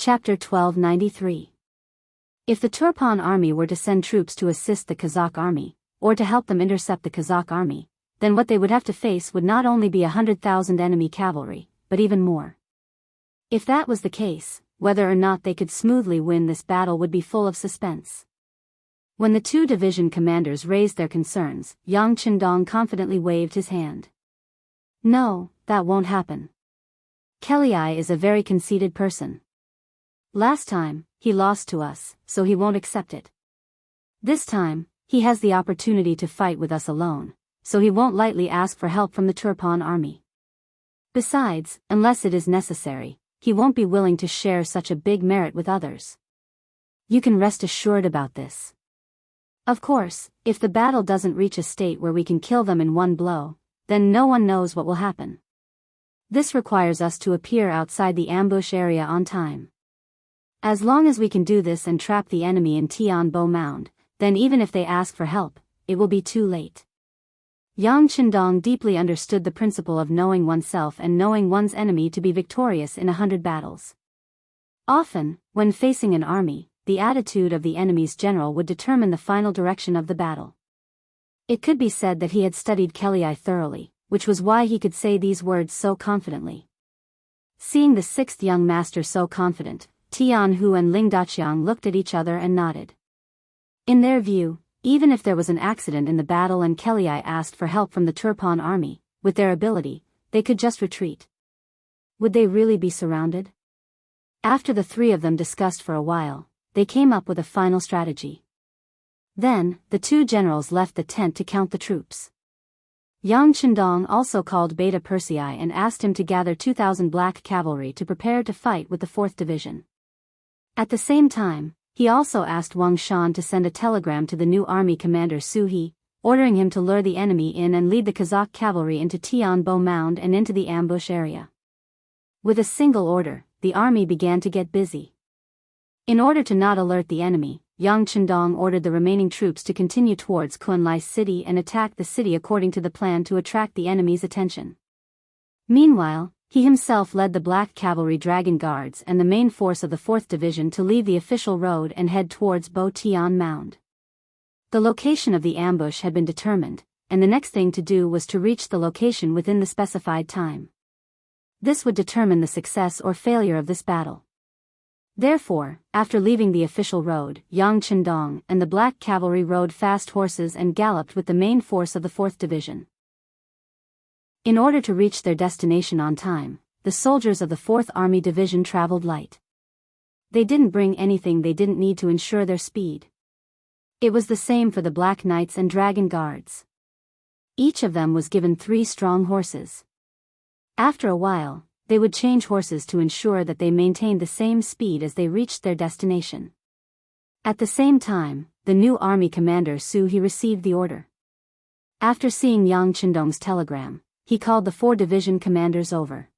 Chapter 1293. If the Turpan army were to send troops to assist the Kazakh army, or to help them intercept the Kazakh army, then what they would have to face would not only be 100,000 enemy cavalry, but even more. If that was the case, whether or not they could smoothly win this battle would be full of suspense. When the two division commanders raised their concerns, Yang Qindong confidently waved his hand. No, that won't happen. Kelly is a very conceited person. Last time, he lost to us, so he won't accept it. This time, he has the opportunity to fight with us alone, so he won't lightly ask for help from the Turpan army. Besides, unless it is necessary, he won't be willing to share such a big merit with others. You can rest assured about this. Of course, if the battle doesn't reach a state where we can kill them in one blow, then no one knows what will happen. This requires us to appear outside the ambush area on time. As long as we can do this and trap the enemy in Tianbo Mound, then even if they ask for help, it will be too late. Yang Qindong deeply understood the principle of knowing oneself and knowing one's enemy to be victorious in 100 battles. Often, when facing an army, the attitude of the enemy's general would determine the final direction of the battle. It could be said that he had studied Kelly thoroughly, which was why he could say these words so confidently. Seeing the sixth young master so confident, Tianhu and Ling Daqiang looked at each other and nodded. In their view, even if there was an accident in the battle and Kelly asked for help from the Turpan army, with their ability, they could just retreat. Would they really be surrounded? After the three of them discussed for a while, they came up with a final strategy. Then, the two generals left the tent to count the troops. Yang Qindong also called Beta Persei and asked him to gather 2,000 black cavalry to prepare to fight with the 4th Division. At the same time, he also asked Wang Shan to send a telegram to the new army commander Su He, ordering him to lure the enemy in and lead the Kazakh cavalry into Tianbo Mound and into the ambush area. With a single order, the army began to get busy. In order to not alert the enemy, Yang Qindong ordered the remaining troops to continue towards Kunlai city and attack the city according to the plan to attract the enemy's attention. Meanwhile, he himself led the Black Cavalry Dragon Guards and the main force of the 4th Division to leave the official road and head towards Bo Tian Mound. The location of the ambush had been determined, and the next thing to do was to reach the location within the specified time. This would determine the success or failure of this battle. Therefore, after leaving the official road, Yang Qindong and the Black Cavalry rode fast horses and galloped with the main force of the 4th Division. In order to reach their destination on time, the soldiers of the 4th Army Division traveled light. They didn't bring anything they didn't need to ensure their speed. It was the same for the Black Knights and Dragon Guards. Each of them was given 3 strong horses. After a while, they would change horses to ensure that they maintained the same speed as they reached their destination. At the same time, the new army commander Su He received the order. After seeing Yang Qindong's telegram, he called the 4 division commanders over.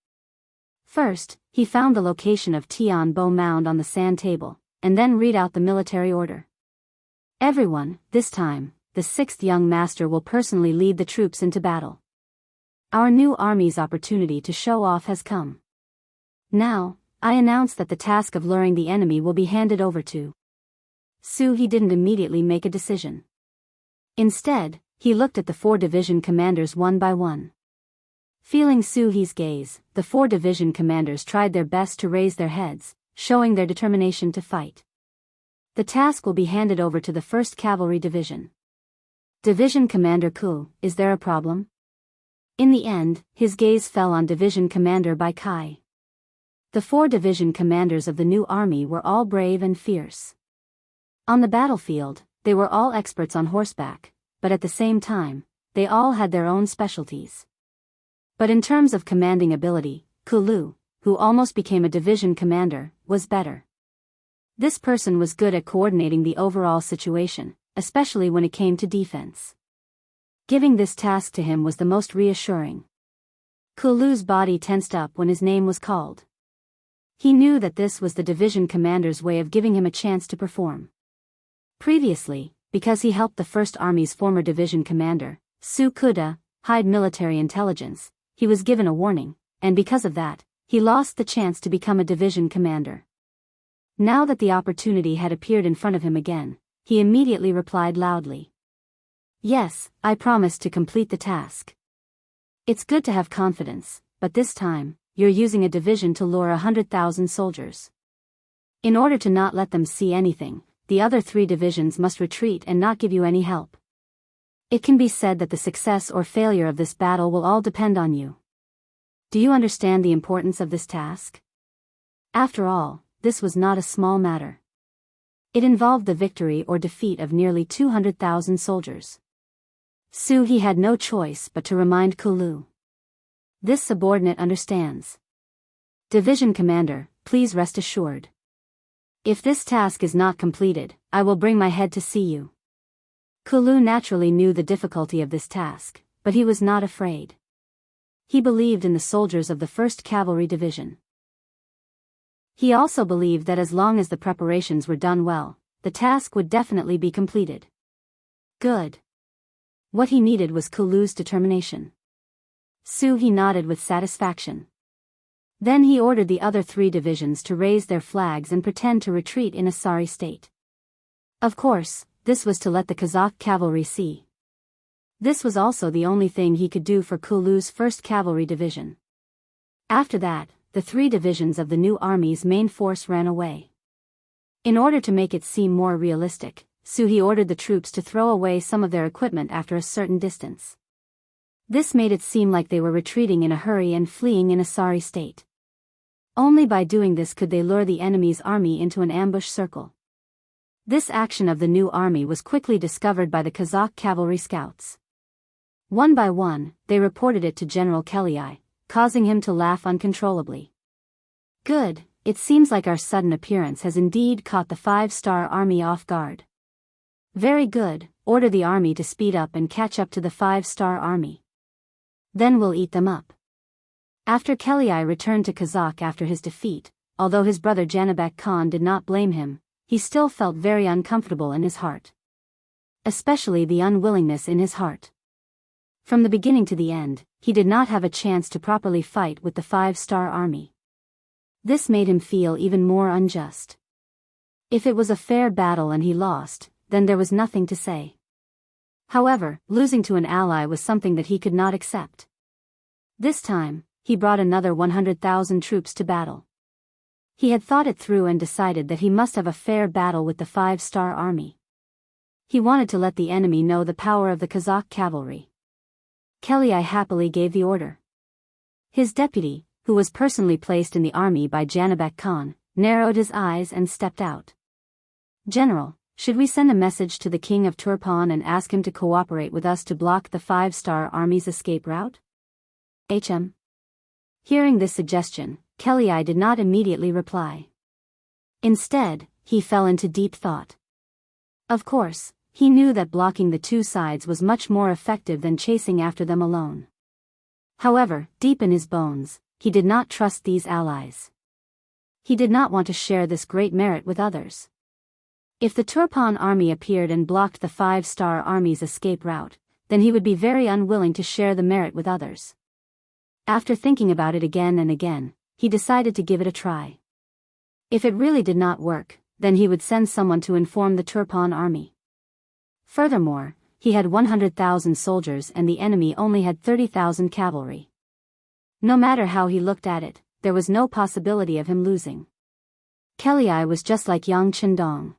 First, he found the location of Tianbo Mound on the sand table, and then read out the military order. Everyone, this time, the 6th young master will personally lead the troops into battle. Our new army's opportunity to show off has come. Now, I announce that the task of luring the enemy will be handed over to Su. He didn't immediately make a decision. Instead, he looked at the 4 division commanders one by one. Feeling Su He's gaze, the 4 division commanders tried their best to raise their heads, showing their determination to fight. The task will be handed over to the 1st Cavalry Division. Division Commander Ku, is there a problem? In the end, his gaze fell on Division Commander Bai Kai. The 4 division commanders of the new army were all brave and fierce. On the battlefield, they were all experts on horseback, but at the same time, they all had their own specialties. But in terms of commanding ability, Kulu, who almost became a division commander, was better. This person was good at coordinating the overall situation, especially when it came to defense. Giving this task to him was the most reassuring. Kulu's body tensed up when his name was called. He knew that this was the division commander's way of giving him a chance to perform. Previously, because he helped the 1st Army's former division commander, Su Kuda, hide military intelligence, he was given a warning, and because of that, he lost the chance to become a division commander. Now that the opportunity had appeared in front of him again, he immediately replied loudly. Yes, I promise to complete the task. It's good to have confidence, but this time, you're using a division to lure 100,000 soldiers. In order to not let them see anything, the other 3 divisions must retreat and not give you any help. It can be said that the success or failure of this battle will all depend on you. Do you understand the importance of this task? After all, this was not a small matter. It involved the victory or defeat of nearly 200,000 soldiers. He had no choice but to remind Kulu. This subordinate understands. Division commander, please rest assured. If this task is not completed, I will bring my head to see you. Kulu naturally knew the difficulty of this task, but he was not afraid. He believed in the soldiers of the 1st Cavalry Division. He also believed that as long as the preparations were done well, the task would definitely be completed. Good. What he needed was Kulu's determination. He nodded with satisfaction. Then he ordered the other 3 divisions to raise their flags and pretend to retreat in a sorry state. Of course, this was to let the Kazakh cavalry see. This was also the only thing he could do for Kulu's 1st Cavalry Division. After that, the 3 divisions of the new army's main force ran away. In order to make it seem more realistic, he ordered the troops to throw away some of their equipment after a certain distance. This made it seem like they were retreating in a hurry and fleeing in a sorry state. Only by doing this could they lure the enemy's army into an ambush circle. This action of the new army was quickly discovered by the Kazakh cavalry scouts. One by one, they reported it to General Kelly, causing him to laugh uncontrollably. Good, it seems like our sudden appearance has indeed caught the 5-star army off guard. Very good, order the army to speed up and catch up to the 5-star army. Then we'll eat them up. After Kelly returned to Kazakh after his defeat, although his brother Janibek Khan did not blame him, he still felt very uncomfortable in his heart. Especially the unwillingness in his heart. From the beginning to the end, he did not have a chance to properly fight with the 5-star army. This made him feel even more unjust. If it was a fair battle and he lost, then there was nothing to say. However, losing to an ally was something that he could not accept. This time, he brought another 100,000 troops to battle. He had thought it through and decided that he must have a fair battle with the 5-star army. He wanted to let the enemy know the power of the Kazakh cavalry. Kelly happily gave the order. His deputy, who was personally placed in the army by Janibek Khan, narrowed his eyes and stepped out. General, should we send a message to the king of Turpan and ask him to cooperate with us to block the 5-star army's escape route? Hearing this suggestion, Kelly did not immediately reply. Instead, he fell into deep thought. Of course, he knew that blocking the 2 sides was much more effective than chasing after them alone. However, deep in his bones, he did not trust these allies. He did not want to share this great merit with others. If the Turpan army appeared and blocked the 5-star army's escape route, then he would be very unwilling to share the merit with others. After thinking about it again and again, he decided to give it a try. If it really did not work, then he would send someone to inform the Turpan army. Furthermore, he had 100,000 soldiers and the enemy only had 30,000 cavalry. No matter how he looked at it, there was no possibility of him losing. Kelly was just like Yang Chendong.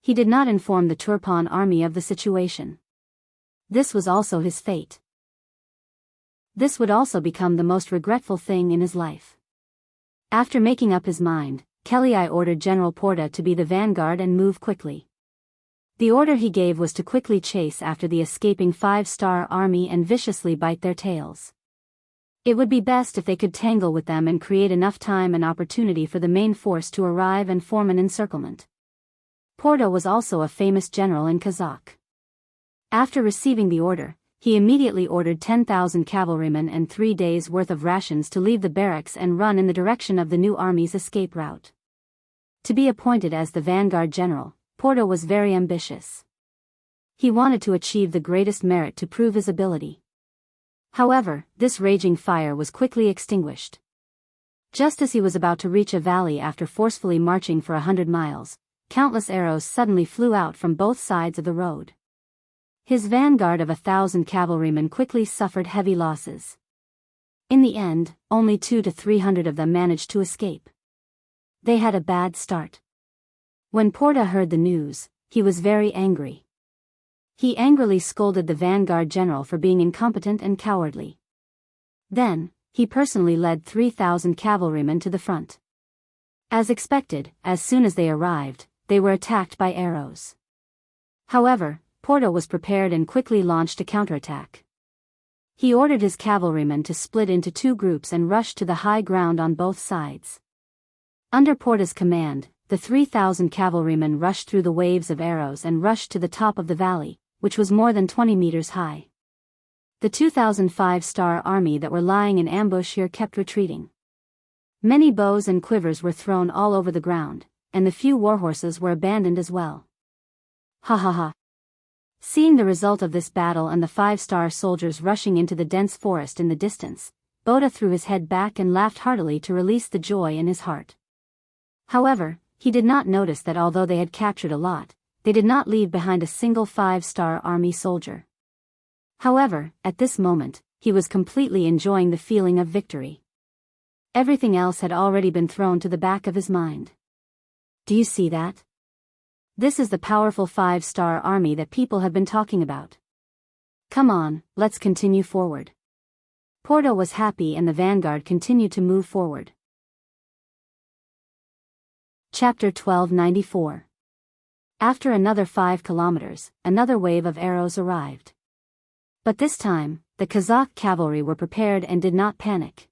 He did not inform the Turpan army of the situation. This was also his fate. This would also become the most regretful thing in his life. After making up his mind, Kelly ordered General Porta to be the vanguard and move quickly. The order he gave was to quickly chase after the escaping 5-star army and viciously bite their tails. It would be best if they could tangle with them and create enough time and opportunity for the main force to arrive and form an encirclement. Porta was also a famous general in Kazakh. After receiving the order, he immediately ordered 10,000 cavalrymen and 3 days' worth of rations to leave the barracks and run in the direction of the new army's escape route. To be appointed as the vanguard general, Porta was very ambitious. He wanted to achieve the greatest merit to prove his ability. However, this raging fire was quickly extinguished. Just as he was about to reach a valley after forcefully marching for 100 miles, countless arrows suddenly flew out from both sides of the road. His vanguard of 1,000 cavalrymen quickly suffered heavy losses. In the end, only 200 to 300 of them managed to escape. They had a bad start. When Porta heard the news, he was very angry. He angrily scolded the vanguard general for being incompetent and cowardly. Then, he personally led 3,000 cavalrymen to the front. As expected, as soon as they arrived, they were attacked by arrows. However, Porta was prepared and quickly launched a counterattack. He ordered his cavalrymen to split into 2 groups and rush to the high ground on both sides. Under Porta's command, the 3,000 cavalrymen rushed through the waves of arrows and rushed to the top of the valley, which was more than 20 meters high. The 2,000 five-star army that were lying in ambush here kept retreating. Many bows and quivers were thrown all over the ground, and the few warhorses were abandoned as well. Ha ha ha. Seeing the result of this battle and the 5-star soldiers rushing into the dense forest in the distance, Boda threw his head back and laughed heartily to release the joy in his heart. However, he did not notice that although they had captured a lot, they did not leave behind a single 5-star army soldier. However, at this moment, he was completely enjoying the feeling of victory. Everything else had already been thrown to the back of his mind. Do you see that? This is the powerful 5-star army that people have been talking about. Come on, let's continue forward. Porta was happy and the vanguard continued to move forward. Chapter 1294. After another 5 kilometers, another wave of arrows arrived. But this time, the Kazakh cavalry were prepared and did not panic.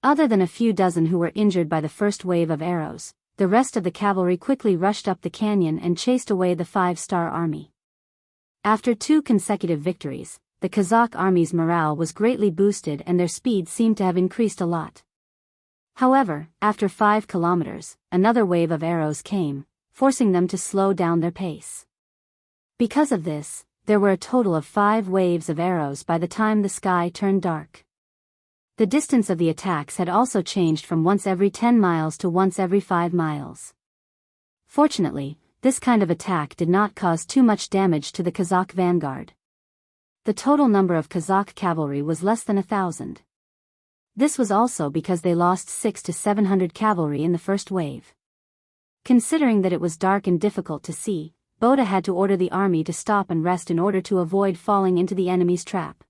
Other than a few dozen who were injured by the first wave of arrows, the rest of the cavalry quickly rushed up the canyon and chased away the 5-star army. After 2 consecutive victories, the Kazakh army's morale was greatly boosted and their speed seemed to have increased a lot. However, after 5 kilometers, another wave of arrows came, forcing them to slow down their pace. Because of this, there were a total of 5 waves of arrows by the time the sky turned dark. The distance of the attacks had also changed from once every 10 miles to once every 5 miles. Fortunately, this kind of attack did not cause too much damage to the Kazakh vanguard. The total number of Kazakh cavalry was less than 1,000. This was also because they lost 600 to 700 cavalry in the first wave. Considering that it was dark and difficult to see, Boda had to order the army to stop and rest in order to avoid falling into the enemy's trap.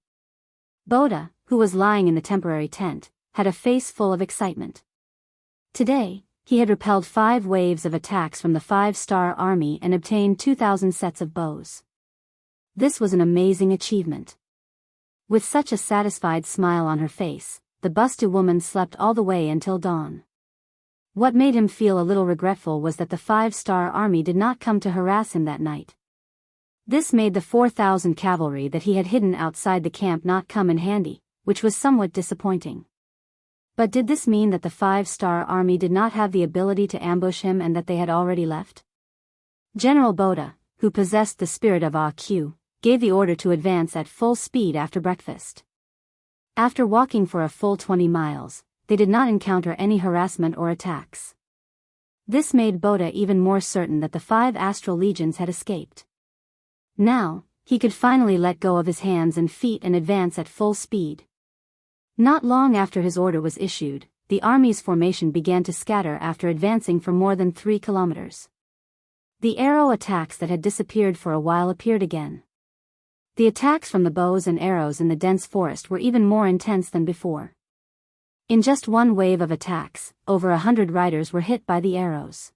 Boda, who was lying in the temporary tent, had a face full of excitement. Today, he had repelled 5 waves of attacks from the 5-star army and obtained 2,000 sets of bows. This was an amazing achievement. With such a satisfied smile on her face, the Bustu woman slept all the way until dawn. What made him feel a little regretful was that the 5-star army did not come to harass him that night. This made the 4,000 cavalry that he had hidden outside the camp not come in handy, which was somewhat disappointing. But did this mean that the 5-star army did not have the ability to ambush him and that they had already left? General Boda, who possessed the spirit of AQ, gave the order to advance at full speed after breakfast. After walking for a full 20 miles, they did not encounter any harassment or attacks. This made Boda even more certain that the 5 astral legions had escaped. Now, he could finally let go of his hands and feet and advance at full speed. Not long after his order was issued, the army's formation began to scatter after advancing for more than 3 kilometers. The arrow attacks that had disappeared for a while appeared again. The attacks from the bows and arrows in the dense forest were even more intense than before. In just one wave of attacks, over 100 riders were hit by the arrows.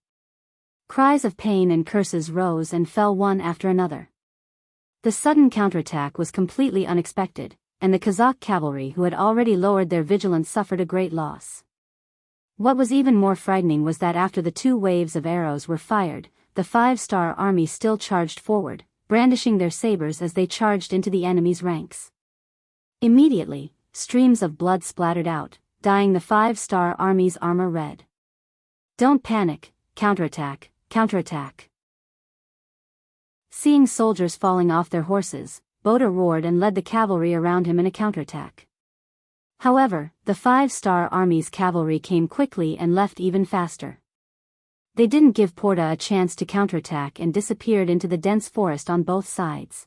Cries of pain and curses rose and fell one after another. The sudden counterattack was completely unexpected, and the Kazakh cavalry who had already lowered their vigilance suffered a great loss. What was even more frightening was that after the 2 waves of arrows were fired, the 5-star army still charged forward, brandishing their sabers as they charged into the enemy's ranks. Immediately, streams of blood splattered out, dyeing the 5-star army's armor red. Don't panic, counterattack, counterattack. Seeing soldiers falling off their horses, Boda roared and led the cavalry around him in a counterattack. However, the five-star army's cavalry came quickly and left even faster. They didn't give Porta a chance to counterattack and disappeared into the dense forest on both sides.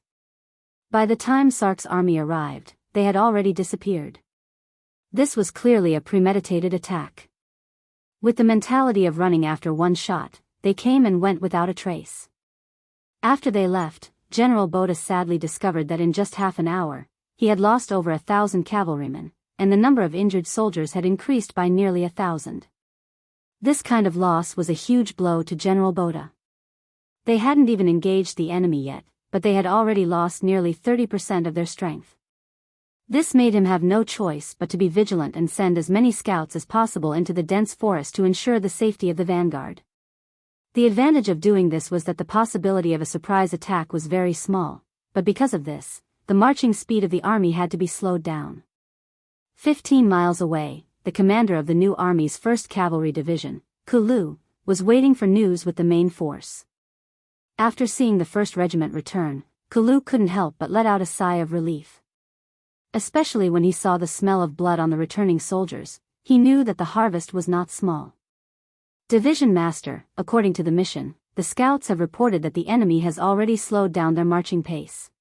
By the time Sark's army arrived, they had already disappeared. This was clearly a premeditated attack. With the mentality of running after one shot, they came and went without a trace. After they left, General Botha sadly discovered that in just half an hour, he had lost over 1,000 cavalrymen, and the number of injured soldiers had increased by nearly 1,000. This kind of loss was a huge blow to General Botha. They hadn't even engaged the enemy yet, but they had already lost nearly 30% of their strength. This made him have no choice but to be vigilant and send as many scouts as possible into the dense forest to ensure the safety of the vanguard. The advantage of doing this was that the possibility of a surprise attack was very small, but because of this, the marching speed of the army had to be slowed down. 15 miles away, the commander of the new army's 1st Cavalry Division, Kulu, was waiting for news with the main force. After seeing the 1st Regiment return, Kulu couldn't help but let out a sigh of relief. Especially when he saw the smell of blood on the returning soldiers, he knew that the harvest was not small. Division Master, according to the mission, the scouts have reported that the enemy has already slowed down their marching pace.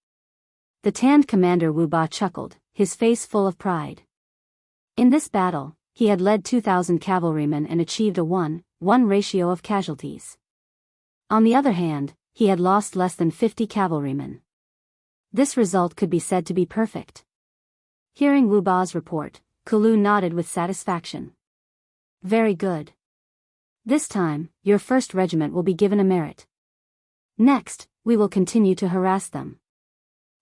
The tanned commander Wu Ba chuckled, his face full of pride. In this battle, he had led 2,000 cavalrymen and achieved a 1:1 ratio of casualties. On the other hand, he had lost less than 50 cavalrymen. This result could be said to be perfect. Hearing Wu Ba's report, Kulu nodded with satisfaction. Very good. This time, your 1st regiment will be given a merit. Next, we will continue to harass them.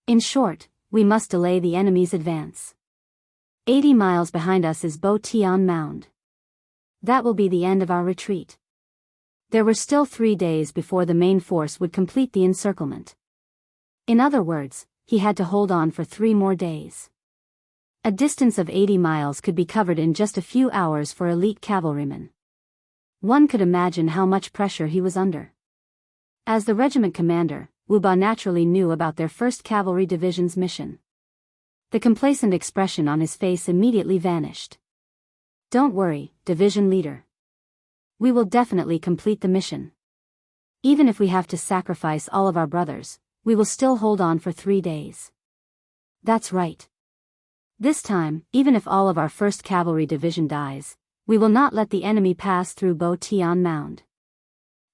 In short, we must delay the enemy's advance. 80 miles behind us is Bo Tian Mound. That will be the end of our retreat. There were still 3 days before the main force would complete the encirclement. In other words, he had to hold on for 3 more days. A distance of 80 miles could be covered in just a few hours for elite cavalrymen. One could imagine how much pressure he was under. As the regiment commander, Wu Ba naturally knew about their 1st Cavalry Division's mission. The complacent expression on his face immediately vanished. Don't worry, division leader. We will definitely complete the mission. Even if we have to sacrifice all of our brothers, we will still hold on for 3 days. That's right. This time, even if all of our 1st Cavalry Division dies, we will not let the enemy pass through Bo Tian Mound.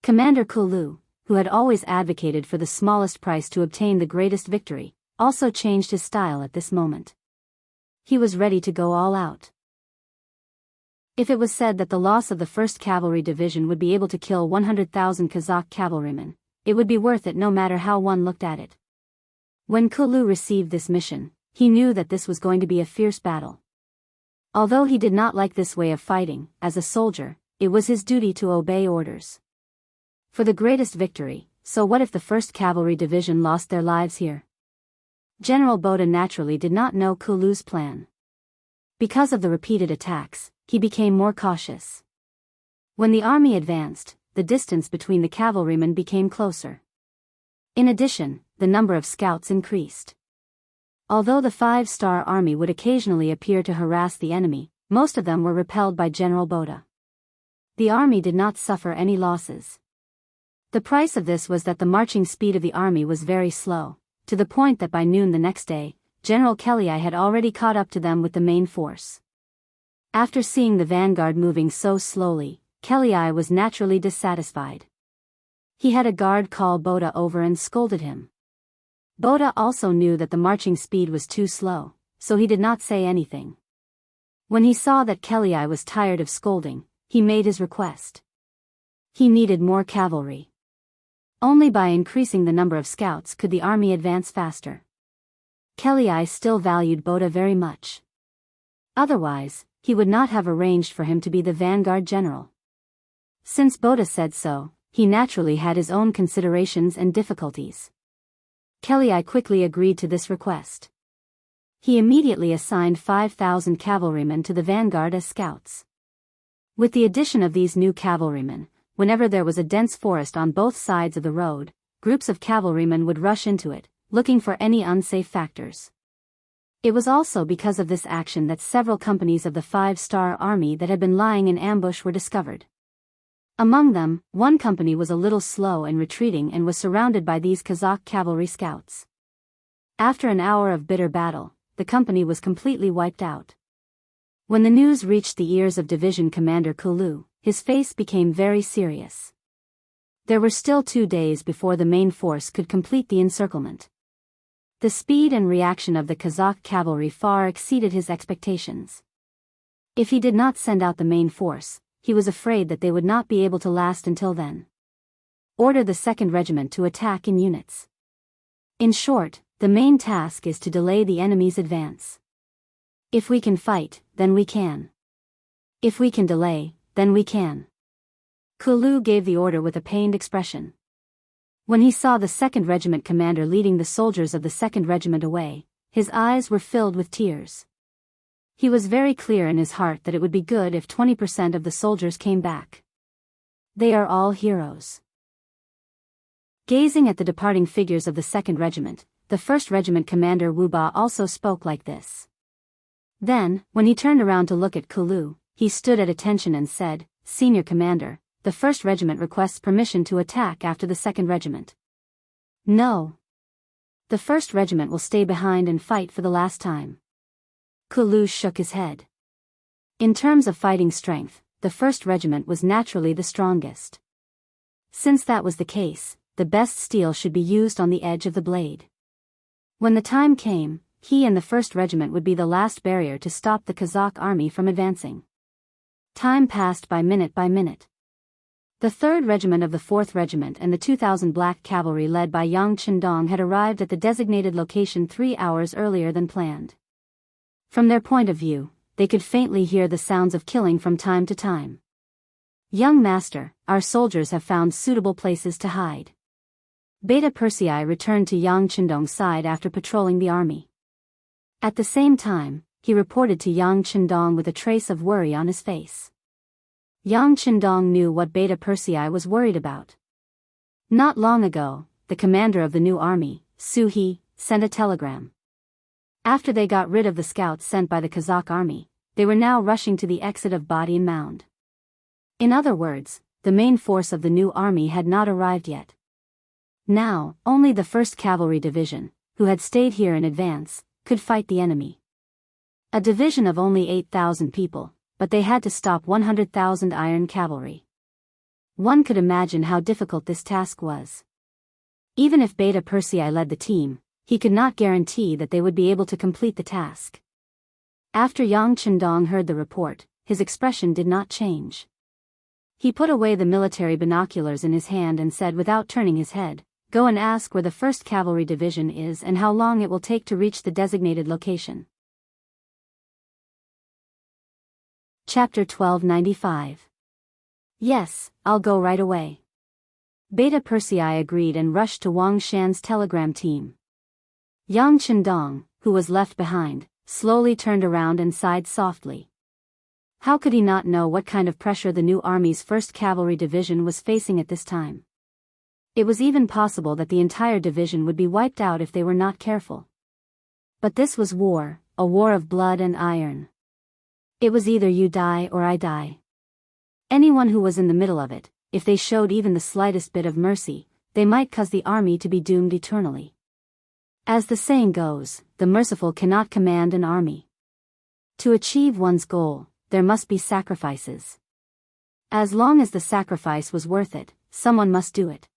Commander Kulu, who had always advocated for the smallest price to obtain the greatest victory, also changed his style at this moment. He was ready to go all out. If it was said that the loss of the 1st Cavalry Division would be able to kill 100,000 Kazakh cavalrymen, it would be worth it no matter how one looked at it. When Kulu received this mission, he knew that this was going to be a fierce battle. Although he did not like this way of fighting, as a soldier, it was his duty to obey orders. For the greatest victory, so what if the 1st Cavalry Division lost their lives here? General Botha naturally did not know Kulu's plan. Because of the repeated attacks, he became more cautious. When the army advanced, the distance between the cavalrymen became closer. In addition, the number of scouts increased. Although the 5-star army would occasionally appear to harass the enemy, most of them were repelled by General Botha. The army did not suffer any losses. The price of this was that the marching speed of the army was very slow, to the point that by noon the next day, General Kelly had already caught up to them with the main force. After seeing the vanguard moving so slowly, Kelly was naturally dissatisfied. He had a guard call Botha over and scolded him. Botha also knew that the marching speed was too slow, so he did not say anything. When he saw that Kelly was tired of scolding, he made his request. He needed more cavalry. Only by increasing the number of scouts could the army advance faster. Kelly still valued Botha very much. Otherwise, he would not have arranged for him to be the vanguard general. Since Botha said so, he naturally had his own considerations and difficulties. Kelly quickly agreed to this request. He immediately assigned 5,000 cavalrymen to the vanguard as scouts. With the addition of these new cavalrymen, whenever there was a dense forest on both sides of the road, groups of cavalrymen would rush into it, looking for any unsafe factors. It was also because of this action that several companies of the Five-Star Army that had been lying in ambush were discovered. Among them, one company was a little slow in retreating and was surrounded by these Kazakh cavalry scouts. After an hour of bitter battle, the company was completely wiped out. When the news reached the ears of Division Commander Kulu, his face became very serious. There were still 2 days before the main force could complete the encirclement. The speed and reaction of the Kazakh cavalry far exceeded his expectations. If he did not send out the main force, he was afraid that they would not be able to last until then. Order the 2nd Regiment to attack in units. In short, the main task is to delay the enemy's advance. If we can fight, then we can. If we can delay, then we can. Kulu gave the order with a pained expression. When he saw the 2nd Regiment commander leading the soldiers of the 2nd Regiment away, his eyes were filled with tears. He was very clear in his heart that it would be good if 20% of the soldiers came back. They are all heroes. Gazing at the departing figures of the 2nd Regiment, the 1st Regiment commander Wu Ba also spoke like this. Then, when he turned around to look at Kulu, he stood at attention and said, "Senior Commander, the 1st Regiment requests permission to attack after the 2nd Regiment." "No. The 1st Regiment will stay behind and fight for the last time." Kulu shook his head. In terms of fighting strength, the 1st Regiment was naturally the strongest. Since that was the case, the best steel should be used on the edge of the blade. When the time came, he and the 1st Regiment would be the last barrier to stop the Kazakh army from advancing. Time passed by minute by minute. The 3rd Regiment of the 4th Regiment and the 2,000 Black Cavalry led by Yang Chendong had arrived at the designated location 3 hours earlier than planned. From their point of view, they could faintly hear the sounds of killing from time to time. "Young master, our soldiers have found suitable places to hide." Beta Persei returned to Yang Chendong's side after patrolling the army. At the same time, he reported to Yang Chendong with a trace of worry on his face. Yang Chendong knew what Beta Persei was worried about. Not long ago, the commander of the new army, Su He, sent a telegram. After they got rid of the scouts sent by the Kazakh army, they were now rushing to the exit of Badi Mound. In other words, the main force of the new army had not arrived yet. Now, only the 1st Cavalry Division, who had stayed here in advance, could fight the enemy. A division of only 8,000 people, but they had to stop 100,000 iron cavalry. One could imagine how difficult this task was. Even if Beta Persei led the team, he could not guarantee that they would be able to complete the task. After Yang Chendong heard the report, his expression did not change. He put away the military binoculars in his hand and said without turning his head, "Go and ask where the 1st Cavalry Division is and how long it will take to reach the designated location." Chapter 1295. "Yes, I'll go right away." Beta Persei agreed and rushed to Wang Shan's telegram team. Yang Chendong, who was left behind, slowly turned around and sighed softly. How could he not know what kind of pressure the new army's 1st Cavalry Division was facing at this time? It was even possible that the entire division would be wiped out if they were not careful. But this was war, a war of blood and iron. It was either you die or I die. Anyone who was in the middle of it, if they showed even the slightest bit of mercy, they might cause the army to be doomed eternally. As the saying goes, the merciful cannot command an army. To achieve one's goal, there must be sacrifices. As long as the sacrifice was worth it, someone must do it.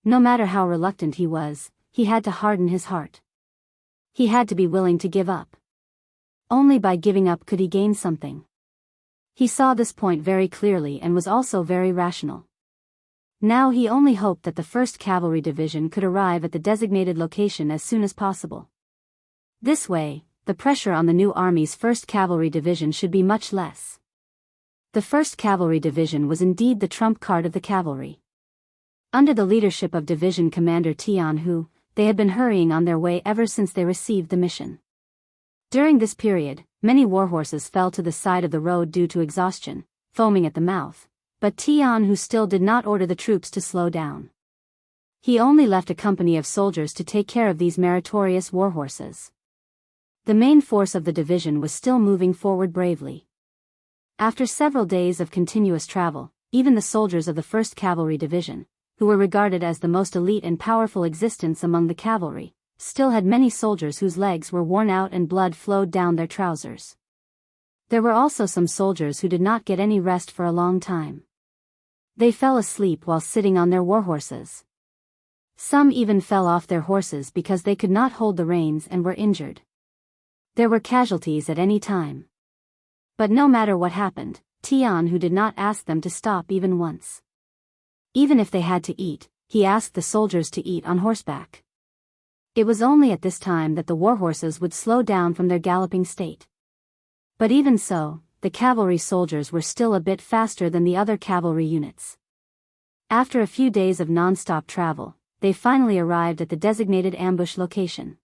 No matter how reluctant he was, he had to harden his heart. He had to be willing to give up. Only by giving up could he gain something. He saw this point very clearly and was also very rational. Now he only hoped that the 1st Cavalry Division could arrive at the designated location as soon as possible. This way, the pressure on the new army's 1st Cavalry Division should be much less. The 1st Cavalry Division was indeed the trump card of the cavalry. Under the leadership of Division Commander Tianhu, they had been hurrying on their way ever since they received the mission. During this period, many warhorses fell to the side of the road due to exhaustion, foaming at the mouth, but Tianhu still did not order the troops to slow down. He only left a company of soldiers to take care of these meritorious warhorses. The main force of the division was still moving forward bravely. After several days of continuous travel, even the soldiers of the 1st Cavalry Division, who were regarded as the most elite and powerful existence among the cavalry, still had many soldiers whose legs were worn out and blood flowed down their trousers. There were also some soldiers who did not get any rest for a long time. They fell asleep while sitting on their war horses. Some even fell off their horses because they could not hold the reins and were injured. There were casualties at any time. But no matter what happened, Tian Hu did not ask them to stop even once. Even if they had to eat, he asked the soldiers to eat on horseback. It was only at this time that the war horses would slow down from their galloping state. But even so, the cavalry soldiers were still a bit faster than the other cavalry units. After a few days of non-stop travel, they finally arrived at the designated ambush location.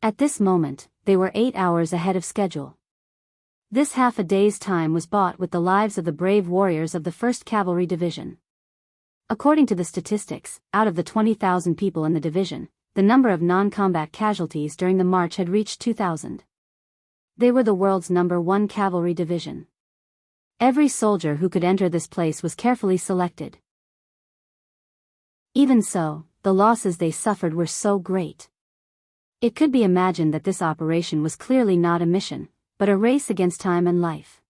At this moment, they were 8 hours ahead of schedule. This half a day's time was bought with the lives of the brave warriors of the 1st Cavalry Division. According to the statistics, out of the 20,000 people in the division, the number of non-combat casualties during the march had reached 2,000. They were the world's #1 cavalry division. Every soldier who could enter this place was carefully selected. Even so, the losses they suffered were so great. It could be imagined that this operation was clearly not a mission, but a race against time and life.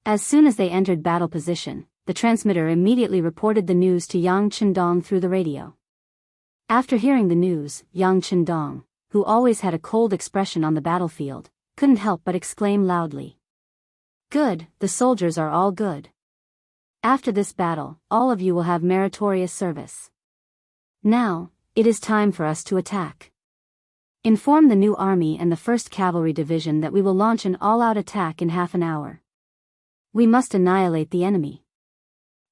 As soon as they entered battle position, the transmitter immediately reported the news to Yang Chendong through the radio. After hearing the news, Yang Chendong, who always had a cold expression on the battlefield, couldn't help but exclaim loudly. "Good, the soldiers are all good. After this battle, all of you will have meritorious service. Now, it is time for us to attack. Inform the new army and the 1st Cavalry Division that we will launch an all-out attack in half an hour. We must annihilate the enemy."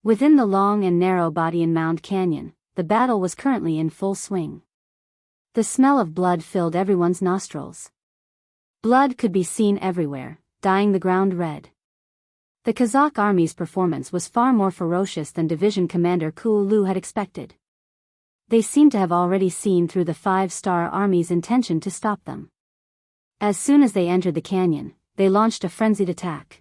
Within the long and narrow Badian Mound Canyon, the battle was currently in full swing. The smell of blood filled everyone's nostrils. Blood could be seen everywhere, dyeing the ground red. The Kazakh army's performance was far more ferocious than Division Commander Ku Lu had expected. They seemed to have already seen through the 5-star army's intention to stop them. As soon as they entered the canyon, they launched a frenzied attack.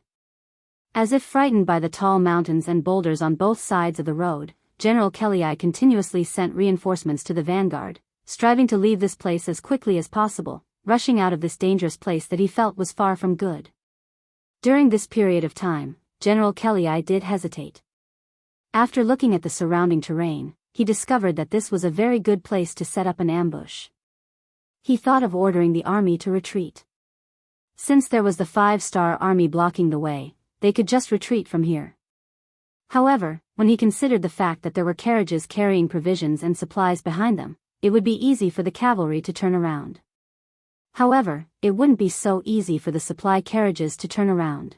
As if frightened by the tall mountains and boulders on both sides of the road, General Kelly continuously sent reinforcements to the vanguard, striving to leave this place as quickly as possible, rushing out of this dangerous place that he felt was far from good. During this period of time, General Kelly did hesitate. After looking at the surrounding terrain, he discovered that this was a very good place to set up an ambush. He thought of ordering the army to retreat. Since there was the 5-star army blocking the way, they could just retreat from here. However, when he considered the fact that there were carriages carrying provisions and supplies behind them, it would be easy for the cavalry to turn around. However, it wouldn't be so easy for the supply carriages to turn around.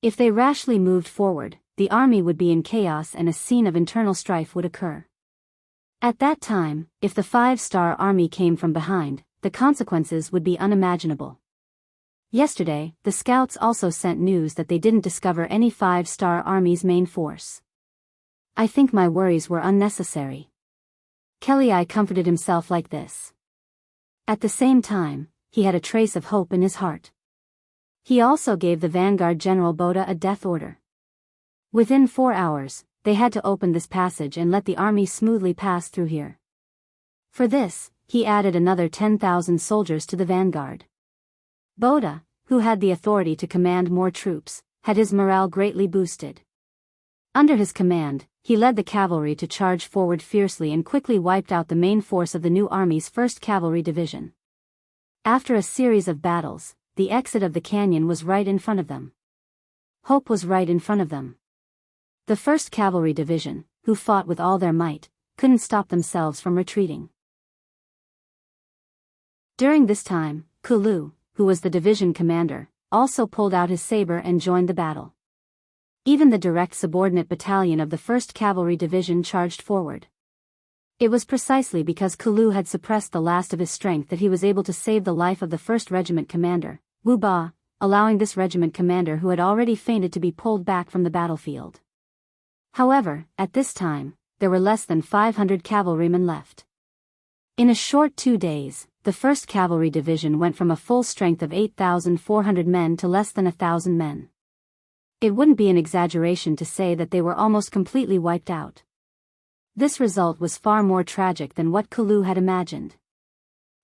If they rashly moved forward, the army would be in chaos and a scene of internal strife would occur. At that time, if the 5-star army came from behind, the consequences would be unimaginable. Yesterday, the scouts also sent news that they didn't discover any 5-star army's main force. I think my worries were unnecessary. Kelly comforted himself like this. At the same time, he had a trace of hope in his heart. He also gave the vanguard General Boda a death order. Within 4 hours, they had to open this passage and let the army smoothly pass through here. For this, he added another 10,000 soldiers to the vanguard. Boda, who had the authority to command more troops, had his morale greatly boosted. Under his command, he led the cavalry to charge forward fiercely and quickly wiped out the main force of the new army's 1st Cavalry Division. After a series of battles, the exit of the canyon was right in front of them. Hope was right in front of them. The 1st Cavalry Division, who fought with all their might, couldn't stop themselves from retreating. During this time, Kulu, who was the division commander, also pulled out his saber and joined the battle. Even the direct subordinate battalion of the 1st Cavalry Division charged forward. It was precisely because Kulu had suppressed the last of his strength that he was able to save the life of the 1st Regiment commander, Wu Ba, allowing this regiment commander who had already fainted to be pulled back from the battlefield. However, at this time, there were less than 500 cavalrymen left. In a short 2 days, the 1st Cavalry Division went from a full strength of 8,400 men to less than 1,000 men. It wouldn't be an exaggeration to say that they were almost completely wiped out. This result was far more tragic than what Kulu had imagined.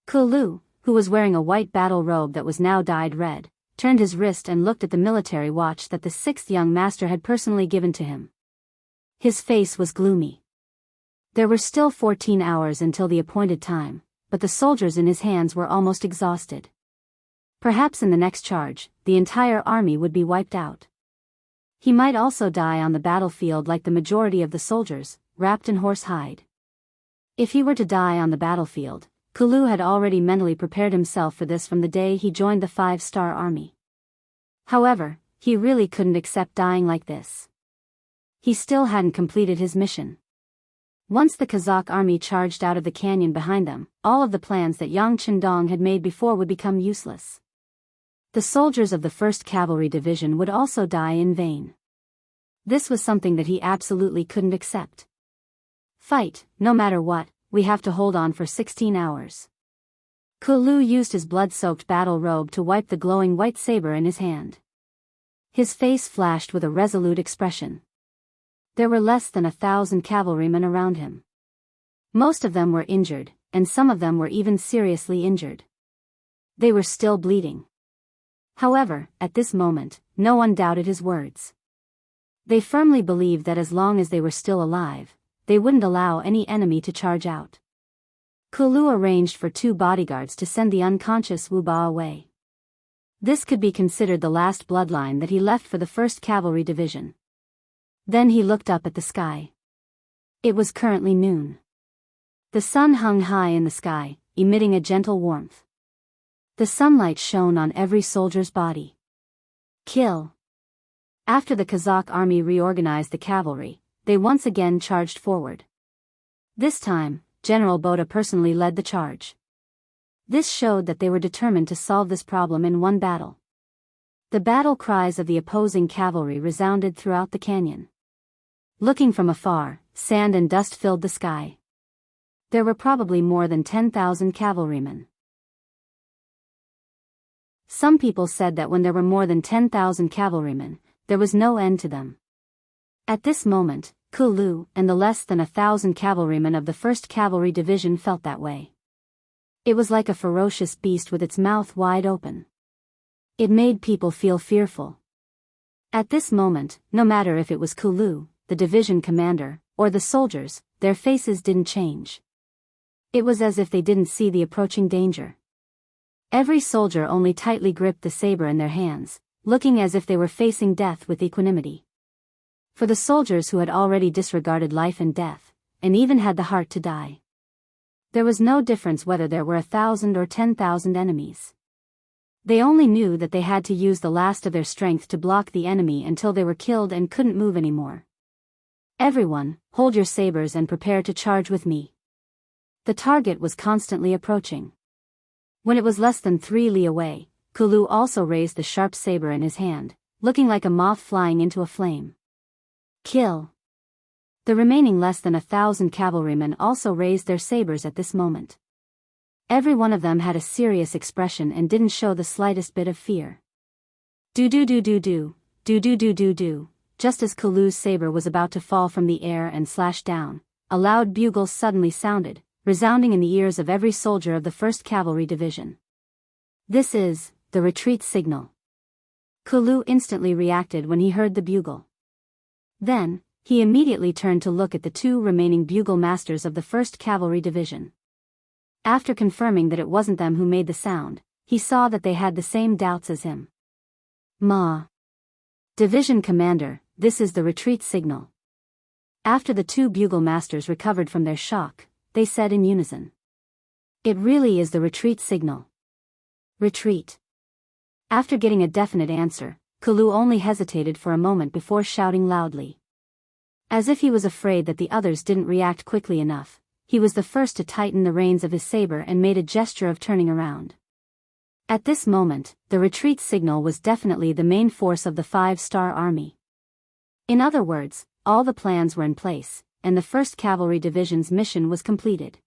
Kulu, who was wearing a white battle robe that was now dyed red, turned his wrist and looked at the military watch that the 6th young master had personally given to him. His face was gloomy. There were still 14 hours until the appointed time, but the soldiers in his hands were almost exhausted. Perhaps in the next charge, the entire army would be wiped out. He might also die on the battlefield like the majority of the soldiers, wrapped in horse hide. If he were to die on the battlefield, Kulu had already mentally prepared himself for this from the day he joined the 5-star army. However, he really couldn't accept dying like this. He still hadn't completed his mission. Once the Kazakh army charged out of the canyon behind them, all of the plans that Yang Qindong had made before would become useless. The soldiers of the 1st Cavalry Division would also die in vain. This was something that he absolutely couldn't accept. Fight, no matter what, we have to hold on for 16 hours. Kulu used his blood-soaked battle robe to wipe the glowing white saber in his hand. His face flashed with a resolute expression. There were less than 1,000 cavalrymen around him. Most of them were injured, and some of them were even seriously injured. They were still bleeding. However, at this moment, no one doubted his words. They firmly believed that as long as they were still alive, they wouldn't allow any enemy to charge out. Kulu arranged for 2 bodyguards to send the unconscious Wu Ba away. This could be considered the last bloodline that he left for the 1st Cavalry Division. Then he looked up at the sky. It was currently noon. The sun hung high in the sky, emitting a gentle warmth. The sunlight shone on every soldier's body. Kill. After the Kazakh army reorganized the cavalry, they once again charged forward. This time, General Boda personally led the charge. This showed that they were determined to solve this problem in one battle. The battle cries of the opposing cavalry resounded throughout the canyon. Looking from afar, sand and dust filled the sky. There were probably more than 10,000 cavalrymen. Some people said that when there were more than 10,000 cavalrymen, there was no end to them. At this moment, Kulu and the less than 1,000 cavalrymen of the 1st Cavalry Division felt that way. It was like a ferocious beast with its mouth wide open. It made people feel fearful. At this moment, no matter if it was Kulu, the division commander, or the soldiers, their faces didn't change. It was as if they didn't see the approaching danger. Every soldier only tightly gripped the saber in their hands, looking as if they were facing death with equanimity. For the soldiers who had already disregarded life and death, and even had the heart to die, there was no difference whether there were 1,000 or 10,000 enemies. They only knew that they had to use the last of their strength to block the enemy until they were killed and couldn't move anymore. Everyone, hold your sabers and prepare to charge with me. The target was constantly approaching. When it was less than 3 li away, Kulu also raised the sharp saber in his hand, looking like a moth flying into a flame. Kill. The remaining less than 1,000 cavalrymen also raised their sabers at this moment. Every one of them had a serious expression and didn't show the slightest bit of fear. Do-do-do-do-do, do-do-do-do-do. Just as Kulu's saber was about to fall from the air and slash down, a loud bugle suddenly sounded, resounding in the ears of every soldier of the 1st Cavalry Division. This is the retreat signal. Kulu instantly reacted when he heard the bugle. Then, he immediately turned to look at the 2 remaining bugle masters of the 1st Cavalry Division. After confirming that it wasn't them who made the sound, he saw that they had the same doubts as him. Ma. Division Commander, this is the retreat signal. After the 2 bugle masters recovered from their shock, they said in unison. It really is the retreat signal. Retreat. After getting a definite answer, Kulu only hesitated for a moment before shouting loudly. As if he was afraid that the others didn't react quickly enough, he was the first to tighten the reins of his saber and made a gesture of turning around. At this moment, the retreat signal was definitely the main force of the 5-star army. In other words, all the plans were in place, and the 1st Cavalry Division's mission was completed.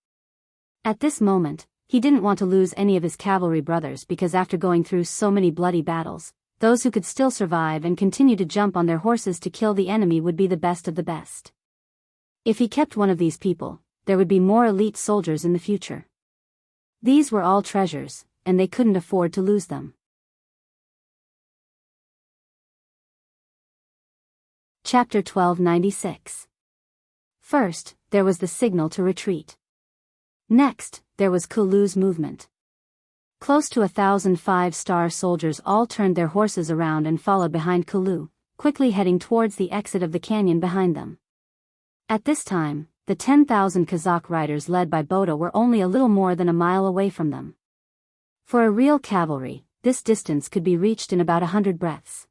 At this moment, He didn't want to lose any of his cavalry brothers because after going through so many bloody battles, those who could still survive and continue to jump on their horses to kill the enemy would be the best of the best. If he kept one of these people, there would be more elite soldiers in the future. These were all treasures, and they couldn't afford to lose them. Chapter 1296. First, there was the signal to retreat. Next, there was Kulu's movement. Close to 1,000 five-star soldiers all turned their horses around and followed behind Kulu, quickly heading towards the exit of the canyon behind them. At this time, the 10,000 Kazakh riders led by Boda were only a little more than a mile away from them. For a real cavalry, this distance could be reached in about 100 breaths.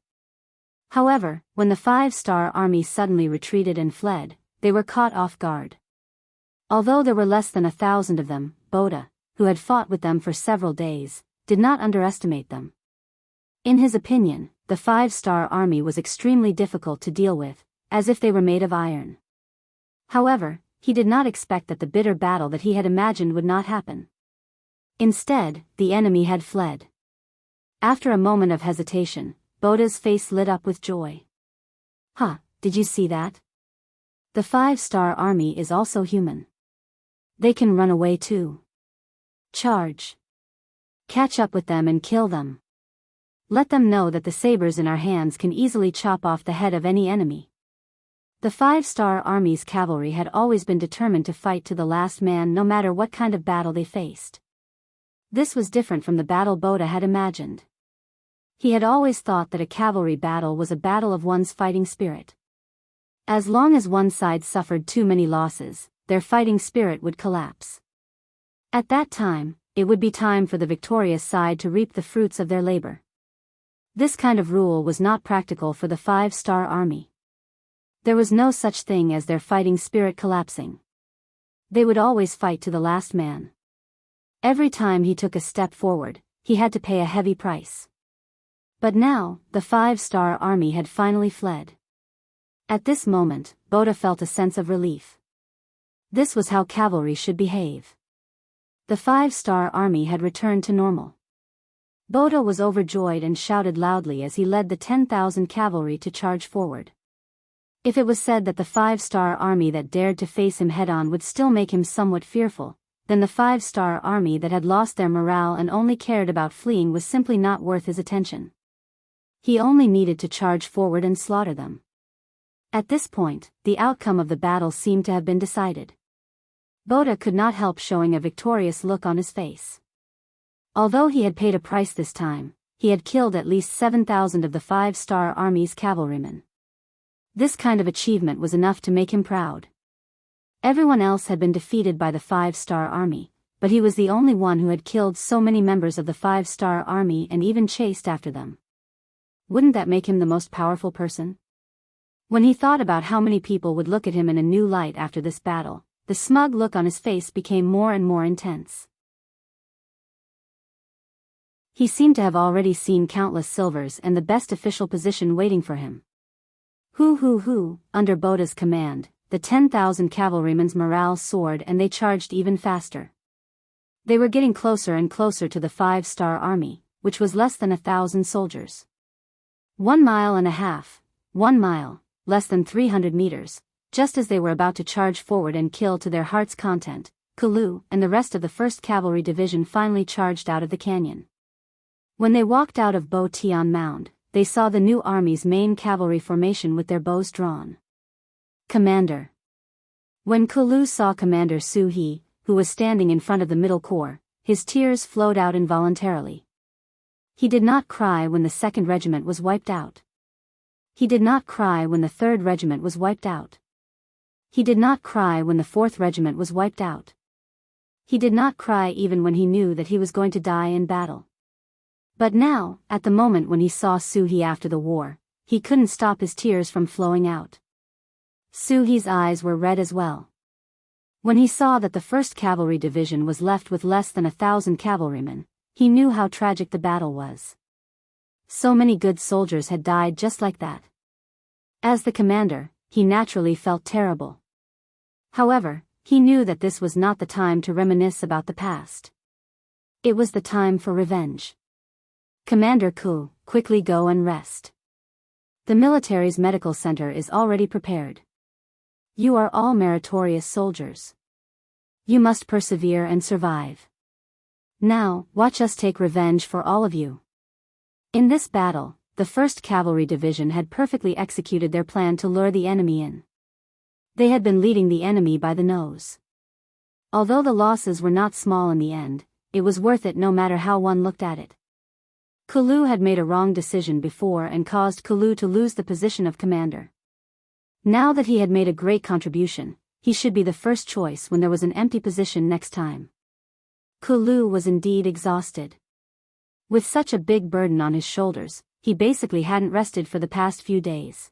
However, when the five-star army suddenly retreated and fled, they were caught off guard. Although there were less than 1,000 of them, Boda, who had fought with them for several days, did not underestimate them. In his opinion, the five-star army was extremely difficult to deal with, as if they were made of iron. However, he did not expect that the bitter battle that he had imagined would not happen. Instead, the enemy had fled. After a moment of hesitation, Boda's face lit up with joy. "Huh, did you see that? The five-star army is also human. They can run away too. Charge. Catch up with them and kill them. Let them know that the sabers in our hands can easily chop off the head of any enemy." The five-star army's cavalry had always been determined to fight to the last man no matter what kind of battle they faced. This was different from the battle Boda had imagined. He had always thought that a cavalry battle was a battle of one's fighting spirit. As long as one side suffered too many losses, their fighting spirit would collapse. At that time, it would be time for the victorious side to reap the fruits of their labor. This kind of rule was not practical for the five-star army. There was no such thing as their fighting spirit collapsing. They would always fight to the last man. Every time he took a step forward, he had to pay a heavy price. But now, the five-star army had finally fled. At this moment, Boda felt a sense of relief. This was how cavalry should behave. The five-star army had returned to normal. Boda was overjoyed and shouted loudly as he led the 10,000 cavalry to charge forward. If it was said that the five-star army that dared to face him head-on would still make him somewhat fearful, then the five-star army that had lost their morale and only cared about fleeing was simply not worth his attention. He only needed to charge forward and slaughter them. At this point, the outcome of the battle seemed to have been decided. Boda could not help showing a victorious look on his face. Although he had paid a price this time, he had killed at least 7,000 of the five-star army's cavalrymen. This kind of achievement was enough to make him proud. Everyone else had been defeated by the five-star army, but he was the only one who had killed so many members of the five-star army and even chased after them. Wouldn't that make him the most powerful person? When he thought about how many people would look at him in a new light after this battle, the smug look on his face became more and more intense. He seemed to have already seen countless silvers and the best official position waiting for him. Under Boda's command, the 10,000 cavalrymen's morale soared and they charged even faster. They were getting closer and closer to the five-star army, which was less than 1,000 soldiers. 1.5 miles, 1 mile, less than 300 meters, just as they were about to charge forward and kill to their heart's content, Kulu and the rest of the 1st Cavalry Division finally charged out of the canyon. When they walked out of Bo Tian Mound, they saw the new army's main cavalry formation with their bows drawn. Commander. When Kulu saw Commander Su He, who was standing in front of the middle corps, his tears flowed out involuntarily. He did not cry when the 2nd Regiment was wiped out. He did not cry when the 3rd Regiment was wiped out. He did not cry when the 4th Regiment was wiped out. He did not cry even when he knew that he was going to die in battle. But now, at the moment when he saw Su He after the war, he couldn't stop his tears from flowing out. Su He's eyes were red as well. When he saw that the 1st Cavalry Division was left with less than 1,000 cavalrymen, he knew how tragic the battle was. So many good soldiers had died just like that. As the commander, he naturally felt terrible. However, he knew that this was not the time to reminisce about the past. It was the time for revenge. Commander Ku, quickly go and rest. The military's medical center is already prepared. You are all meritorious soldiers. You must persevere and survive. Now, watch us take revenge for all of you. In this battle, the 1st Cavalry Division had perfectly executed their plan to lure the enemy in. They had been leading the enemy by the nose. Although the losses were not small in the end, it was worth it no matter how one looked at it. Kulu had made a wrong decision before and caused Kulu to lose the position of commander. Now that he had made a great contribution, he should be the first choice when there was an empty position next time. Kulu was indeed exhausted. With such a big burden on his shoulders, he basically hadn't rested for the past few days.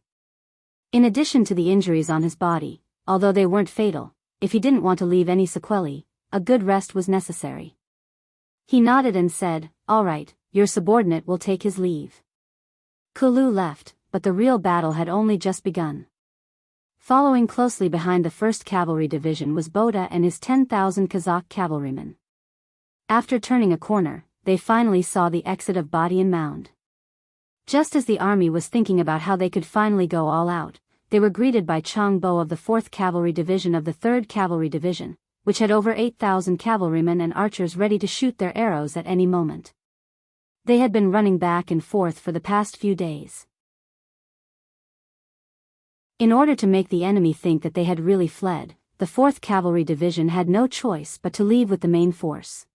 In addition to the injuries on his body, although they weren't fatal, if he didn't want to leave any sequelae, a good rest was necessary. He nodded and said, "All right, your subordinate will take his leave." Kulu left, but the real battle had only just begun. Following closely behind the 1st Cavalry Division was Boda and his 10,000 Kazakh cavalrymen. After turning a corner, they finally saw the exit of Badian Mound. Just as the army was thinking about how they could finally go all out, they were greeted by Changbo of the 4th Cavalry Division of the 3rd Cavalry Division, which had over 8,000 cavalrymen and archers ready to shoot their arrows at any moment. They had been running back and forth for the past few days. In order to make the enemy think that they had really fled, the 4th Cavalry Division had no choice but to leave with the main force.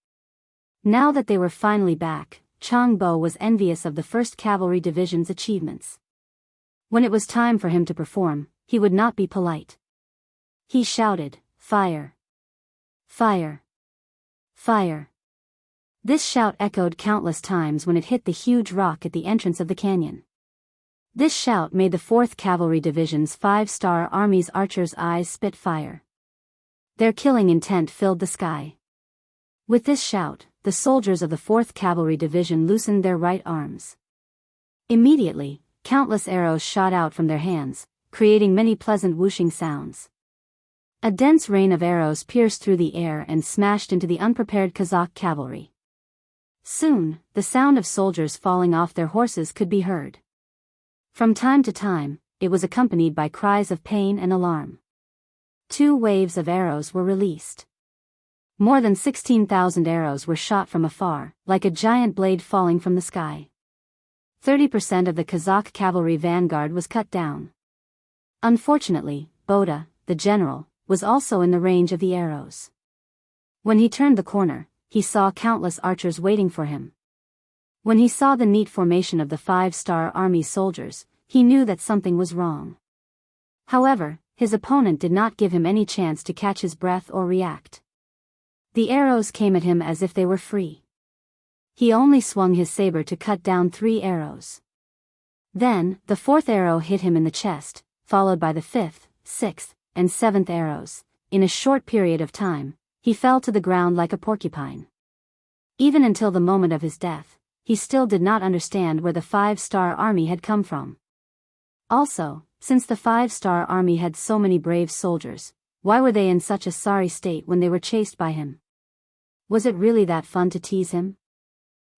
Now that they were finally back, Changbo was envious of the 1st Cavalry Division's achievements. When it was time for him to perform, he would not be polite. He shouted, "Fire! Fire! Fire!" This shout echoed countless times when it hit the huge rock at the entrance of the canyon. This shout made the 4th Cavalry Division's 5-star Army's archers' eyes spit fire. Their killing intent filled the sky. With this shout, the soldiers of the 4th Cavalry Division loosened their right arms. Immediately, countless arrows shot out from their hands, creating many pleasant whooshing sounds. A dense rain of arrows pierced through the air and smashed into the unprepared Kazakh cavalry. Soon, the sound of soldiers falling off their horses could be heard. From time to time, it was accompanied by cries of pain and alarm. 2 waves of arrows were released. More than 16,000 arrows were shot from afar, like a giant blade falling from the sky. 30% of the Kazakh cavalry vanguard was cut down. Unfortunately, Boda, the general, was also in the range of the arrows. When he turned the corner, he saw countless archers waiting for him. When he saw the neat formation of the 5-star army soldiers, he knew that something was wrong. However, his opponent did not give him any chance to catch his breath or react. The arrows came at him as if they were free. He only swung his saber to cut down 3 arrows. Then, the 4th arrow hit him in the chest, followed by the 5th, 6th, and 7th arrows. In a short period of time, he fell to the ground like a porcupine. Even until the moment of his death, he still did not understand where the 5-star army had come from. Also, since the 5-star army had so many brave soldiers, why were they in such a sorry state when they were chased by him? Was it really that fun to tease him?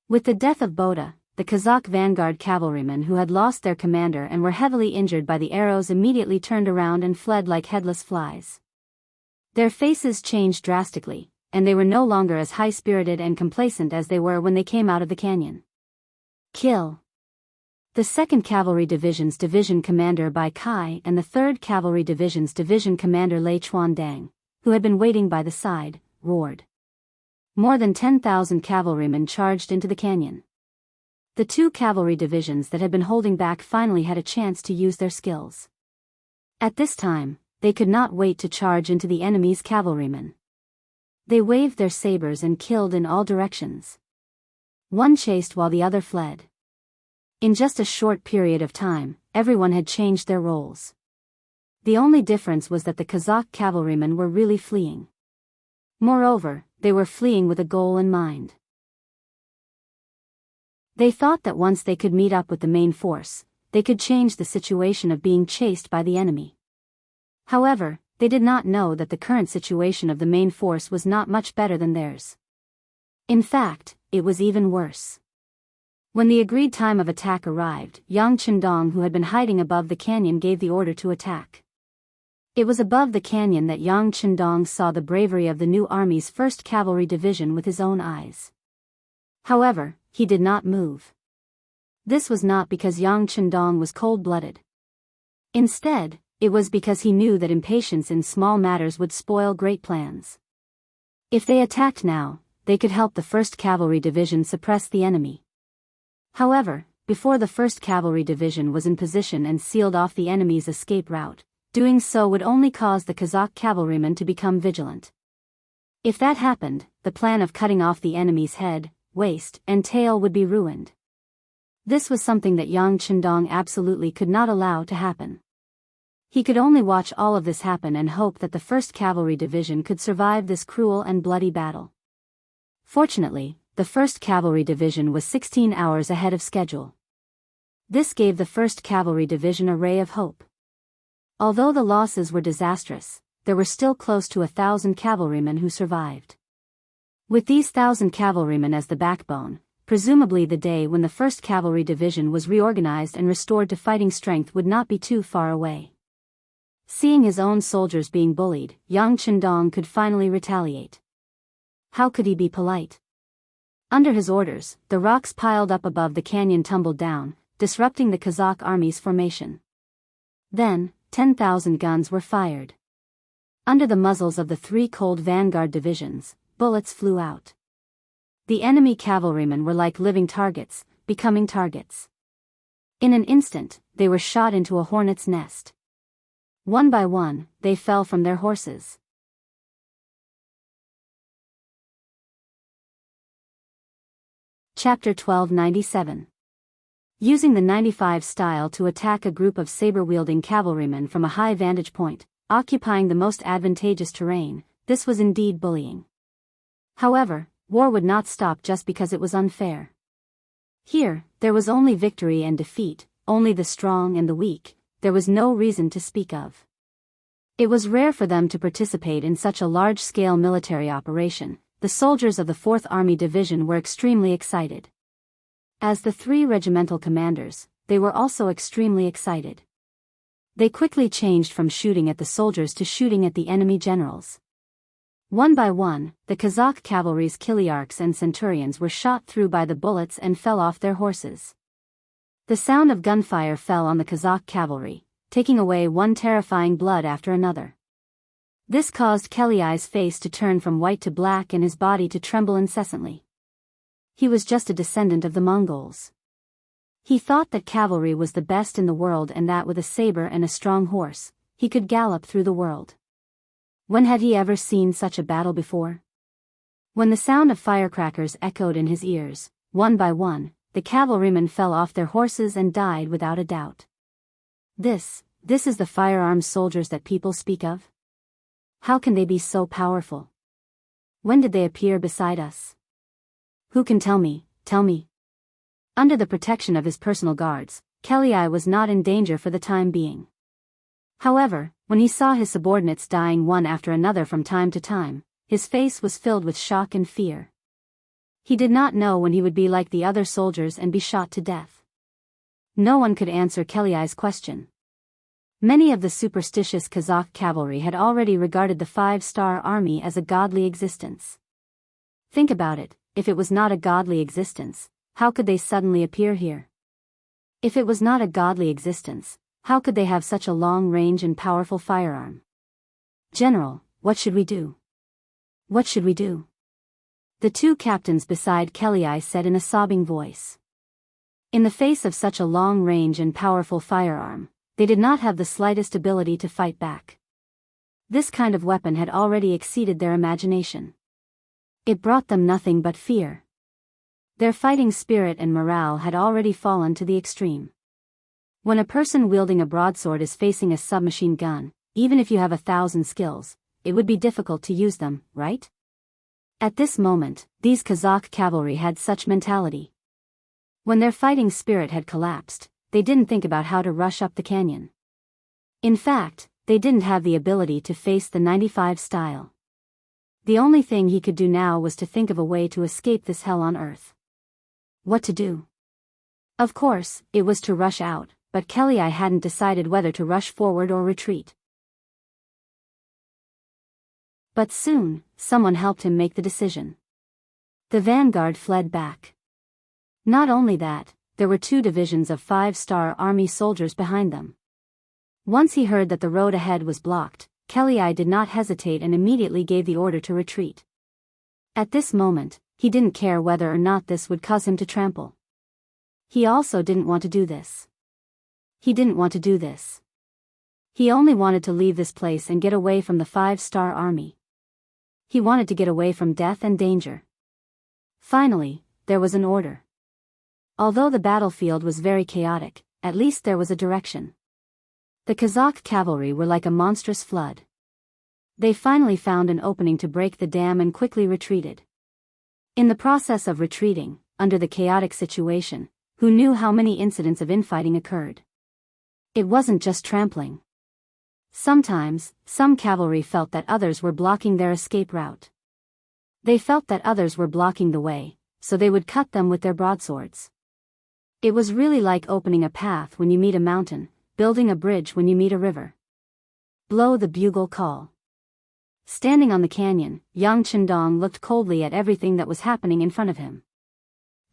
With the death of Boda, the Kazakh vanguard cavalrymen who had lost their commander and were heavily injured by the arrows immediately turned around and fled like headless flies. Their faces changed drastically, and they were no longer as high-spirited and complacent as they were when they came out of the canyon. Kill. The 2nd Cavalry Division's division commander Bai Kai and the 3rd Cavalry Division's division commander Lei Chuandang, who had been waiting by the side, roared. More than 10,000 cavalrymen charged into the canyon. The 2 cavalry divisions that had been holding back finally had a chance to use their skills. At this time, they could not wait to charge into the enemy's cavalrymen. They waved their sabers and killed in all directions. One chased while the other fled. In just a short period of time, everyone had changed their roles. The only difference was that the Kazakh cavalrymen were really fleeing. Moreover, they were fleeing with a goal in mind. They thought that once they could meet up with the main force, they could change the situation of being chased by the enemy. However, they did not know that the current situation of the main force was not much better than theirs. In fact, it was even worse. When the agreed time of attack arrived, Yang Chendong, who had been hiding above the canyon, gave the order to attack. It was above the canyon that Yang Chendong saw the bravery of the new army's 1st Cavalry Division with his own eyes. However, he did not move. This was not because Yang Chendong was cold-blooded. Instead, it was because he knew that impatience in small matters would spoil great plans. If they attacked now, they could help the 1st Cavalry Division suppress the enemy. However, before the 1st Cavalry Division was in position and sealed off the enemy's escape route, doing so would only cause the Kazakh cavalrymen to become vigilant. If that happened, the plan of cutting off the enemy's head, waist, and tail would be ruined. This was something that Yang Chendong absolutely could not allow to happen. He could only watch all of this happen and hope that the 1st Cavalry Division could survive this cruel and bloody battle. Fortunately, the 1st Cavalry Division was 16 hours ahead of schedule. This gave the 1st Cavalry Division a ray of hope. Although the losses were disastrous, there were still close to 1,000 cavalrymen who survived. With these 1,000 cavalrymen as the backbone, presumably the day when the 1st Cavalry Division was reorganized and restored to fighting strength would not be too far away. Seeing his own soldiers being bullied, Yang Chendong could finally retaliate. How could he be polite? Under his orders, the rocks piled up above the canyon tumbled down, disrupting the Kazakh army's formation. Then, 10,000 guns were fired. Under the muzzles of the 3 cold vanguard divisions, bullets flew out. The enemy cavalrymen were like living targets, becoming targets. In an instant, they were shot into a hornet's nest. One by one, they fell from their horses. Chapter 1297. Using the 95 style to attack a group of saber-wielding cavalrymen from a high vantage point, occupying the most advantageous terrain, this was indeed bullying. However, war would not stop just because it was unfair. Here, there was only victory and defeat, only the strong and the weak, there was no reason to speak of. It was rare for them to participate in such a large-scale military operation. The soldiers of the 4th Army Division were extremely excited. As the 3 regimental commanders, they were also extremely excited. They quickly changed from shooting at the soldiers to shooting at the enemy generals. One by one, the Kazakh cavalry's kiliarchs and centurions were shot through by the bullets and fell off their horses. The sound of gunfire fell on the Kazakh cavalry, taking away one terrifying blood after another. This caused Keliai's face to turn from white to black and his body to tremble incessantly. He was just a descendant of the Mongols. He thought that cavalry was the best in the world and that with a saber and a strong horse, he could gallop through the world. When had he ever seen such a battle before? When the sound of firecrackers echoed in his ears, one by one, the cavalrymen fell off their horses and died without a doubt. This is the firearmed soldiers that people speak of? How can they be so powerful? When did they appear beside us? Who can tell me, tell me? Under the protection of his personal guards, Keliai was not in danger for the time being. However, when he saw his subordinates dying one after another from time to time, his face was filled with shock and fear. He did not know when he would be like the other soldiers and be shot to death. No one could answer Keliai's question. Many of the superstitious Kazakh cavalry had already regarded the 5-star army as a godly existence. Think about it, if it was not a godly existence, how could they suddenly appear here? If it was not a godly existence, how could they have such a long range and powerful firearm? General, what should we do? What should we do? The 2 captains beside Keliai said in a sobbing voice. In the face of such a long range and powerful firearm, they did not have the slightest ability to fight back. This kind of weapon had already exceeded their imagination. It brought them nothing but fear. Their fighting spirit and morale had already fallen to the extreme. When a person wielding a broadsword is facing a submachine gun, even if you have 1,000 skills, it would be difficult to use them, right? At this moment, these Kazakh cavalry had such mentality. When their fighting spirit had collapsed, they didn't think about how to rush up the canyon. In fact, they didn't have the ability to face the 95 style. The only thing he could do now was to think of a way to escape this hell on earth. What to do? Of course, it was to rush out, but Kelly hadn't decided whether to rush forward or retreat. But soon, someone helped him make the decision. The vanguard fled back. Not only that, there were 2 divisions of 5-star army soldiers behind them. Once he heard that the road ahead was blocked, Kelly did not hesitate and immediately gave the order to retreat. At this moment, he didn't care whether or not this would cause him to trample. He also didn't want to do this. He didn't want to do this. He only wanted to leave this place and get away from the 5-star army. He wanted to get away from death and danger. Finally, there was an order. Although the battlefield was very chaotic, at least there was a direction. The Kazakh cavalry were like a monstrous flood. They finally found an opening to break the dam and quickly retreated. In the process of retreating, under the chaotic situation, who knew how many incidents of infighting occurred? It wasn't just trampling. Sometimes, some cavalry felt that others were blocking their escape route. They felt that others were blocking the way, so they would cut them with their broadswords. It was really like opening a path when you meet a mountain, building a bridge when you meet a river. Blow the bugle call. Standing on the canyon, Yang Chendong looked coldly at everything that was happening in front of him.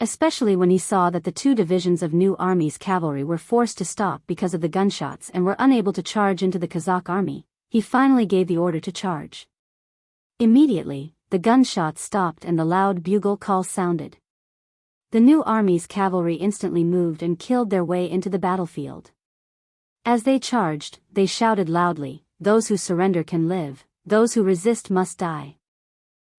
Especially when he saw that the 2 divisions of New Army's cavalry were forced to stop because of the gunshots and were unable to charge into the Kazakh army, he finally gave the order to charge. Immediately, the gunshots stopped and the loud bugle call sounded. The New Army's cavalry instantly moved and killed their way into the battlefield. As they charged, they shouted loudly, "Those who surrender can live, those who resist must die."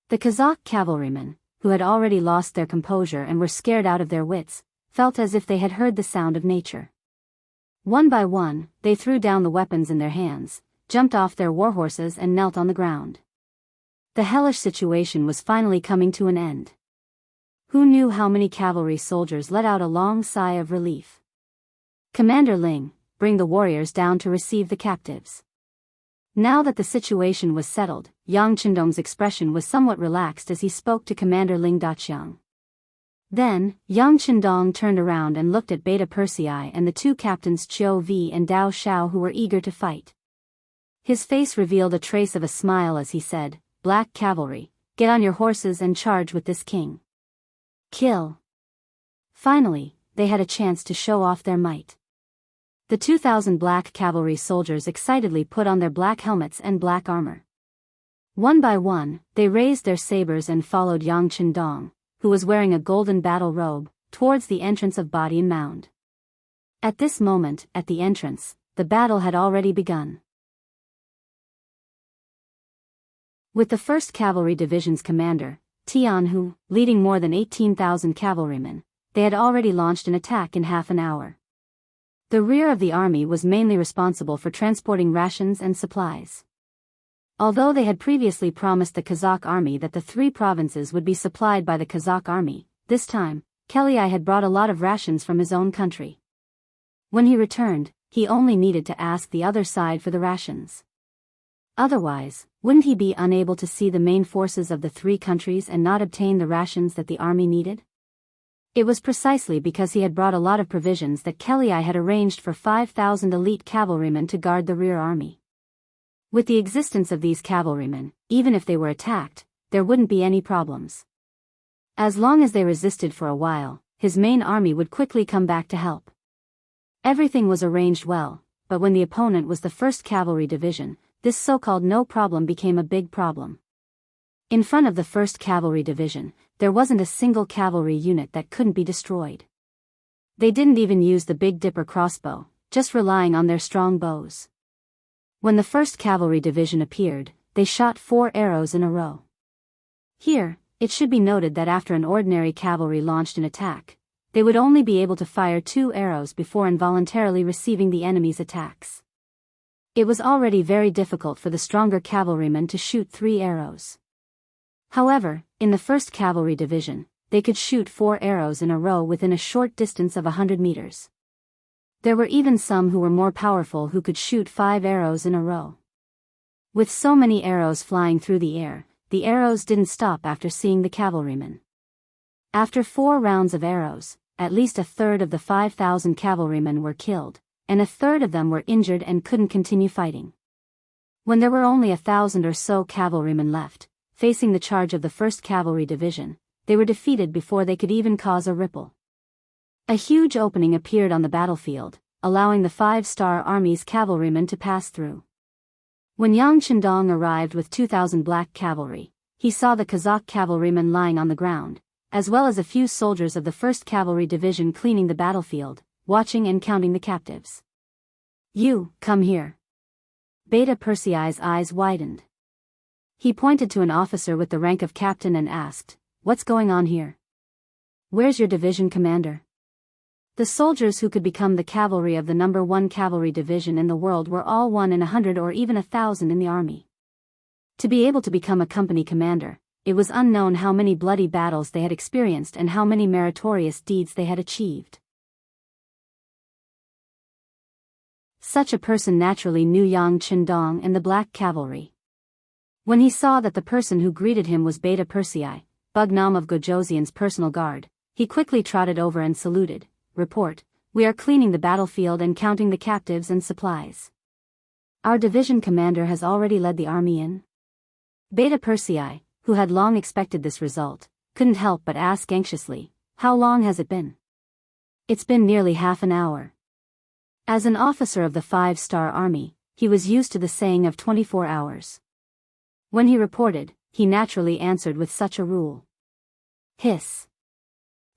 The Kazakh cavalrymen, who had already lost their composure and were scared out of their wits, felt as if they had heard the sound of nature. One by one, they threw down the weapons in their hands, jumped off their war horses and knelt on the ground. The hellish situation was finally coming to an end. Who knew how many cavalry soldiers let out a long sigh of relief? "Commander Ling, bring the warriors down to receive the captives." Now that the situation was settled, Yang Chendong's expression was somewhat relaxed as he spoke to Commander Ling Daqiang. Then, Yang Chendong turned around and looked at Beta Persei and the 2 captains Qiu Vi and Dao Shao who were eager to fight. His face revealed a trace of a smile as he said, "Black cavalry, get on your horses and charge with this king. Kill." Finally, they had a chance to show off their might. The 2,000 black cavalry soldiers excitedly put on their black helmets and black armor. One by one, they raised their sabers and followed Yang Chendong, who was wearing a golden battle robe, towards the entrance of Badian Mound. At this moment, at the entrance, the battle had already begun. With the 1st Cavalry Division's commander, Tianhu, leading more than 18,000 cavalrymen, they had already launched an attack in half an hour. The rear of the army was mainly responsible for transporting rations and supplies. Although they had previously promised the Kazakh army that the 3 provinces would be supplied by the Kazakh army, this time, Kelly had brought a lot of rations from his own country. When he returned, he only needed to ask the other side for the rations. Otherwise, wouldn't he be unable to see the main forces of the 3 countries and not obtain the rations that the army needed? It was precisely because he had brought a lot of provisions that Kelly had arranged for 5,000 elite cavalrymen to guard the rear army. With the existence of these cavalrymen, even if they were attacked, there wouldn't be any problems. As long as they resisted for a while, his main army would quickly come back to help. Everything was arranged well, but when the opponent was the 1st Cavalry Division, this so-called no problem became a big problem. In front of the 1st Cavalry Division, there wasn't a single cavalry unit that couldn't be destroyed. They didn't even use the Big Dipper crossbow, just relying on their strong bows. When the 1st Cavalry Division appeared, they shot 4 arrows in a row. Here, it should be noted that after an ordinary cavalry launched an attack, they would only be able to fire 2 arrows before involuntarily receiving the enemy's attacks. It was already very difficult for the stronger cavalrymen to shoot 3 arrows. However, in the 1st Cavalry Division, they could shoot 4 arrows in a row within a short distance of 100 meters. There were even some who were more powerful who could shoot 5 arrows in a row. With so many arrows flying through the air, the arrows didn't stop after seeing the cavalrymen. After 4 rounds of arrows, at least a third of the 5,000 cavalrymen were killed, and a third of them were injured and couldn't continue fighting. When there were only 1,000 or so cavalrymen left, facing the charge of the 1st Cavalry Division, they were defeated before they could even cause a ripple. A huge opening appeared on the battlefield, allowing the 5-star Army's cavalrymen to pass through. When Yang Chendong arrived with 2,000 black cavalry, he saw the Kazakh cavalrymen lying on the ground, as well as a few soldiers of the 1st Cavalry Division cleaning the battlefield, watching and counting the captives. "You, come here." Beta Persei's eyes widened. He pointed to an officer with the rank of captain and asked, "What's going on here? Where's your division commander?" The soldiers who could become the cavalry of the number 1 cavalry division in the world were all 1 in 100 or even 1,000 in the army. To be able to become a company commander, it was unknown how many bloody battles they had experienced and how many meritorious deeds they had achieved. Such a person naturally knew Yang Chendong and the Black Cavalry. When he saw that the person who greeted him was Beta Persei, Bugnam of Gojoseon's personal guard, he quickly trotted over and saluted. "Report, we are cleaning the battlefield and counting the captives and supplies. Our division commander has already led the army in." Beta Persei, who had long expected this result, couldn't help but ask anxiously, "How long has it been?" "It's been nearly half an hour." As an officer of the 5-star Army, he was used to the saying of 24 hours. When he reported, he naturally answered with such a rule. Hiss.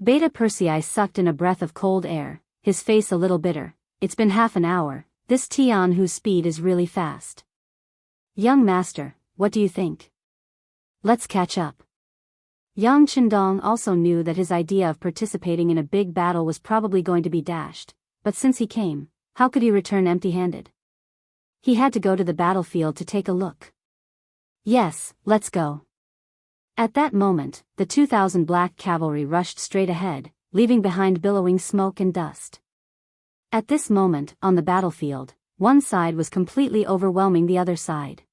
Beta Persei sucked in a breath of cold air, his face a little bitter. "It's been half an hour, this Tianhu's speed is really fast. Young master, what do you think? Let's catch up." Yang Chendong also knew that his idea of participating in a big battle was probably going to be dashed, but since he came, how could he return empty-handed? He had to go to the battlefield to take a look. "Yes, let's go." At that moment, the 2,000 black cavalry rushed straight ahead, leaving behind billowing smoke and dust. At this moment, on the battlefield, one side was completely overwhelming the other side.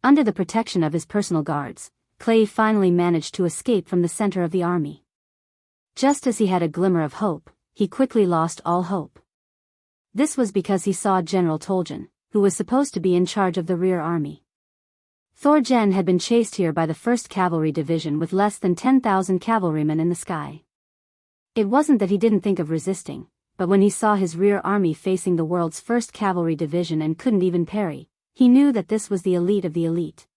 Under the protection of his personal guards, Clay finally managed to escape from the center of the army. Just as he had a glimmer of hope, he quickly lost all hope. This was because he saw General Toljan, who was supposed to be in charge of the rear army. Thorjen had been chased here by the 1st Cavalry Division with less than 10,000 cavalrymen in the sky. It wasn't that he didn't think of resisting, but when he saw his rear army facing the world's 1st Cavalry Division and couldn't even parry, he knew that this was the elite of the elite.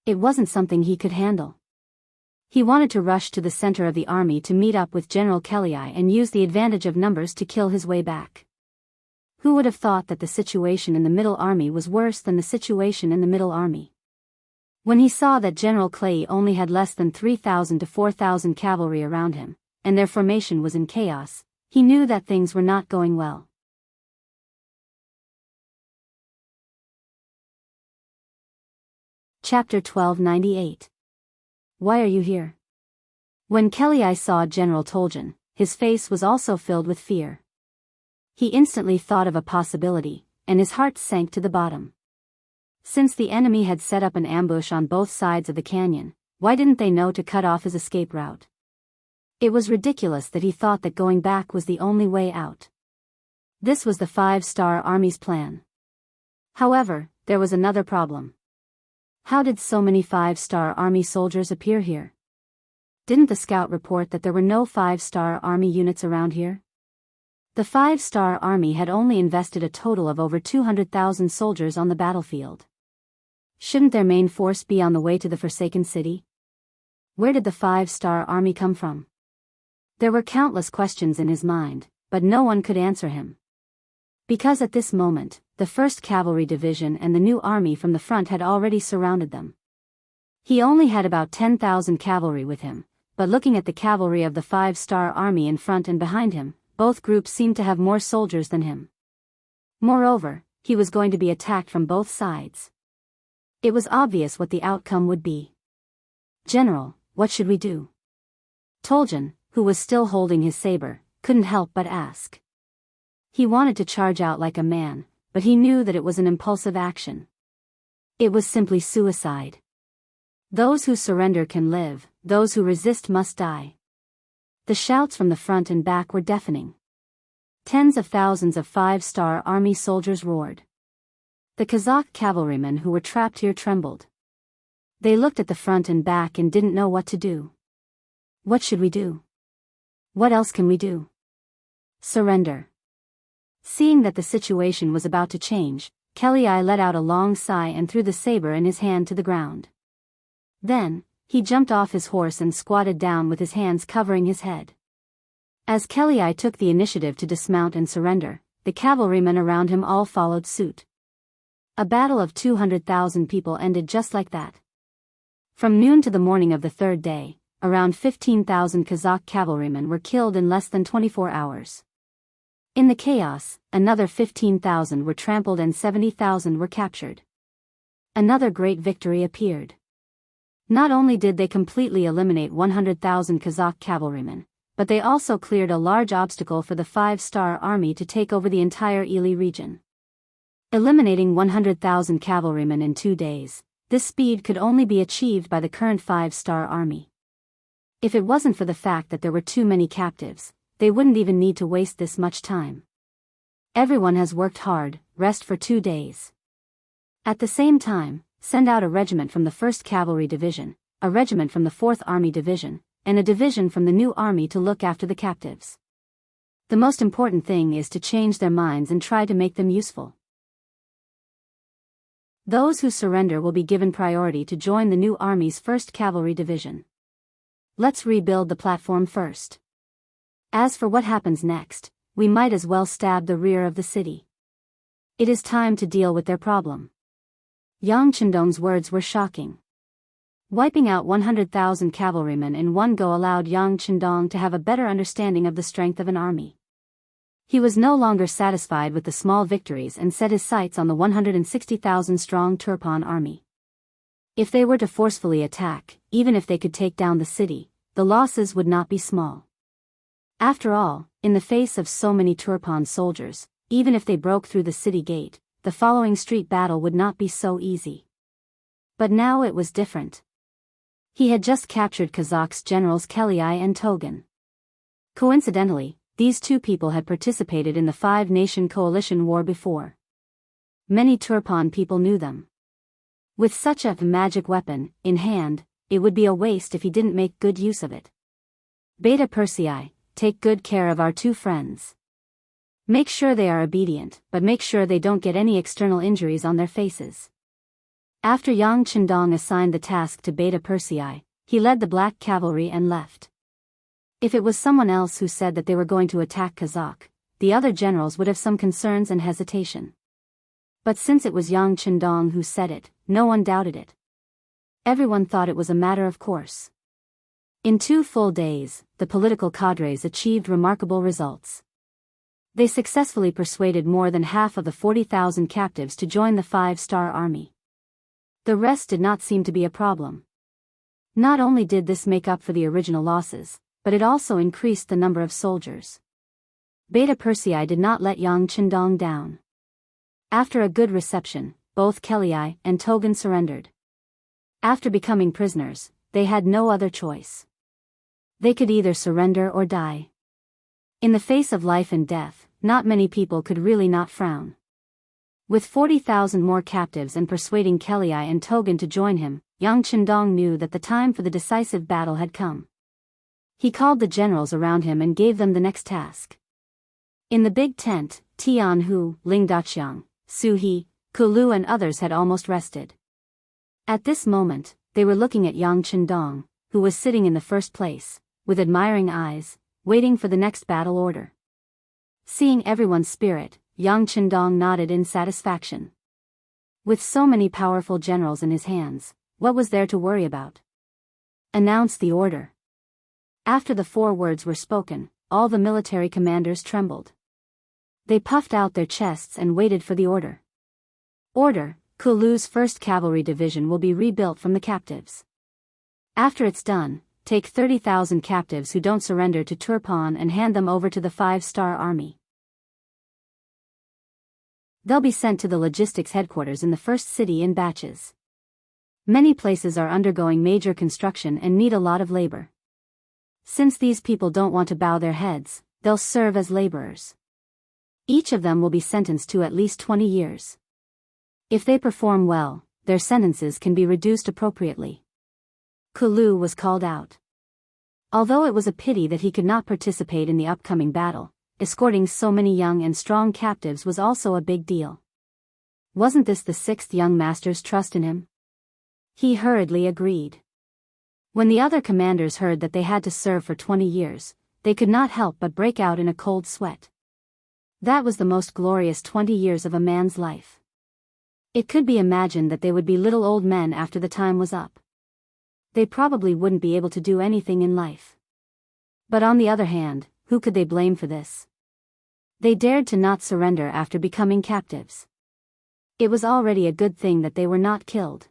It wasn't something he could handle. He wanted to rush to the center of the army to meet up with General Kelly and use the advantage of numbers to kill his way back. Who would have thought that the situation in the Middle Army was worse than the situation in the Middle Army? When he saw that General Clay only had less than 3,000 to 4,000 cavalry around him, and their formation was in chaos, he knew that things were not going well. Chapter 1298. Why are you here? When Kelly saw General Toljan, his face was also filled with fear. He instantly thought of a possibility, and his heart sank to the bottom. Since the enemy had set up an ambush on both sides of the canyon, why didn't they know to cut off his escape route? It was ridiculous that he thought that going back was the only way out. This was the 5-star Army's plan. However, there was another problem. How did so many 5-star Army soldiers appear here? Didn't the scout report that there were no 5-star Army units around here? The 5-star Army had only invested a total of over 200,000 soldiers on the battlefield. Shouldn't their main force be on the way to the Forsaken City? Where did the 5-star Army come from? There were countless questions in his mind, but no one could answer him. Because at this moment, the 1st Cavalry Division and the new army from the front had already surrounded them. He only had about 10,000 cavalry with him, but looking at the cavalry of the 5-star Army in front and behind him, both groups seemed to have more soldiers than him. Moreover, he was going to be attacked from both sides. It was obvious what the outcome would be. "General, what should we do?" Toljan, who was still holding his saber, couldn't help but ask. He wanted to charge out like a man, but he knew that it was an impulsive action. It was simply suicide. Those who surrender can live, those who resist must die. The shouts from the front and back were deafening. Tens of thousands of five-star army soldiers roared. The Kazakh cavalrymen who were trapped here trembled. They looked at the front and back and didn't know what to do. What should we do? What else can we do? Surrender. Seeing that the situation was about to change, Kelly let out a long sigh and threw the saber in his hand to the ground. Then, he jumped off his horse and squatted down with his hands covering his head. As Kelly took the initiative to dismount and surrender, the cavalrymen around him all followed suit. A battle of 200,000 people ended just like that. From noon to the morning of the third day, around 15,000 Kazakh cavalrymen were killed in less than 24 hours. In the chaos, another 15,000 were trampled and 70,000 were captured. Another great victory appeared. Not only did they completely eliminate 100,000 Kazakh cavalrymen, but they also cleared a large obstacle for the five-star army to take over the entire Ili region. Eliminating 100,000 cavalrymen in 2 days, this speed could only be achieved by the current five-star army. If it wasn't for the fact that there were too many captives, they wouldn't even need to waste this much time. Everyone has worked hard, rest for 2 days. At the same time, send out a regiment from the 1st Cavalry Division, a regiment from the 4th Army Division, and a division from the new army to look after the captives. The most important thing is to change their minds and try to make them useful. Those who surrender will be given priority to join the new army's 1st Cavalry Division. Let's rebuild the platform first. As for what happens next, we might as well stab the rear of the city. It is time to deal with their problem. Yang Chendong's words were shocking. Wiping out 100,000 cavalrymen in one go allowed Yang Chendong to have a better understanding of the strength of an army. He was no longer satisfied with the small victories and set his sights on the 160,000-strong Turpan army. If they were to forcefully attack, even if they could take down the city, the losses would not be small. After all, in the face of so many Turpan soldiers, even if they broke through the city gate, the following street battle would not be so easy. But now it was different. He had just captured Kazakh's generals Kelly and Togun. Coincidentally, these two people had participated in the Five-Nation Coalition War before. Many Turpan people knew them. With such a magic weapon in hand, it would be a waste if he didn't make good use of it. Beta Persei, take good care of our two friends. Make sure they are obedient, but make sure they don't get any external injuries on their faces. After Yang Chendong assigned the task to Beta Persei, he led the Black Cavalry and left. If it was someone else who said that they were going to attack Kazakh, the other generals would have some concerns and hesitation. But since it was Yang Chendong who said it, no one doubted it. Everyone thought it was a matter of course. In 2 full days, the political cadres achieved remarkable results. They successfully persuaded more than half of the 40,000 captives to join the five-star army. The rest did not seem to be a problem. Not only did this make up for the original losses, but it also increased the number of soldiers. Beta Persei did not let Yang Chendong down. After a good reception, both Kelly and Togun surrendered. After becoming prisoners, they had no other choice. They could either surrender or die. In the face of life and death, not many people could really not frown. With 40,000 more captives and persuading Kelly and Togun to join him, Yang Chendong knew that the time for the decisive battle had come. He called the generals around him and gave them the next task. In the big tent, Tianhu, Ling Daqiang, Su He, Kulu and others had almost rested. At this moment, they were looking at Yang Chendong, who was sitting in the first place, with admiring eyes, waiting for the next battle order. Seeing everyone's spirit, Yang Chendong nodded in satisfaction. With so many powerful generals in his hands, what was there to worry about? Announce the order. After the 4 words were spoken, all the military commanders trembled. They puffed out their chests and waited for the order. Order: Kulu's 1st Cavalry Division will be rebuilt from the captives. After it's done, take 30,000 captives who don't surrender to Turpan and hand them over to the five-star army. They'll be sent to the logistics headquarters in the first city in batches. Many places are undergoing major construction and need a lot of labor. Since these people don't want to bow their heads, they'll serve as laborers. Each of them will be sentenced to at least 20 years. If they perform well, their sentences can be reduced appropriately. Kulu was called out. Although it was a pity that he could not participate in the upcoming battle, escorting so many young and strong captives was also a big deal. Wasn't this the sixth young master's trust in him? He hurriedly agreed. When the other commanders heard that they had to serve for 20 years, they could not help but break out in a cold sweat. That was the most glorious 20 years of a man's life. It could be imagined that they would be little old men after the time was up. They probably wouldn't be able to do anything in life. But on the other hand, who could they blame for this? They dared to not surrender after becoming captives. It was already a good thing that they were not killed.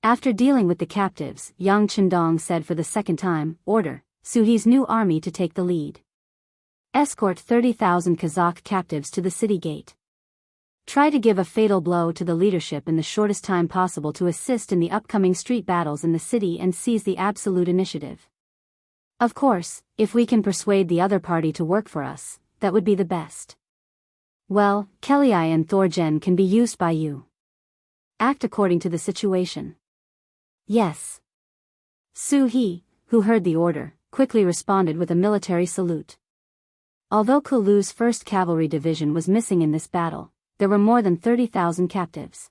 After dealing with the captives, Yang Chendong said for the second time, "Order Suhi's new army to take the lead. Escort 30,000 Kazakh captives to the city gate. Try to give a fatal blow to the leadership in the shortest time possible to assist in the upcoming street battles in the city and seize the absolute initiative. Of course, if we can persuade the other party to work for us, that would be the best. Well, Kelii and Thorjen can be used by you. Act according to the situation." "Yes." Suhi, who heard the order, quickly responded with a military salute. Although Kulu's 1st Cavalry Division was missing in this battle, there were more than 30,000 captives.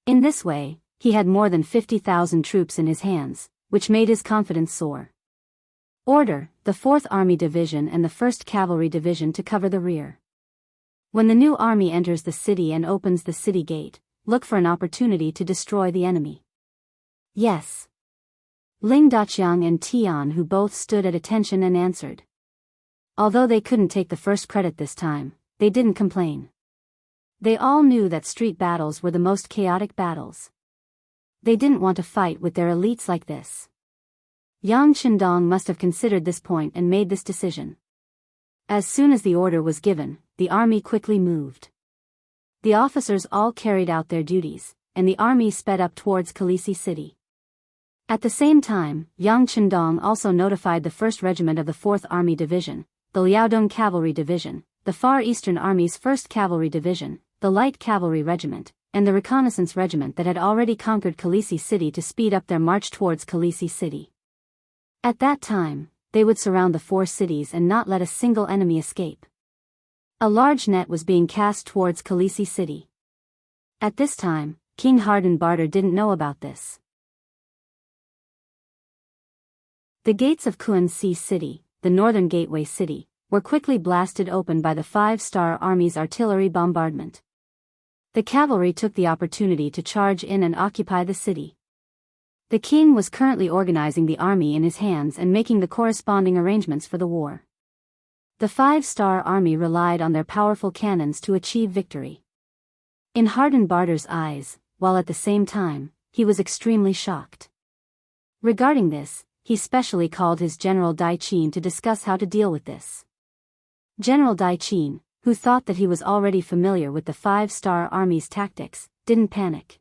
In this way, he had more than 50,000 troops in his hands, which made his confidence soar. "Order the 4th Army Division and the 1st Cavalry Division to cover the rear. When the new army enters the city and opens the city gate, look for an opportunity to destroy the enemy." "Yes." Ling Daqiang and Tian, who both stood at attention and answered. Although they couldn't take the first credit this time, they didn't complain. They all knew that street battles were the most chaotic battles. They didn't want to fight with their elites like this. Yang Chendong must have considered this point and made this decision. As soon as the order was given, the army quickly moved. The officers all carried out their duties, and the army sped up towards Kalisi city. At the same time, Yang Chendong also notified the 1st Regiment of the 4th Army Division, the Liaodong Cavalry Division, the Far Eastern Army's 1st Cavalry Division, the Light Cavalry Regiment, and the Reconnaissance Regiment that had already conquered Kalisi city to speed up their march towards Kalisi city. At that time, they would surround the 4 cities and not let a single enemy escape. A large net was being cast towards Kalisi city. At this time, King Harden Barter didn't know about this. The gates of Kuansi city, the northern gateway city, were quickly blasted open by the 5-Star Army's artillery bombardment. The cavalry took the opportunity to charge in and occupy the city. The king was currently organizing the army in his hands and making the corresponding arrangements for the war. The 5-Star Army relied on their powerful cannons to achieve victory. In Harden Barter's eyes, while at the same time, he was extremely shocked. Regarding this, he specially called his General Dai Qin to discuss how to deal with this. General Dai Qin, who thought that he was already familiar with the 5-Star Army's tactics, didn't panic.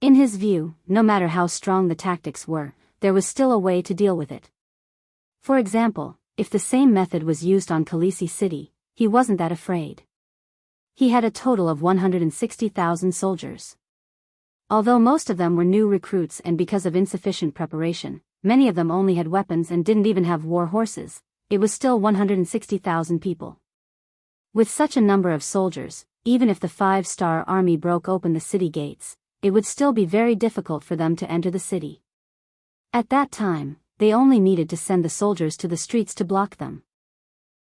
In his view, no matter how strong the tactics were, there was still a way to deal with it. For example, if the same method was used on Kalisi city, he wasn't that afraid. He had a total of 160,000 soldiers. Although most of them were new recruits and because of insufficient preparation, many of them only had weapons and didn't even have war horses, it was still 160,000 people. With such a number of soldiers, even if the 5-Star Army broke open the city gates, it would still be very difficult for them to enter the city. At that time, they only needed to send the soldiers to the streets to block them.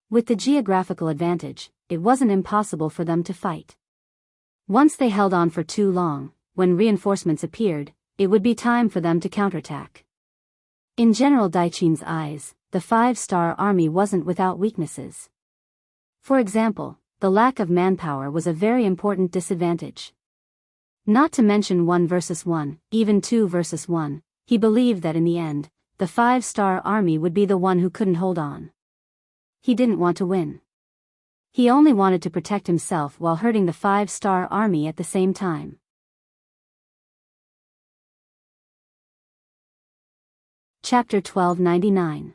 With the geographical advantage, it wasn't impossible for them to fight. Once they held on for too long, when reinforcements appeared, it would be time for them to counterattack. In General Daiqin's eyes, the 5-Star Army wasn't without weaknesses. For example, the lack of manpower was a very important disadvantage. Not to mention 1 versus 1, even 2 versus 1, he believed that in the end, the 5-Star Army would be the one who couldn't hold on. He didn't want to win. He only wanted to protect himself while hurting the 5-Star Army at the same time. Chapter 1299.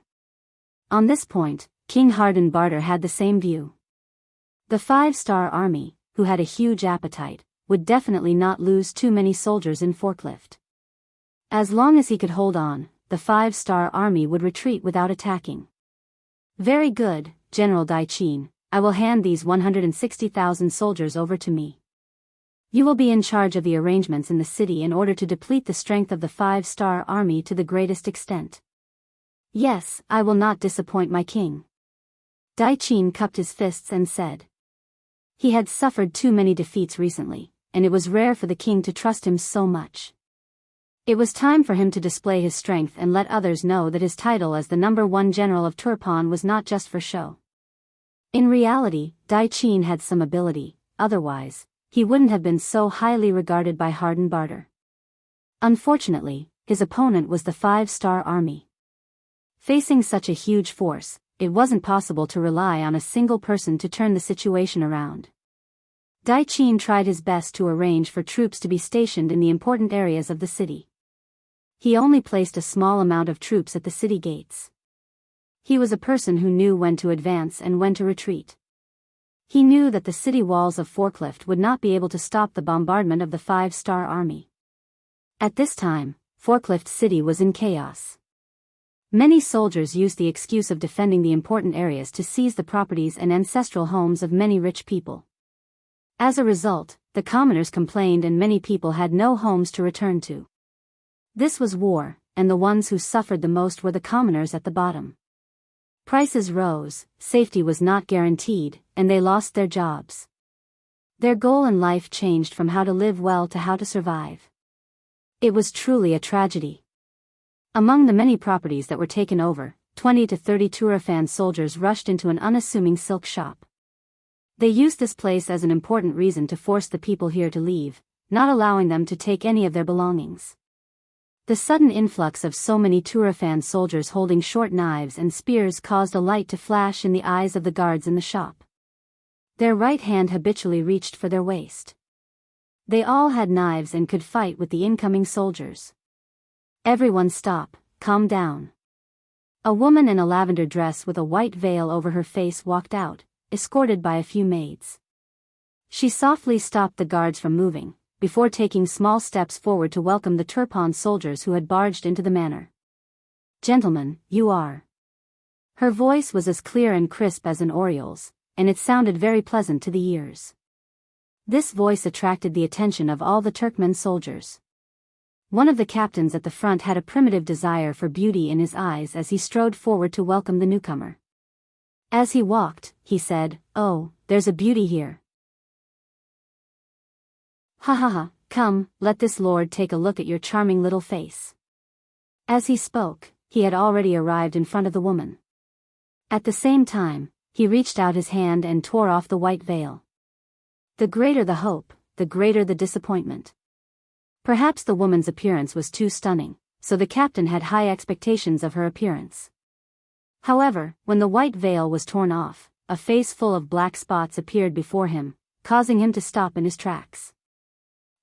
On this point, King Harden Barter had the same view. The 5-star army, who had a huge appetite, would definitely not lose too many soldiers in Forklift. As long as he could hold on, the 5-star army would retreat without attacking. Very good, General Daichin, I will hand these 160,000 soldiers over to me. You will be in charge of the arrangements in the city in order to deplete the strength of the 5-star army to the greatest extent. Yes, I will not disappoint my king. Daichin cupped his fists and said. He had suffered too many defeats recently, and it was rare for the king to trust him so much. It was time for him to display his strength and let others know that his title as the #1 general of Turpan was not just for show. In reality, Daichin had some ability, otherwise, he wouldn't have been so highly regarded by Harden Barter. Unfortunately, his opponent was the 5-star army. Facing such a huge force, it wasn't possible to rely on a single person to turn the situation around. Daichin tried his best to arrange for troops to be stationed in the important areas of the city. He only placed a small amount of troops at the city gates. He was a person who knew when to advance and when to retreat. He knew that the city walls of Forklift would not be able to stop the bombardment of the 5-star army. At this time, Forklift City was in chaos. Many soldiers used the excuse of defending the important areas to seize the properties and ancestral homes of many rich people. As a result, the commoners complained and many people had no homes to return to. This was war, and the ones who suffered the most were the commoners at the bottom. Prices rose, safety was not guaranteed, and they lost their jobs. Their goal in life changed from how to live well to how to survive. It was truly a tragedy. Among the many properties that were taken over, 20 to 30 Turfan soldiers rushed into an unassuming silk shop. They used this place as an important reason to force the people here to leave, not allowing them to take any of their belongings. The sudden influx of so many Turfan soldiers holding short knives and spears caused a light to flash in the eyes of the guards in the shop. Their right hand habitually reached for their waist. They all had knives and could fight with the incoming soldiers. Everyone stop, calm down. A woman in a lavender dress with a white veil over her face walked out, escorted by a few maids. She softly stopped the guards from moving, before taking small steps forward to welcome the Turpan soldiers who had barged into the manor. Gentlemen, you are. Her voice was as clear and crisp as an oriole's, and it sounded very pleasant to the ears. This voice attracted the attention of all the Turkmen soldiers. One of the captains at the front had a primitive desire for beauty in his eyes as he strode forward to welcome the newcomer. As he walked, he said, "Oh, there's a beauty here. Ha ha ha, come, let this lord take a look at your charming little face." As he spoke, he had already arrived in front of the woman. At the same time, he reached out his hand and tore off the white veil. The greater the hope, the greater the disappointment. Perhaps the woman's appearance was too stunning, so the captain had high expectations of her appearance. However, when the white veil was torn off, a face full of black spots appeared before him, causing him to stop in his tracks.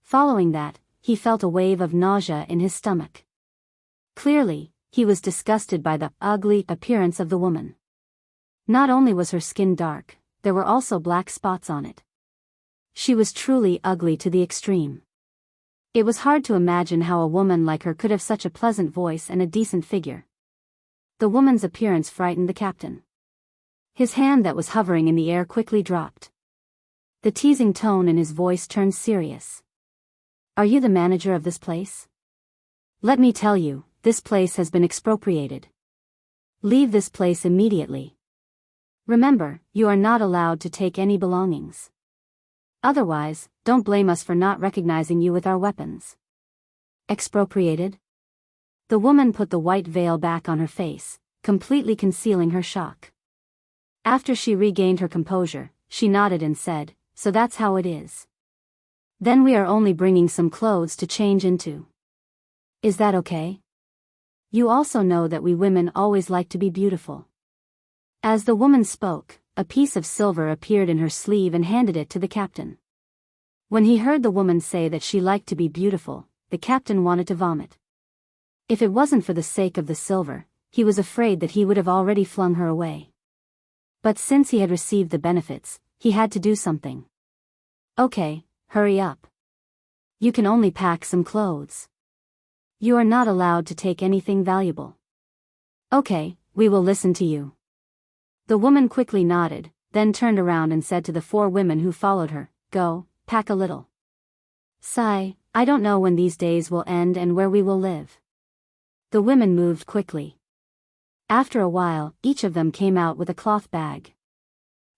Following that, he felt a wave of nausea in his stomach. Clearly, he was disgusted by the ugly appearance of the woman. Not only was her skin dark, there were also black spots on it. She was truly ugly to the extreme. It was hard to imagine how a woman like her could have such a pleasant voice and a decent figure. The woman's appearance frightened the captain. His hand that was hovering in the air quickly dropped. The teasing tone in his voice turned serious. "Are you the manager of this place? Let me tell you, this place has been expropriated. Leave this place immediately. Remember, you are not allowed to take any belongings. Otherwise, don't blame us for not recognizing you with our weapons." Expropriated? The woman put the white veil back on her face, completely concealing her shock. After she regained her composure, she nodded and said, "So that's how it is. Then we are only bringing some clothes to change into. Is that okay? You also know that we women always like to be beautiful." As the woman spoke, a piece of silver appeared in her sleeve and handed it to the captain. When he heard the woman say that she liked to be beautiful, the captain wanted to vomit. If it wasn't for the sake of the silver, he was afraid that he would have already flung her away. But since he had received the benefits, he had to do something. Okay, hurry up. You can only pack some clothes. You are not allowed to take anything valuable. Okay, we will listen to you. The woman quickly nodded, then turned around and said to the 4 women who followed her, Go, pack a little. Sigh, I don't know when these days will end and where we will live. The women moved quickly. After a while, each of them came out with a cloth bag.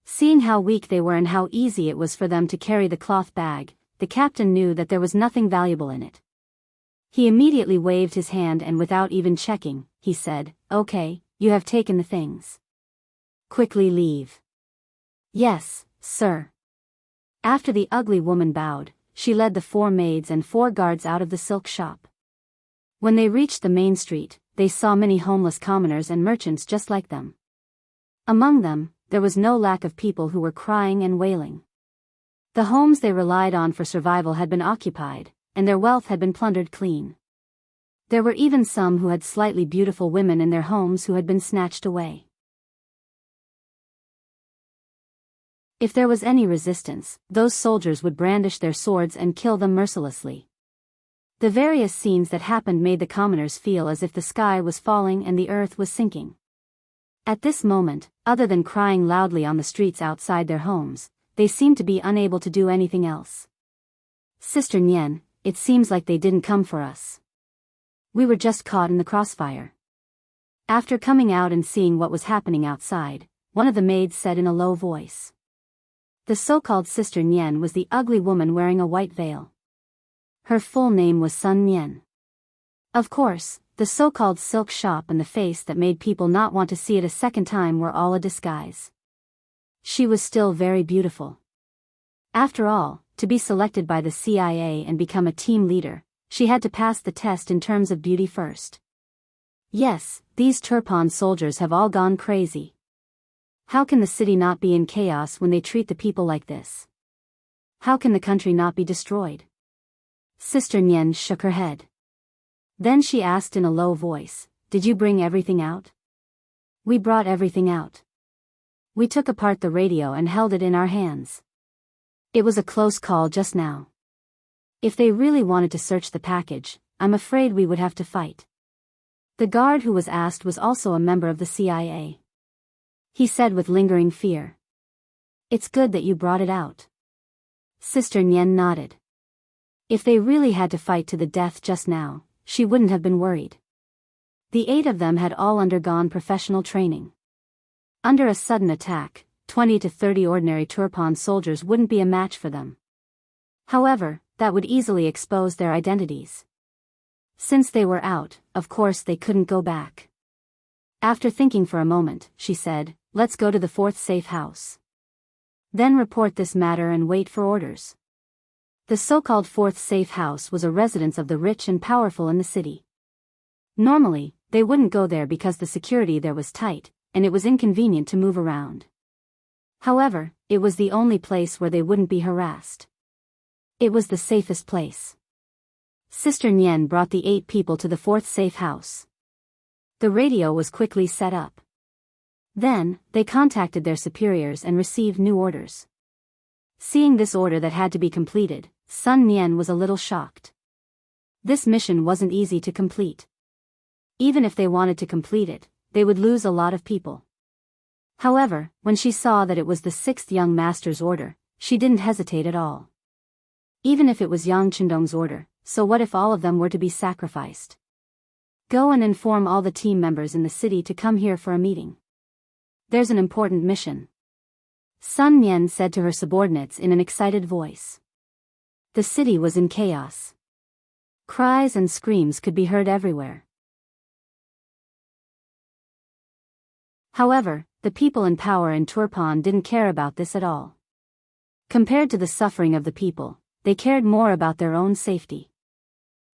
Seeing how weak they were and how easy it was for them to carry the cloth bag, the captain knew that there was nothing valuable in it. He immediately waved his hand and without even checking, he said, Okay, you have taken the things. Quickly leave. Yes, sir. After the ugly woman bowed, she led the 4 maids and 4 guards out of the silk shop. When they reached the main street, they saw many homeless commoners and merchants just like them. Among them, there was no lack of people who were crying and wailing. The homes they relied on for survival had been occupied, and their wealth had been plundered clean. There were even some who had slightly beautiful women in their homes who had been snatched away. If there was any resistance, those soldiers would brandish their swords and kill them mercilessly. The various scenes that happened made the commoners feel as if the sky was falling and the earth was sinking. At this moment, other than crying loudly on the streets outside their homes, they seemed to be unable to do anything else. Sister Nian, it seems like they didn't come for us. We were just caught in the crossfire. After coming out and seeing what was happening outside, one of the maids said in a low voice. The so-called Sister Nian was the ugly woman wearing a white veil. Her full name was Sun Nian. Of course, the so-called silk shop and the face that made people not want to see it a second time were all a disguise. She was still very beautiful. After all, to be selected by the CIA and become a team leader, she had to pass the test in terms of beauty first. Yes, these Turpan soldiers have all gone crazy. How can the city not be in chaos when they treat the people like this? How can the country not be destroyed? Sister Nian shook her head. Then she asked in a low voice, Did you bring everything out? We brought everything out. We took apart the radio and held it in our hands. It was a close call just now. If they really wanted to search the package, I'm afraid we would have to fight. The guard who was asked was also a member of the CIA. He said with lingering fear. It's good that you brought it out. Sister Nian nodded. If they really had to fight to the death just now, she wouldn't have been worried. The 8 of them had all undergone professional training. Under a sudden attack, 20 to 30 ordinary Turpan soldiers wouldn't be a match for them. However, that would easily expose their identities. Since they were out, of course they couldn't go back. After thinking for a moment, she said, Let's go to the 4th safe house. Then report this matter and wait for orders. The so-called 4th safe house was a residence of the rich and powerful in the city. Normally, they wouldn't go there because the security there was tight, and it was inconvenient to move around. However, it was the only place where they wouldn't be harassed. It was the safest place. Sister Nian brought the 8 people to the 4th safe house. The radio was quickly set up. Then, they contacted their superiors and received new orders. Seeing this order that had to be completed, Sun Nian was a little shocked. This mission wasn't easy to complete. Even if they wanted to complete it, they would lose a lot of people. However, when she saw that it was the 6th young master's order, she didn't hesitate at all. Even if it was Yang Chendong's order, so what if all of them were to be sacrificed? Go and inform all the team members in the city to come here for a meeting. There's an important mission. Sun Nian said to her subordinates in an excited voice. The city was in chaos. Cries and screams could be heard everywhere. However, the people in power in Turpan didn't care about this at all. Compared to the suffering of the people, they cared more about their own safety.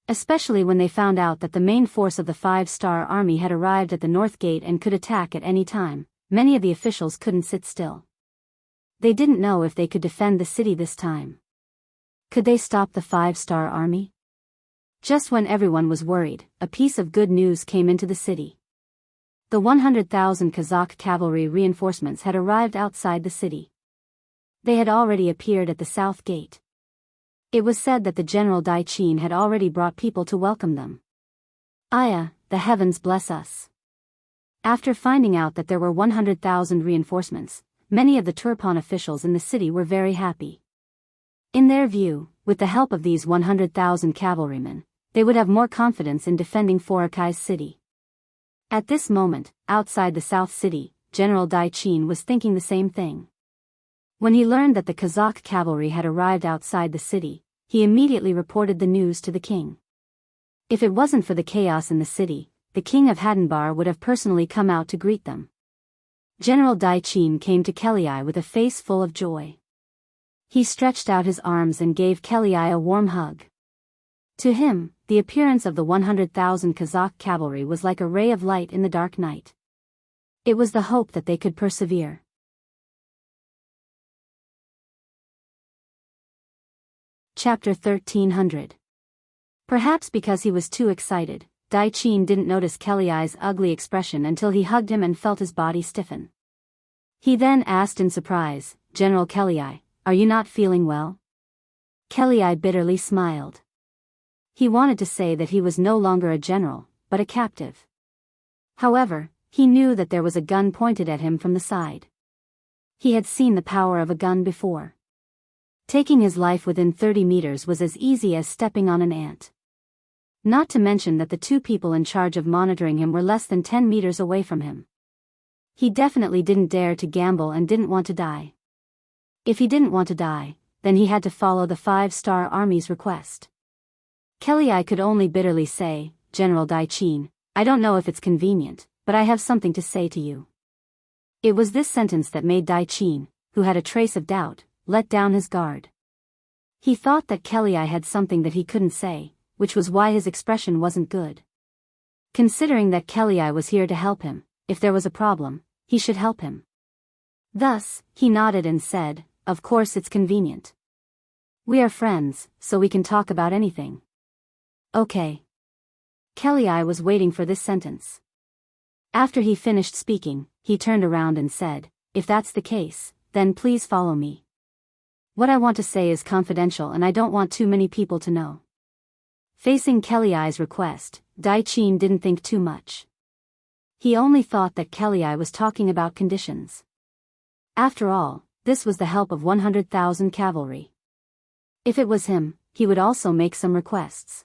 Especially when they found out that the main force of the 5-star army had arrived at the north gate and could attack at any time, many of the officials couldn't sit still. They didn't know if they could defend the city this time. Could they stop the 5-star army? Just when everyone was worried, a piece of good news came into the city. The 100,000 Kazakh cavalry reinforcements had arrived outside the city. They had already appeared at the south gate. It was said that the General Daichin had already brought people to welcome them. Aya, the heavens bless us. After finding out that there were 100,000 reinforcements, many of the Turpan officials in the city were very happy. In their view, with the help of these 100,000 cavalrymen, they would have more confidence in defending Forokai's city. At this moment, outside the South City, General Daichin was thinking the same thing. When he learned that the Kazakh cavalry had arrived outside the city, he immediately reported the news to the king. If it wasn't for the chaos in the city, the king of Hadenbar would have personally come out to greet them. General Daichin came to Kelei with a face full of joy. He stretched out his arms and gave Kelei a warm hug. To him, the appearance of the 100,000 Kazakh cavalry was like a ray of light in the dark night. It was the hope that they could persevere. Chapter 1300. Perhaps because he was too excited, Daichin didn't notice Kelei's ugly expression until he hugged him and felt his body stiffen. He then asked in surprise, "General Kelei, are you not feeling well?" Kelei bitterly smiled. He wanted to say that he was no longer a general, but a captive. However, he knew that there was a gun pointed at him from the side. He had seen the power of a gun before. Taking his life within 30 meters was as easy as stepping on an ant. Not to mention that the two people in charge of monitoring him were less than 10 meters away from him. He definitely didn't dare to gamble and didn't want to die. If he didn't want to die, then he had to follow the 5-star Army's request. Kelei could only bitterly say, "General Daichin, I don't know if it's convenient, but I have something to say to you." It was this sentence that made Daichin, who had a trace of doubt, let down his guard. He thought that Kelei had something that he couldn't say, which was why his expression wasn't good. Considering that Kelei was here to help him, if there was a problem, he should help him. Thus, he nodded and said, "Of course it's convenient. We are friends, so we can talk about anything." Okay. Kelei was waiting for this sentence. After he finished speaking, he turned around and said, "If that's the case, then please follow me. What I want to say is confidential and I don't want too many people to know." Facing Kelei's request, Daichin didn't think too much. He only thought that Kelei was talking about conditions. After all, this was the help of 100,000 cavalry. If it was him, he would also make some requests.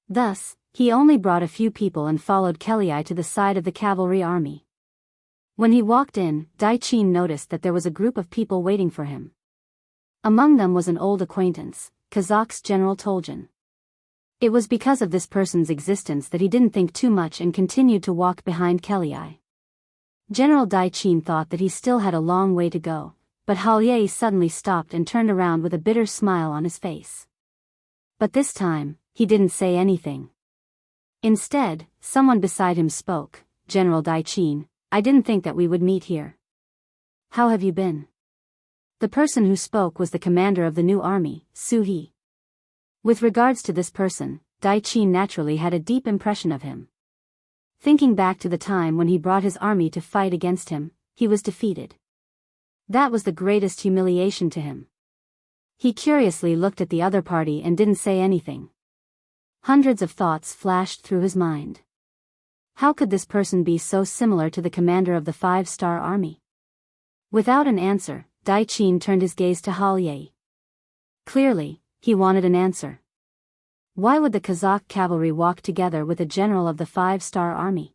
Thus, he only brought a few people and followed Kelei to the side of the cavalry army. When he walked in, Daichin noticed that there was a group of people waiting for him. Among them was an old acquaintance, Kazakh's General Toljan. It was because of this person's existence that he didn't think too much and continued to walk behind Kelei. General Daichin thought that he still had a long way to go, but Halyei suddenly stopped and turned around with a bitter smile on his face. But this time, he didn't say anything. Instead, someone beside him spoke, "General Daichin, I didn't think that we would meet here. How have you been?" The person who spoke was the commander of the new army, Suhi. With regards to this person, Daichin naturally had a deep impression of him. Thinking back to the time when he brought his army to fight against him, he was defeated. That was the greatest humiliation to him. He curiously looked at the other party and didn't say anything. Hundreds of thoughts flashed through his mind. How could this person be so similar to the commander of the 5-star army? Without an answer, Daichin turned his gaze to Halyei. Clearly, he wanted an answer. Why would the Kazakh cavalry walk together with a general of the 5-star army?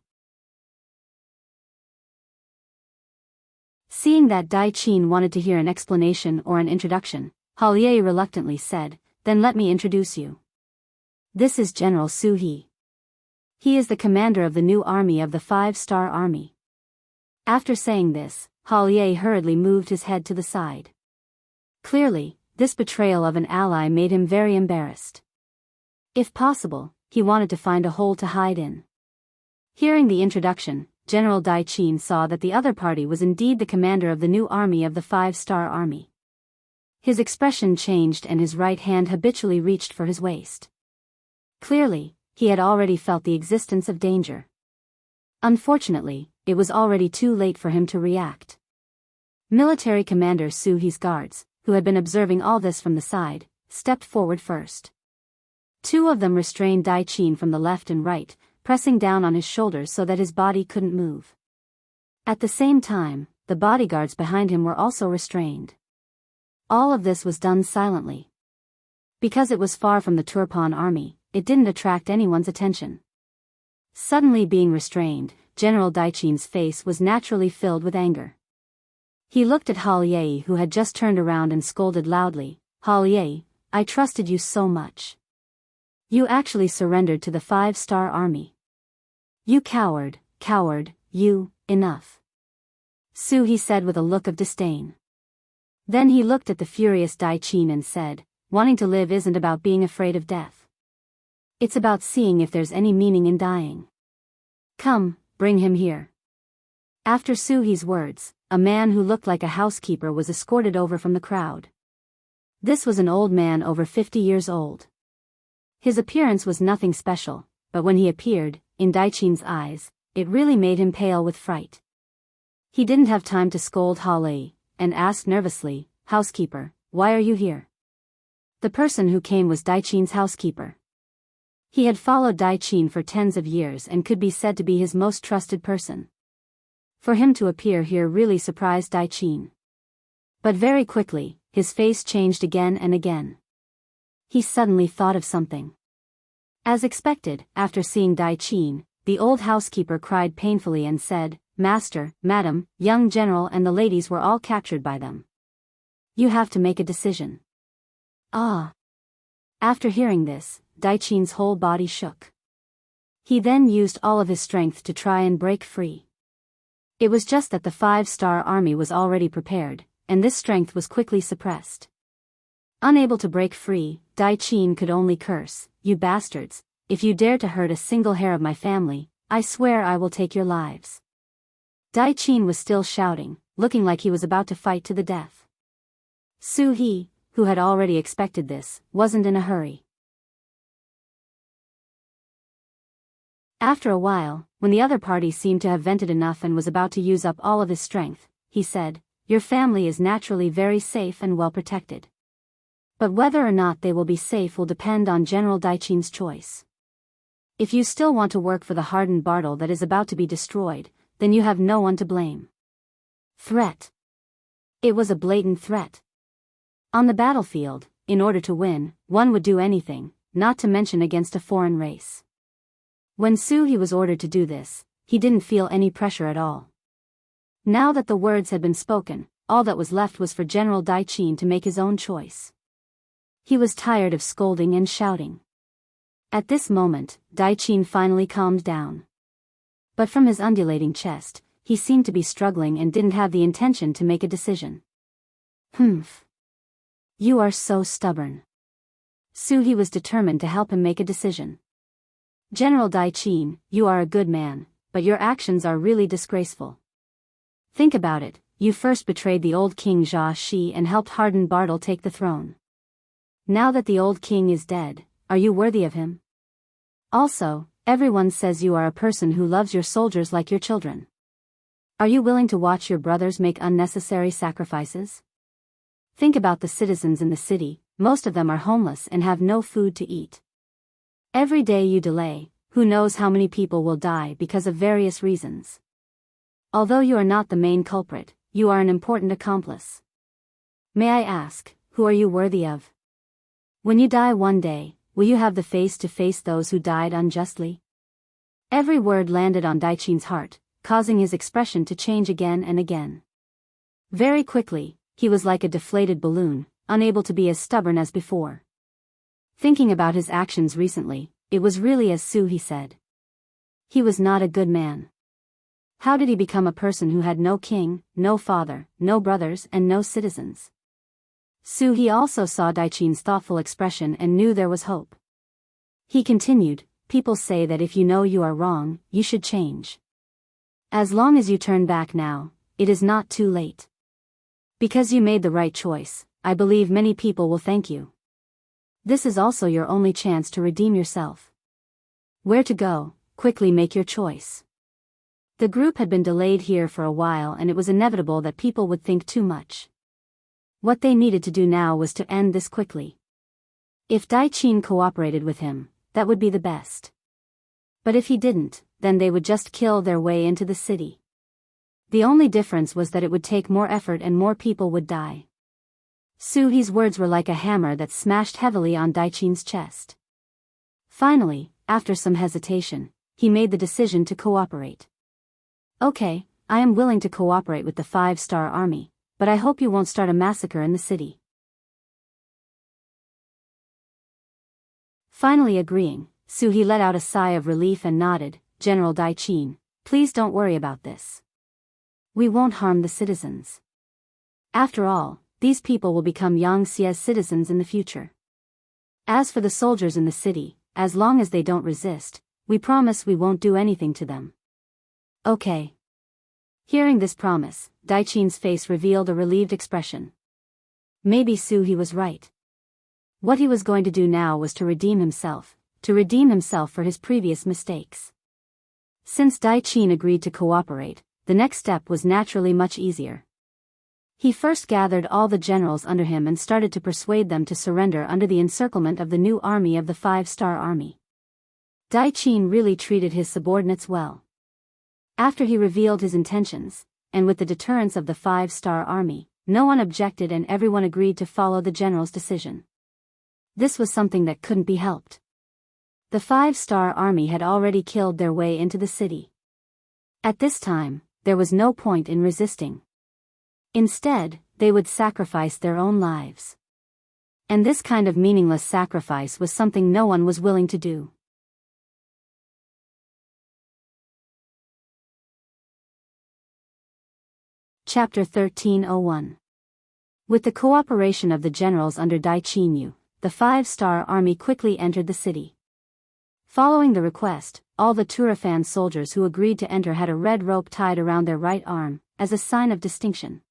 Seeing that Daichin wanted to hear an explanation or an introduction, Halyei reluctantly said, "Then let me introduce you. This is General Suhi. He is the commander of the new army of the 5-star army." After saying this, Halyei hurriedly moved his head to the side. Clearly, this betrayal of an ally made him very embarrassed. If possible, he wanted to find a hole to hide in. Hearing the introduction, General Daichin saw that the other party was indeed the commander of the new army of the 5-star army. His expression changed and his right hand habitually reached for his waist. Clearly, he had already felt the existence of danger. Unfortunately, it was already too late for him to react. Military Commander Su He's guards, who had been observing all this from the side, stepped forward first. Two of them restrained Dai Qin from the left and right, pressing down on his shoulders so that his body couldn't move. At the same time, the bodyguards behind him were also restrained. All of this was done silently. Because it was far from the Turpan army, it didn't attract anyone's attention. Suddenly being restrained, General Dai Qin's face was naturally filled with anger. He looked at Hao Ye, who had just turned around and scolded loudly, "Hao Ye, I trusted you so much. You actually surrendered to the 5-star army. You coward, you, enough." Su he said with a look of disdain. Then he looked at the furious Dai Qin and said, "Wanting to live isn't about being afraid of death. It's about seeing if there's any meaning in dying. Come, bring him here." After Su He's words, a man who looked like a housekeeper was escorted over from the crowd. This was an old man over 50 years old. His appearance was nothing special, but when he appeared, in Dai Qin's eyes, it really made him pale with fright. He didn't have time to scold Hao Lei, and asked nervously, "Housekeeper, why are you here?" The person who came was Dai Qin's housekeeper. He had followed Dai Qin for tens of years and could be said to be his most trusted person. For him to appear here really surprised Dai Qin. But very quickly, his face changed again and again. He suddenly thought of something. As expected, after seeing Dai Qin, the old housekeeper cried painfully and said, "Master, Madam, young general and the ladies were all captured by them. You have to make a decision." Ah! After hearing this, Dai Qin's whole body shook. He then used all of his strength to try and break free. It was just that the 5-star army was already prepared, and this strength was quickly suppressed. Unable to break free, Dai Qin could only curse, "You bastards, if you dare to hurt a single hair of my family, I swear I will take your lives." Dai Qin was still shouting, looking like he was about to fight to the death. Su He, who had already expected this, wasn't in a hurry. After a while, when the other party seemed to have vented enough and was about to use up all of his strength, he said, "Your family is naturally very safe and well protected. But whether or not they will be safe will depend on General Dai Qin's choice. If you still want to work for the hardened Bartle that is about to be destroyed, then you have no one to blame." Threat. It was a blatant threat. On the battlefield, in order to win, one would do anything, not to mention against a foreign race. When Su He was ordered to do this, he didn't feel any pressure at all. Now that the words had been spoken, all that was left was for General Dai Qin to make his own choice. He was tired of scolding and shouting. At this moment, Dai Qin finally calmed down. But from his undulating chest, he seemed to be struggling and didn't have the intention to make a decision. "Humph. You are so stubborn." Su He was determined to help him make a decision. "General Dai Qin, you are a good man, but your actions are really disgraceful. Think about it, you first betrayed the old king Jia Shi and helped hardened Bartle take the throne. Now that the old king is dead, are you worthy of him? Also, everyone says you are a person who loves your soldiers like your children. Are you willing to watch your brothers make unnecessary sacrifices? Think about the citizens in the city, most of them are homeless and have no food to eat. Every day you delay, who knows how many people will die because of various reasons. Although you are not the main culprit, you are an important accomplice. May I ask, who are you worthy of? When you die one day, will you have the face to face those who died unjustly?" Every word landed on Dai Qin's heart, causing his expression to change again and again. Very quickly, he was like a deflated balloon, unable to be as stubborn as before. Thinking about his actions recently, it was really as Su He said. He was not a good man. How did he become a person who had no king, no father, no brothers and no citizens? Su He also saw Dai Qin's thoughtful expression and knew there was hope. He continued, "People say that if you know you are wrong, you should change. As long as you turn back now, it is not too late. Because you made the right choice, I believe many people will thank you. This is also your only chance to redeem yourself. Where to go? Quickly make your choice. The group had been delayed here for a while and it was inevitable that people would think too much. What they needed to do now was to end this quickly. If Dai Qin cooperated with him, that would be the best. But if he didn't, then they would just kill their way into the city. The only difference was that it would take more effort and more people would die. Su He's words were like a hammer that smashed heavily on Dai Qin's chest. Finally, after some hesitation, he made the decision to cooperate. Okay, I am willing to cooperate with the 5-star army, but I hope you won't start a massacre in the city. Finally agreeing, Su He let out a sigh of relief and nodded. General Dai Qin, please don't worry about this. We won't harm the citizens. After all, these people will become Yangtze's citizens in the future. As for the soldiers in the city, as long as they don't resist, we promise we won't do anything to them. Okay. Hearing this promise, Dai Qin's face revealed a relieved expression. Maybe Su He was right. What he was going to do now was to redeem himself for his previous mistakes. Since Dai Qin agreed to cooperate, the next step was naturally much easier. He first gathered all the generals under him and started to persuade them to surrender under the encirclement of the new army of the 5-star army. Dai Qin really treated his subordinates well. After he revealed his intentions, and with the deterrence of the 5-star army, no one objected and everyone agreed to follow the general's decision. This was something that couldn't be helped. The 5-star army had already killed their way into the city. At this time, there was no point in resisting. Instead, they would sacrifice their own lives. And this kind of meaningless sacrifice was something no one was willing to do. Chapter 1301. With the cooperation of the generals under Dai Qin, the 5-star army quickly entered the city. Following the request, all the Turfan soldiers who agreed to enter had a red rope tied around their right arm, as a sign of distinction.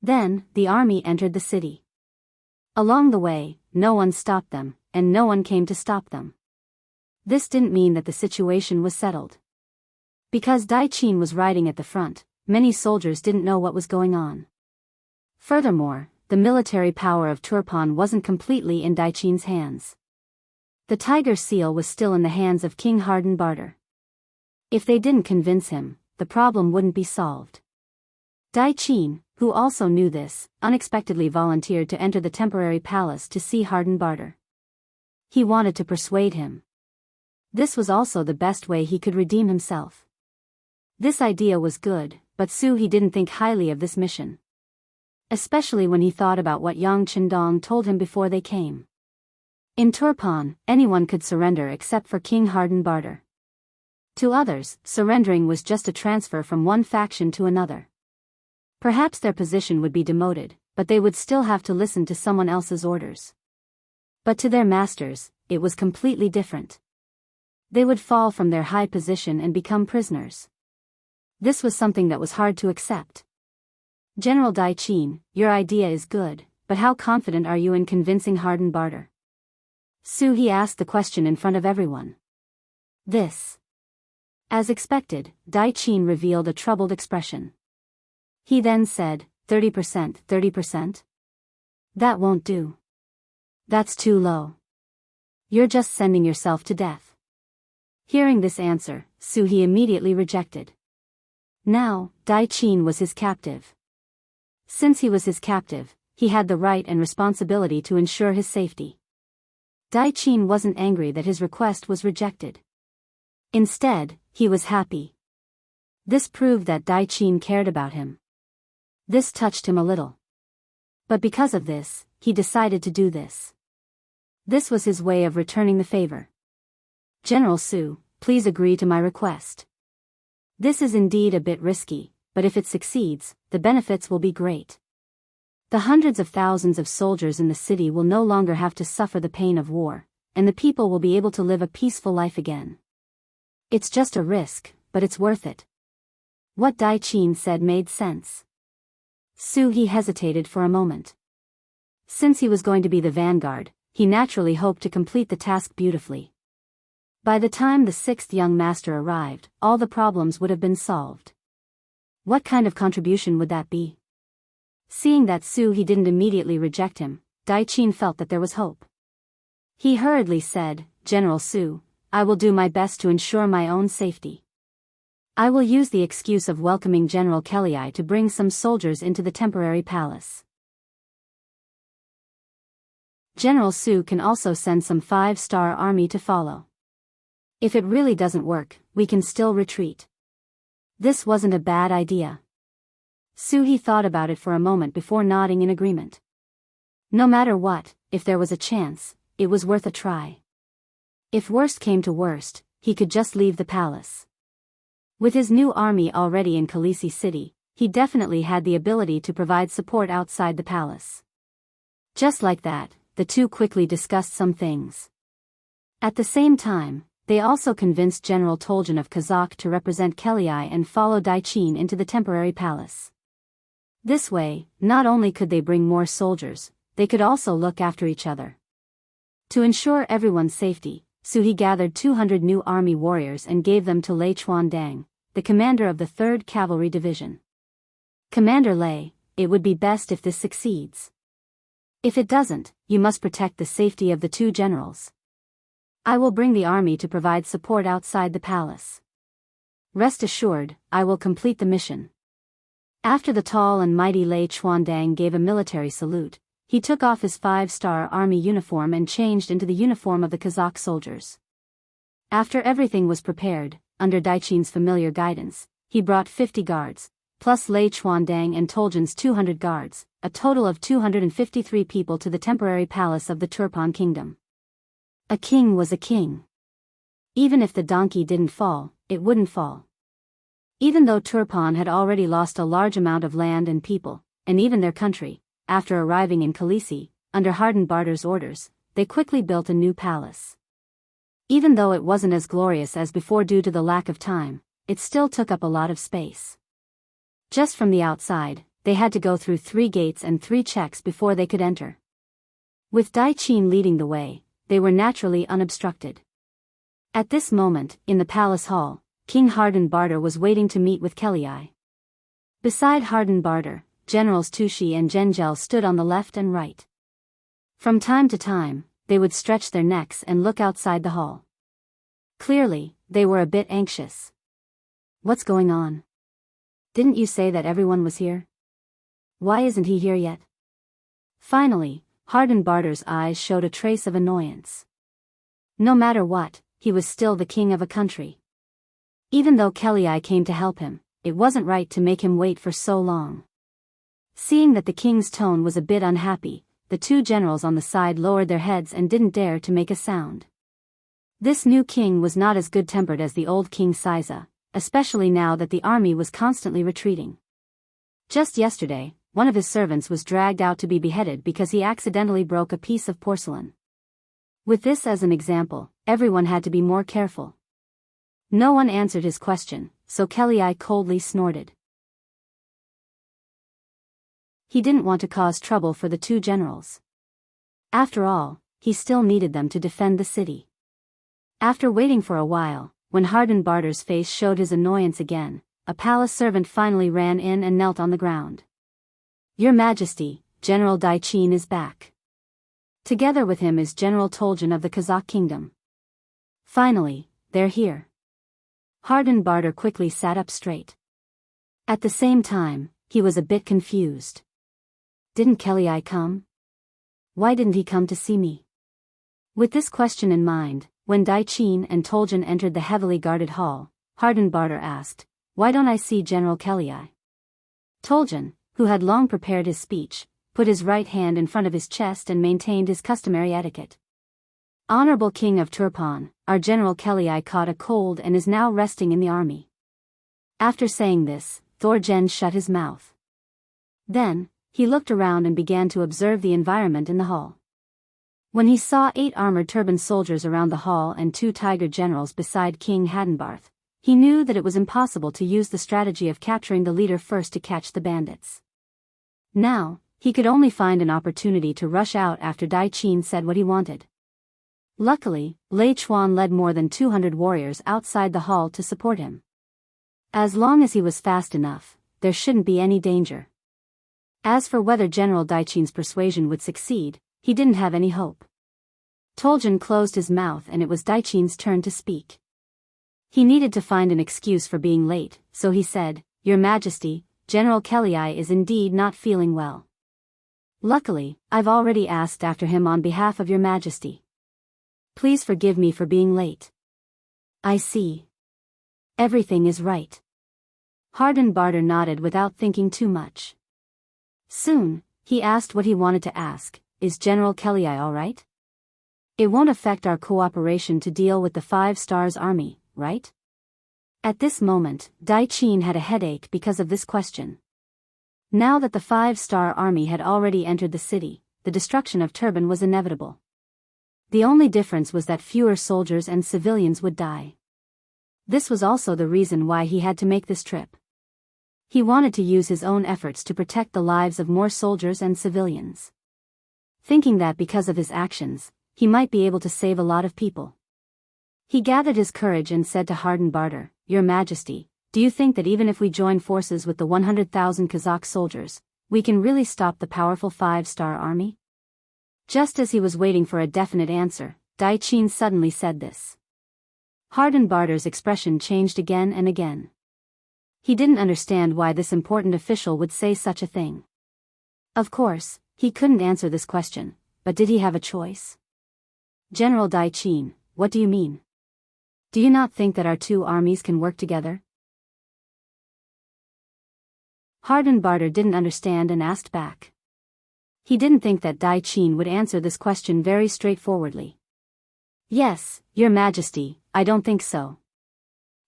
Then, the army entered the city. Along the way, no one stopped them, and no one came to stop them. This didn't mean that the situation was settled. Because Dai Qin was riding at the front, many soldiers didn't know what was going on. Furthermore, the military power of Turpan wasn't completely in Dai Qin's hands. The tiger seal was still in the hands of King Hardenbarter. If they didn't convince him, the problem wouldn't be solved. Dai Qin, who also knew this, unexpectedly volunteered to enter the temporary palace to see Hardenbarter. He wanted to persuade him. This was also the best way he could redeem himself. This idea was good, but Su He didn't think highly of this mission. Especially when he thought about what Yang Chendong told him before they came. In Turpan, anyone could surrender except for King Hardenbarter. To others, surrendering was just a transfer from one faction to another. Perhaps their position would be demoted, but they would still have to listen to someone else's orders. But to their masters, it was completely different. They would fall from their high position and become prisoners. This was something that was hard to accept. General Dai Qin, your idea is good, but how confident are you in convincing Hardenbarter? Su He asked the question in front of everyone. This. As expected, Dai Qin revealed a troubled expression. He then said, 30%, 30%? That won't do. That's too low. You're just sending yourself to death. Hearing this answer, Su He immediately rejected. Now, Dai Qin was his captive. Since he was his captive, he had the right and responsibility to ensure his safety. Dai Qin wasn't angry that his request was rejected. Instead, he was happy. This proved that Dai Qin cared about him. This touched him a little. But because of this, he decided to do this. This was his way of returning the favor. General Su, please agree to my request. This is indeed a bit risky, but if it succeeds, the benefits will be great. The hundreds of thousands of soldiers in the city will no longer have to suffer the pain of war, and the people will be able to live a peaceful life again. It's just a risk, but it's worth it. What Dai Qin said made sense. Su He hesitated for a moment. Since he was going to be the vanguard, he naturally hoped to complete the task beautifully. By the time the sixth young master arrived, all the problems would have been solved. What kind of contribution would that be? Seeing that He didn't immediately reject him, Daiqin felt that there was hope. He hurriedly said, "General Su, I will do my best to ensure my own safety. I will use the excuse of welcoming General Kelly to bring some soldiers into the temporary palace. General Su can also send some 5-star army to follow. If it really doesn't work, we can still retreat." This wasn't a bad idea. He thought about it for a moment before nodding in agreement. No matter what, if there was a chance, it was worth a try. If worst came to worst, he could just leave the palace. With his new army already in Khaleesi City, he definitely had the ability to provide support outside the palace. Just like that, the two quickly discussed some things. At the same time, they also convinced General Toljan of Kazakh to represent Kelly and follow Daiqin into the temporary palace. This way, not only could they bring more soldiers, they could also look after each other. To ensure everyone's safety, He gathered 200 new army warriors and gave them to Lei Chuandang, the commander of the 3rd Cavalry Division. "Commander Lei, it would be best if this succeeds. If it doesn't, you must protect the safety of the two generals. I will bring the army to provide support outside the palace. Rest assured, I will complete the mission." After the tall and mighty Lei Chuandang gave a military salute, he took off his 5-star army uniform and changed into the uniform of the Kazakh soldiers. After everything was prepared, under Daiqin's familiar guidance, he brought 50 guards, plus Lei Chuandang and Toljan's 200 guards, a total of 253 people to the temporary palace of the Turpan kingdom. A king was a king. Even if the donkey didn't fall, it wouldn't fall. Even though Turpan had already lost a large amount of land and people, and even their country, after arriving in Khaleesi, under Hardenbarter's orders, they quickly built a new palace. Even though it wasn't as glorious as before due to the lack of time, it still took up a lot of space. Just from the outside, they had to go through 3 gates and 3 checks before they could enter. With Daiqin leading the way, they were naturally unobstructed. At this moment, in the palace hall, King Hardenbarter was waiting to meet with Kelly. Beside Hardenbarter, Generals Tushi and Gengel stood on the left and right. From time to time, they would stretch their necks and look outside the hall. Clearly, they were a bit anxious. "What's going on? Didn't you say that everyone was here? Why isn't he here yet?" Finally, Hardenbarter's eyes showed a trace of annoyance. No matter what, he was still the king of a country. Even though Kelly came to help him, it wasn't right to make him wait for so long. Seeing that the king's tone was a bit unhappy, the two generals on the side lowered their heads and didn't dare to make a sound. This new king was not as good-tempered as the old King Siza, especially now that the army was constantly retreating. Just yesterday, one of his servants was dragged out to be beheaded because he accidentally broke a piece of porcelain. With this as an example, everyone had to be more careful. No one answered his question, so Kelly coldly snorted. He didn't want to cause trouble for the two generals. After all, he still needed them to defend the city. After waiting for a while, when Hardenbarter's face showed his annoyance again, a palace servant finally ran in and knelt on the ground. "Your Majesty, General Daiqin is back. Together with him is General Toljan of the Kazakh kingdom. Finally, they're here." Hardenbarter quickly sat up straight. At the same time, he was a bit confused. "Didn't Kelly come? Why didn't he come to see me?" With this question in mind, when Daiqin and Toljan entered the heavily guarded hall, Hardenbarter asked, "Why don't I see General Kelly?" Toljan, who had long prepared his speech, put his right hand in front of his chest and maintained his customary etiquette. "Honorable King of Turpan, our General Kelly caught a cold and is now resting in the army." After saying this, Thorgen shut his mouth. Then, he looked around and began to observe the environment in the hall. When he saw 8 armored turban soldiers around the hall and 2 tiger generals beside King Hardenbarth, he knew that it was impossible to use the strategy of capturing the leader first to catch the bandits. Now, he could only find an opportunity to rush out after Dai Qin said what he wanted. Luckily, Lei Chuan led more than 200 warriors outside the hall to support him. As long as he was fast enough, there shouldn't be any danger. As for whether General Dai Qin's persuasion would succeed, he didn't have any hope. Toljan closed his mouth and it was Dai Qin's turn to speak. He needed to find an excuse for being late, so he said, "Your Majesty, General Kelii is indeed not feeling well. Luckily, I've already asked after him on behalf of Your Majesty. Please forgive me for being late." "I see. Everything is right." Harden Barter nodded without thinking too much. Soon, he asked what he wanted to ask, "Is General Kelii all right? It won't affect our cooperation to deal with the 5 Stars Army, right?" At this moment, Dai Qin had a headache because of this question. Now that the 5-star army had already entered the city, the destruction of Turban was inevitable. The only difference was that fewer soldiers and civilians would die. This was also the reason why he had to make this trip. He wanted to use his own efforts to protect the lives of more soldiers and civilians. Thinking that because of his actions, he might be able to save a lot of people. He gathered his courage and said to Harden Barter, "Your Majesty, do you think that even if we join forces with the 100,000 Kazakh soldiers, we can really stop the powerful 5-star army?" Just as he was waiting for a definite answer, Dai Qin suddenly said this. Harden Barter's expression changed again and again. He didn't understand why this important official would say such a thing. Of course, he couldn't answer this question, but did he have a choice? "General Dai Qin, what do you mean? Do you not think that our 2 armies can work together?" Harden Barter didn't understand and asked back. He didn't think that Dai Qin would answer this question very straightforwardly. "Yes, Your Majesty, I don't think so.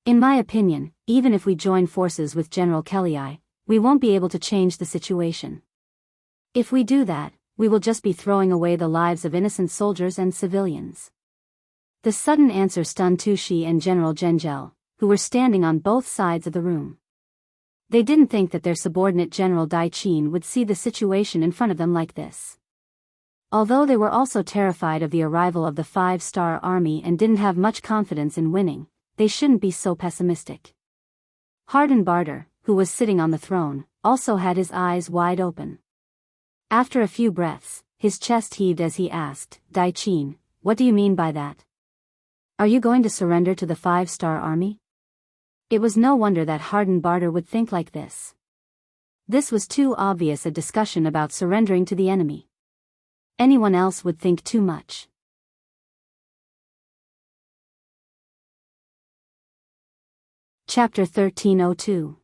In my opinion, even if we join forces with General Kelii, we won't be able to change the situation. If we do that, we will just be throwing away the lives of innocent soldiers and civilians." The sudden answer stunned Tu Shi and General Zhengzhou, who were standing on both sides of the room. They didn't think that their subordinate General Dai Qin would see the situation in front of them like this. Although they were also terrified of the arrival of the 5-star army and didn't have much confidence in winning, they shouldn't be so pessimistic. Harden Barter, who was sitting on the throne, also had his eyes wide open. After a few breaths, his chest heaved as he asked, "Dai Qin, what do you mean by that? Are you going to surrender to the 5-star army?" It was no wonder that Harden Barter would think like this. This was too obvious a discussion about surrendering to the enemy. Anyone else would think too much. Chapter 1302.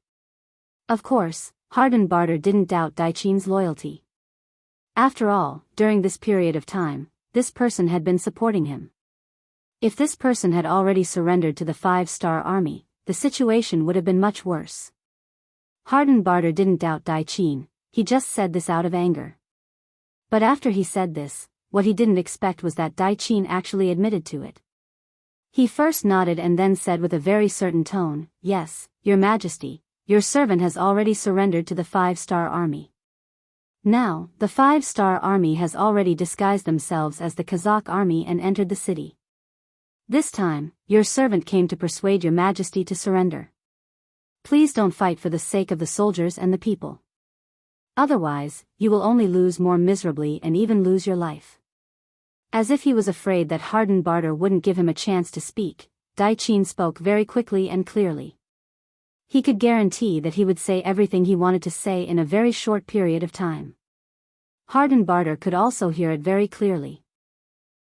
Of course, Harden Barter didn't doubt Dai Qin's loyalty. After all, during this period of time, this person had been supporting him. If this person had already surrendered to the 5-star army, the situation would have been much worse. Harden Barter didn't doubt Dai Qin, he just said this out of anger. But after he said this, what he didn't expect was that Dai Qin actually admitted to it. He first nodded and then said with a very certain tone, "Yes, Your Majesty, your servant has already surrendered to the 5-star army. Now, the 5-star army has already disguised themselves as the Kazakh army and entered the city. This time, your servant came to persuade Your Majesty to surrender. Please don't fight for the sake of the soldiers and the people. Otherwise, you will only lose more miserably and even lose your life." As if he was afraid that Harden Barter wouldn't give him a chance to speak, Dai Qin spoke very quickly and clearly. He could guarantee that he would say everything he wanted to say in a very short period of time. Harden Barter could also hear it very clearly.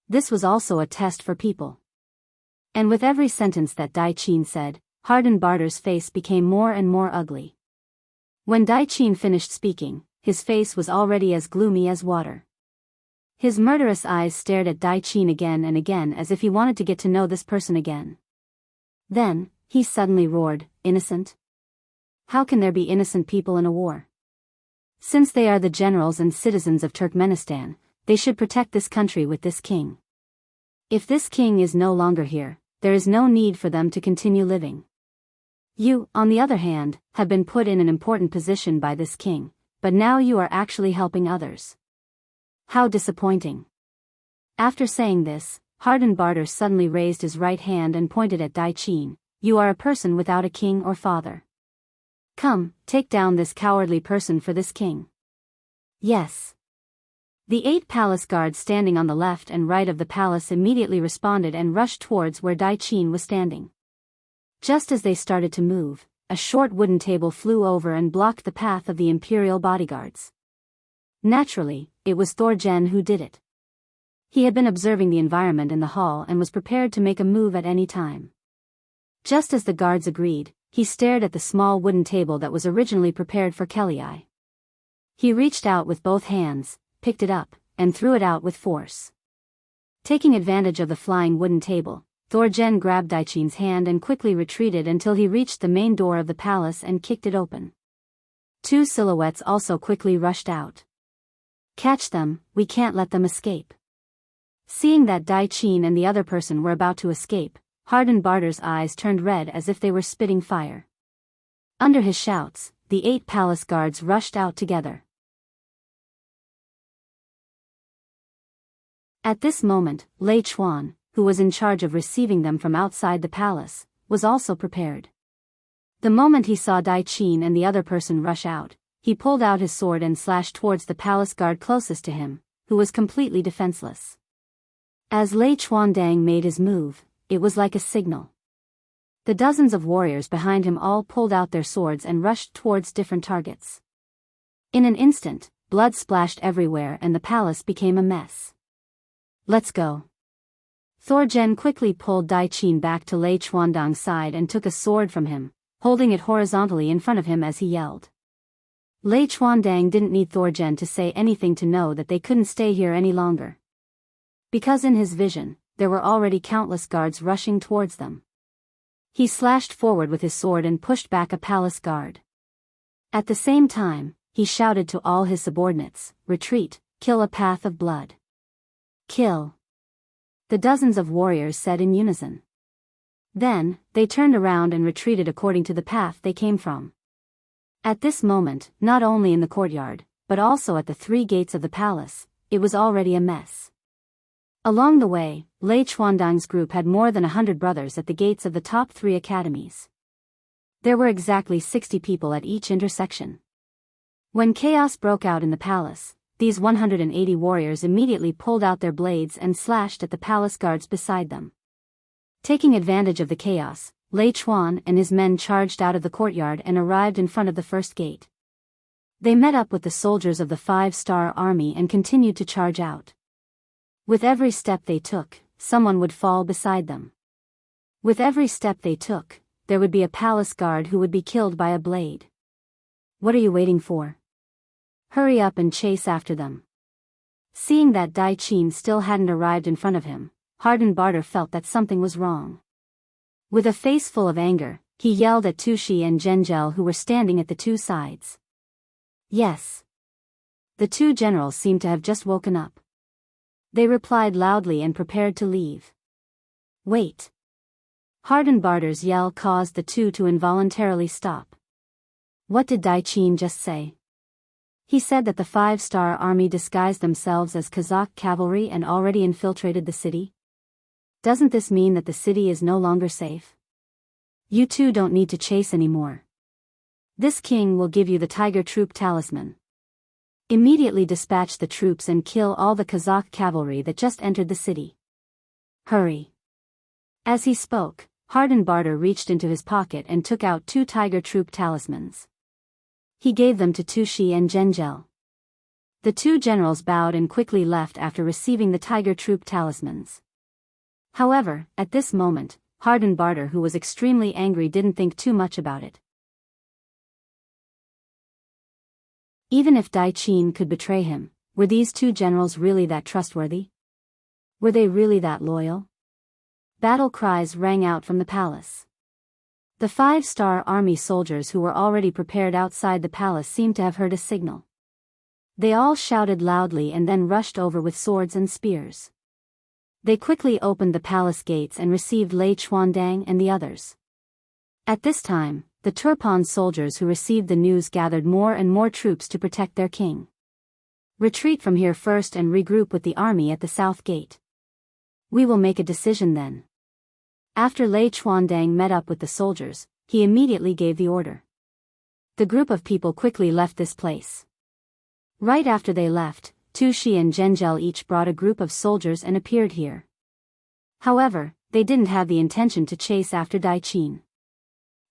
This was also a test for people. And with every sentence that Dai Qin said, Harden Barter's face became more and more ugly. When Dai Qin finished speaking, his face was already as gloomy as water. His murderous eyes stared at Dai Qin again and again as if he wanted to get to know this person again. Then, he suddenly roared, "Innocent? How can there be innocent people in a war? Since they are the generals and citizens of Turkmenistan, they should protect this country with this king. If this king is no longer here, there is no need for them to continue living. You, on the other hand, have been put in an important position by this king, but now you are actually helping others. How disappointing. After saying this, Harden Barter suddenly raised his right hand and pointed at Dai Qin. You are a person without a king or father. Come, take down this cowardly person for this king. Yes. The 8 palace guards standing on the left and right of the palace immediately responded and rushed towards where Dai Qin was standing. Just as they started to move, a short wooden table flew over and blocked the path of the imperial bodyguards. Naturally, it was Thorjen who did it. He had been observing the environment in the hall and was prepared to make a move at any time. Just as the guards agreed, he stared at the small wooden table that was originally prepared for Kelly. He reached out with both hands, picked it up, and threw it out with force. Taking advantage of the flying wooden table, Thorjen grabbed Daichin's hand and quickly retreated until he reached the main door of the palace and kicked it open. 2 silhouettes also quickly rushed out. Catch them, we can't let them escape. Seeing that Daichin and the other person were about to escape, Harden Barter's eyes turned red as if they were spitting fire. Under his shouts, the 8 palace guards rushed out together. At this moment, Lei Chuan, who was in charge of receiving them from outside the palace, was also prepared. The moment he saw Daichin and the other person rush out, he pulled out his sword and slashed towards the palace guard closest to him, who was completely defenseless. As Lei Chuandang made his move, it was like a signal. The dozens of warriors behind him all pulled out their swords and rushed towards different targets. In an instant, blood splashed everywhere and the palace became a mess. Let's go. Thorjen quickly pulled Daichin back to Lei Chuandang's side and took a sword from him, holding it horizontally in front of him as he yelled. Lei Chuandang didn't need Thorjen to say anything to know that they couldn't stay here any longer. Because in his vision, there were already countless guards rushing towards them. He slashed forward with his sword and pushed back a palace guard. At the same time, he shouted to all his subordinates, retreat, kill a path of blood. Kill. The dozens of warriors said in unison. Then, they turned around and retreated according to the path they came from. At this moment, not only in the courtyard, but also at the 3 gates of the palace, it was already a mess. Along the way, Lei Chuandang's group had more than 100 brothers at the gates of the top 3 academies. There were exactly 60 people at each intersection. When chaos broke out in the palace, these 180 warriors immediately pulled out their blades and slashed at the palace guards beside them. Taking advantage of the chaos, Lei Chuan and his men charged out of the courtyard and arrived in front of the first gate. They met up with the soldiers of the 5-star army and continued to charge out. With every step they took, someone would fall beside them. With every step they took, there would be a palace guard who would be killed by a blade. What are you waiting for? Hurry up and chase after them. Seeing that Daichin still hadn't arrived in front of him, Harden Barter felt that something was wrong. With a face full of anger, he yelled at Tushi and Zhengzhel who were standing at the 2 sides. Yes. The 2 generals seemed to have just woken up. They replied loudly and prepared to leave. Wait. Harden Barter's yell caused the 2 to involuntarily stop. What did Daichin just say? He said that the 5-star army disguised themselves as Kazakh cavalry and already infiltrated the city? Doesn't this mean that the city is no longer safe? You 2 don't need to chase anymore. This king will give you the tiger troop talisman. Immediately dispatch the troops and kill all the Kazakh cavalry that just entered the city. Hurry. As he spoke, Harden Barter reached into his pocket and took out 2 tiger troop talismans. He gave them to Tushi and Zhengzhel. The 2 generals bowed and quickly left after receiving the tiger troop talismans. However, at this moment, Harden Barter, who was extremely angry, didn't think too much about it. Even if Daichin could betray him, were these 2 generals really that trustworthy? Were they really that loyal? Battle cries rang out from the palace. The 5-star army soldiers who were already prepared outside the palace seemed to have heard a signal. They all shouted loudly and then rushed over with swords and spears. They quickly opened the palace gates and received Lei Chuandang and the others. At this time, the Turpan soldiers who received the news gathered more and more troops to protect their king. Retreat from here first and regroup with the army at the south gate. We will make a decision then. After Lei Chuandang met up with the soldiers, he immediately gave the order. The group of people quickly left this place. Right after they left, Tu Shi and Zhengzhel each brought a group of soldiers and appeared here. However, they didn't have the intention to chase after Dai Qin.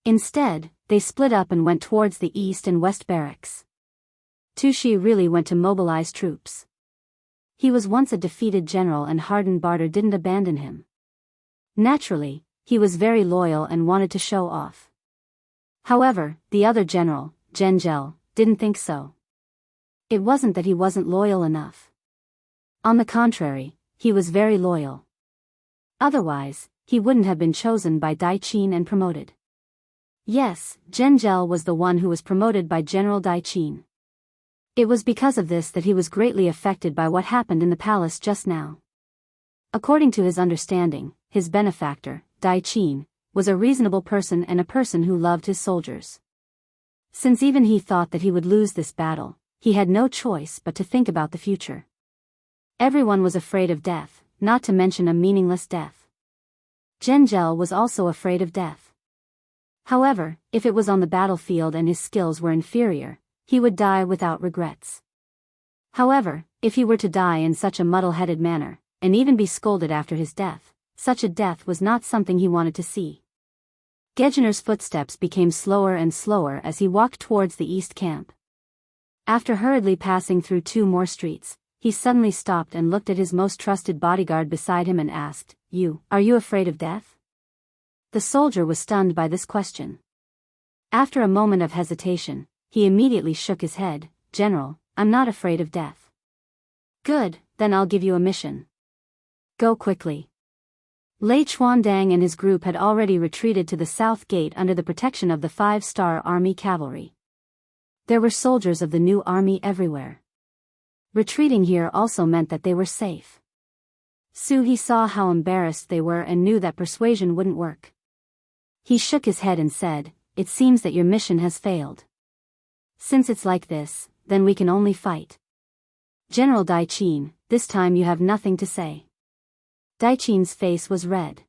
Instead, they split up and went towards the east and west barracks. Tu Shi really went to mobilize troops. He was once a defeated general and hardened Barter didn't abandon him. Naturally, he was very loyal and wanted to show off. However, the other general, Zhengzhel, didn't think so. It wasn't that he wasn't loyal enough. On the contrary, he was very loyal. Otherwise, he wouldn't have been chosen by Dai Qin and promoted. Yes, Zhengzhel was the one who was promoted by General Dai Qin. It was because of this that he was greatly affected by what happened in the palace just now. According to his understanding, his benefactor, Dai Qin, was a reasonable person and a person who loved his soldiers. Since even he thought that he would lose this battle, he had no choice but to think about the future. Everyone was afraid of death, not to mention a meaningless death. Zhengzhel was also afraid of death. However, if it was on the battlefield and his skills were inferior, he would die without regrets. However, if he were to die in such a muddle-headed manner, and even be scolded after his death, such a death was not something he wanted to see. Gejiner's footsteps became slower and slower as he walked towards the east camp. After hurriedly passing through 2 more streets, he suddenly stopped and looked at his most trusted bodyguard beside him and asked, Are you afraid of death?" The soldier was stunned by this question. After a moment of hesitation, he immediately shook his head. "General, I'm not afraid of death." "Good, then I'll give you a mission. Go quickly." Lei Chuandang and his group had already retreated to the south gate under the protection of the 5-star army cavalry. There were soldiers of the new army everywhere. Retreating here also meant that they were safe. Su He saw how embarrassed they were and knew that persuasion wouldn't work. He shook his head and said, "It seems that your mission has failed. Since it's like this, then we can only fight. General Dai Qin, this time you have nothing to say." Dai Qin's face was red.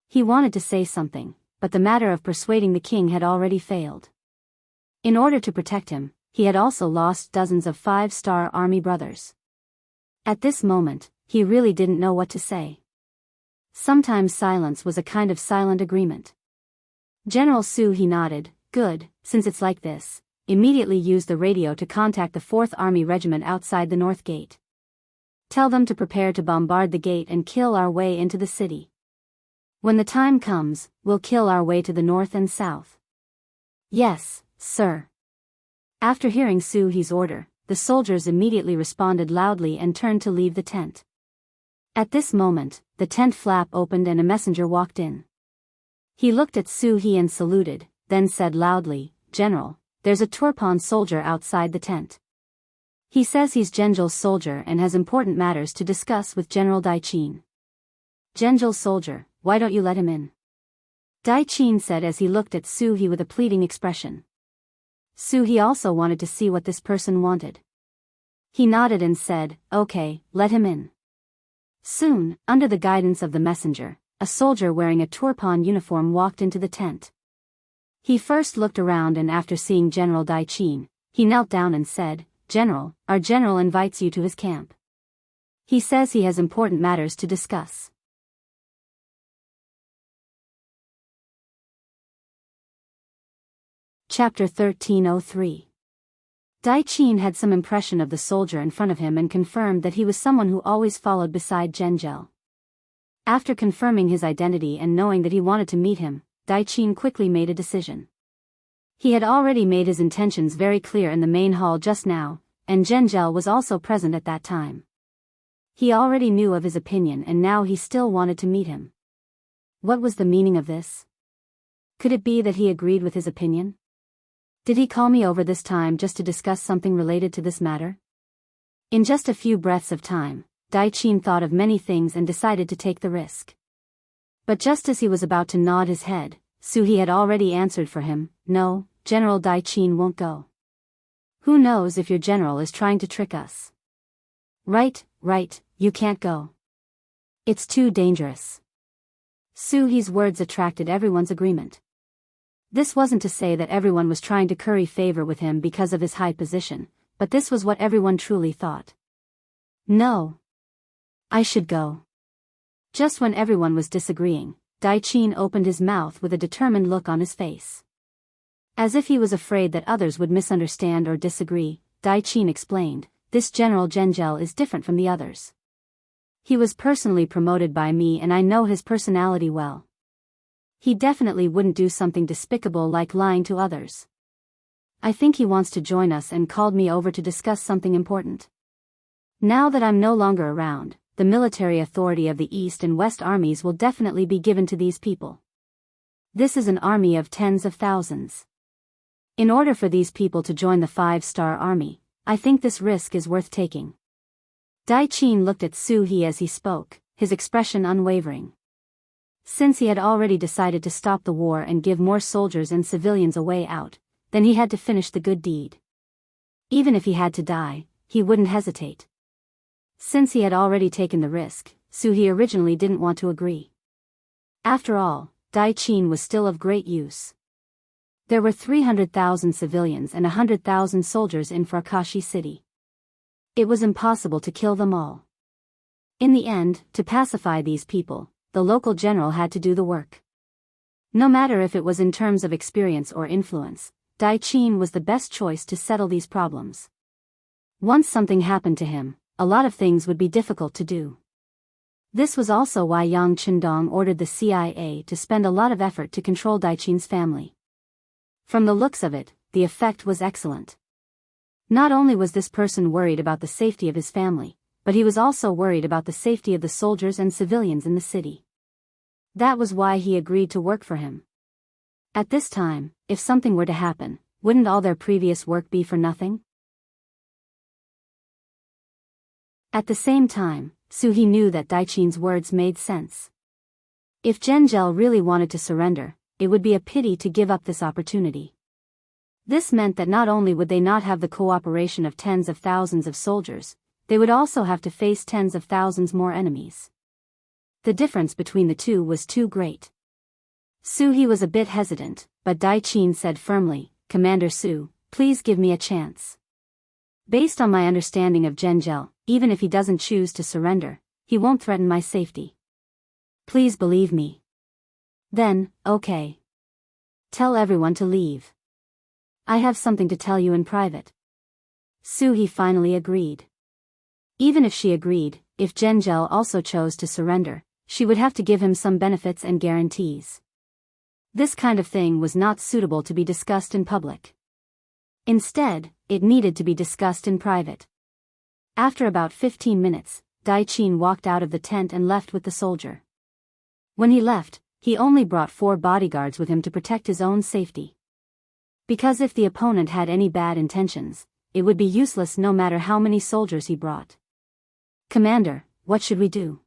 He wanted to say something, but the matter of persuading the king had already failed. In order to protect him, he had also lost dozens of 5-star army brothers. At this moment, he really didn't know what to say. Sometimes silence was a kind of silent agreement. General Su He nodded. "Good, since it's like this, immediately use the radio to contact the 4th Army Regiment outside the North Gate. Tell them to prepare to bombard the gate and kill our way into the city. When the time comes, we'll kill our way to the north and south." "Yes, sir." After hearing Su He's order, the soldiers immediately responded loudly and turned to leave the tent. At this moment, the tent flap opened and a messenger walked in. He looked at Su He and saluted, then said loudly, "General, there's a Turpan soldier outside the tent. He says he's Zhengzhel's soldier and has important matters to discuss with General Dai Qin." "Zhengzhel's soldier, why don't you let him in?" Dai Qin said as he looked at Su He with a pleading expression. Su He also wanted to see what this person wanted. He nodded and said, "Okay, let him in." Soon, under the guidance of the messenger, a soldier wearing a Turpan uniform walked into the tent. He first looked around and after seeing General Dai Qin, he knelt down and said, "General, our general invites you to his camp. He says he has important matters to discuss." Chapter 1303. Dai Qin had some impression of the soldier in front of him and confirmed that he was someone who always followed beside Zhengzhel. After confirming his identity and knowing that he wanted to meet him, Dai Qin quickly made a decision. He had already made his intentions very clear in the main hall just now, and Zhengzhel was also present at that time. He already knew of his opinion and now he still wanted to meet him. What was the meaning of this? Could it be that he agreed with his opinion? Did he call me over this time just to discuss something related to this matter? In just a few breaths of time, Dai Qin thought of many things and decided to take the risk. But just as he was about to nod his head, Suhi had already answered for him, "No, General Dai Qin won't go. Who knows if your general is trying to trick us? Right, you can't go. It's too dangerous." Suhi's words attracted everyone's agreement. This wasn't to say that everyone was trying to curry favor with him because of his high position, but this was what everyone truly thought. "No. I should go." Just when everyone was disagreeing, Dai Qin opened his mouth with a determined look on his face. As if he was afraid that others would misunderstand or disagree, Dai Qin explained, "This General Zhengzhou is different from the others. He was personally promoted by me and I know his personality well. He definitely wouldn't do something despicable like lying to others. I think he wants to join us and called me over to discuss something important. Now that I'm no longer around, the military authority of the East and West armies will definitely be given to these people. This is an army of tens of thousands. In order for these people to join the 5-star army, I think this risk is worth taking." Dai Qin looked at Suhi as he spoke, his expression unwavering. Since he had already decided to stop the war and give more soldiers and civilians a way out, then he had to finish the good deed. Even if he had to die, he wouldn't hesitate. Since he had already taken the risk, Suhi originally didn't want to agree. After all, Dai Qin was still of great use. There were 300,000 civilians and 100,000 soldiers in Farkashi city. It was impossible to kill them all. In the end, to pacify these people, the local general had to do the work. No matter if it was in terms of experience or influence, Dai Qin was the best choice to settle these problems. Once something happened to him, a lot of things would be difficult to do. This was also why Yang Chendong ordered the CIA to spend a lot of effort to control Dai Qin's family. From the looks of it, the effect was excellent. Not only was this person worried about the safety of his family, but he was also worried about the safety of the soldiers and civilians in the city. That was why he agreed to work for him. At this time, if something were to happen, wouldn't all their previous work be for nothing? At the same time, Suhi knew that Dai Qin's words made sense. If Zhengzhou really wanted to surrender, it would be a pity to give up this opportunity. This meant that not only would they not have the cooperation of tens of thousands of soldiers, they would also have to face tens of thousands more enemies. The difference between the two was too great. Suhi was a bit hesitant, but Dai Qin said firmly, "Commander Su, please give me a chance. Based on my understanding of Zhengzhou, even if he doesn't choose to surrender, he won't threaten my safety. Please believe me." "Then, okay. Tell everyone to leave. I have something to tell you in private." Suhi finally agreed. Even if she agreed, if Zhengzhou also chose to surrender, she would have to give him some benefits and guarantees. This kind of thing was not suitable to be discussed in public. Instead, it needed to be discussed in private. After about 15 minutes, Dai Qin walked out of the tent and left with the soldier. When he left, he only brought 4 bodyguards with him to protect his own safety. Because if the opponent had any bad intentions, it would be useless no matter how many soldiers he brought. "Commander, what should we do?"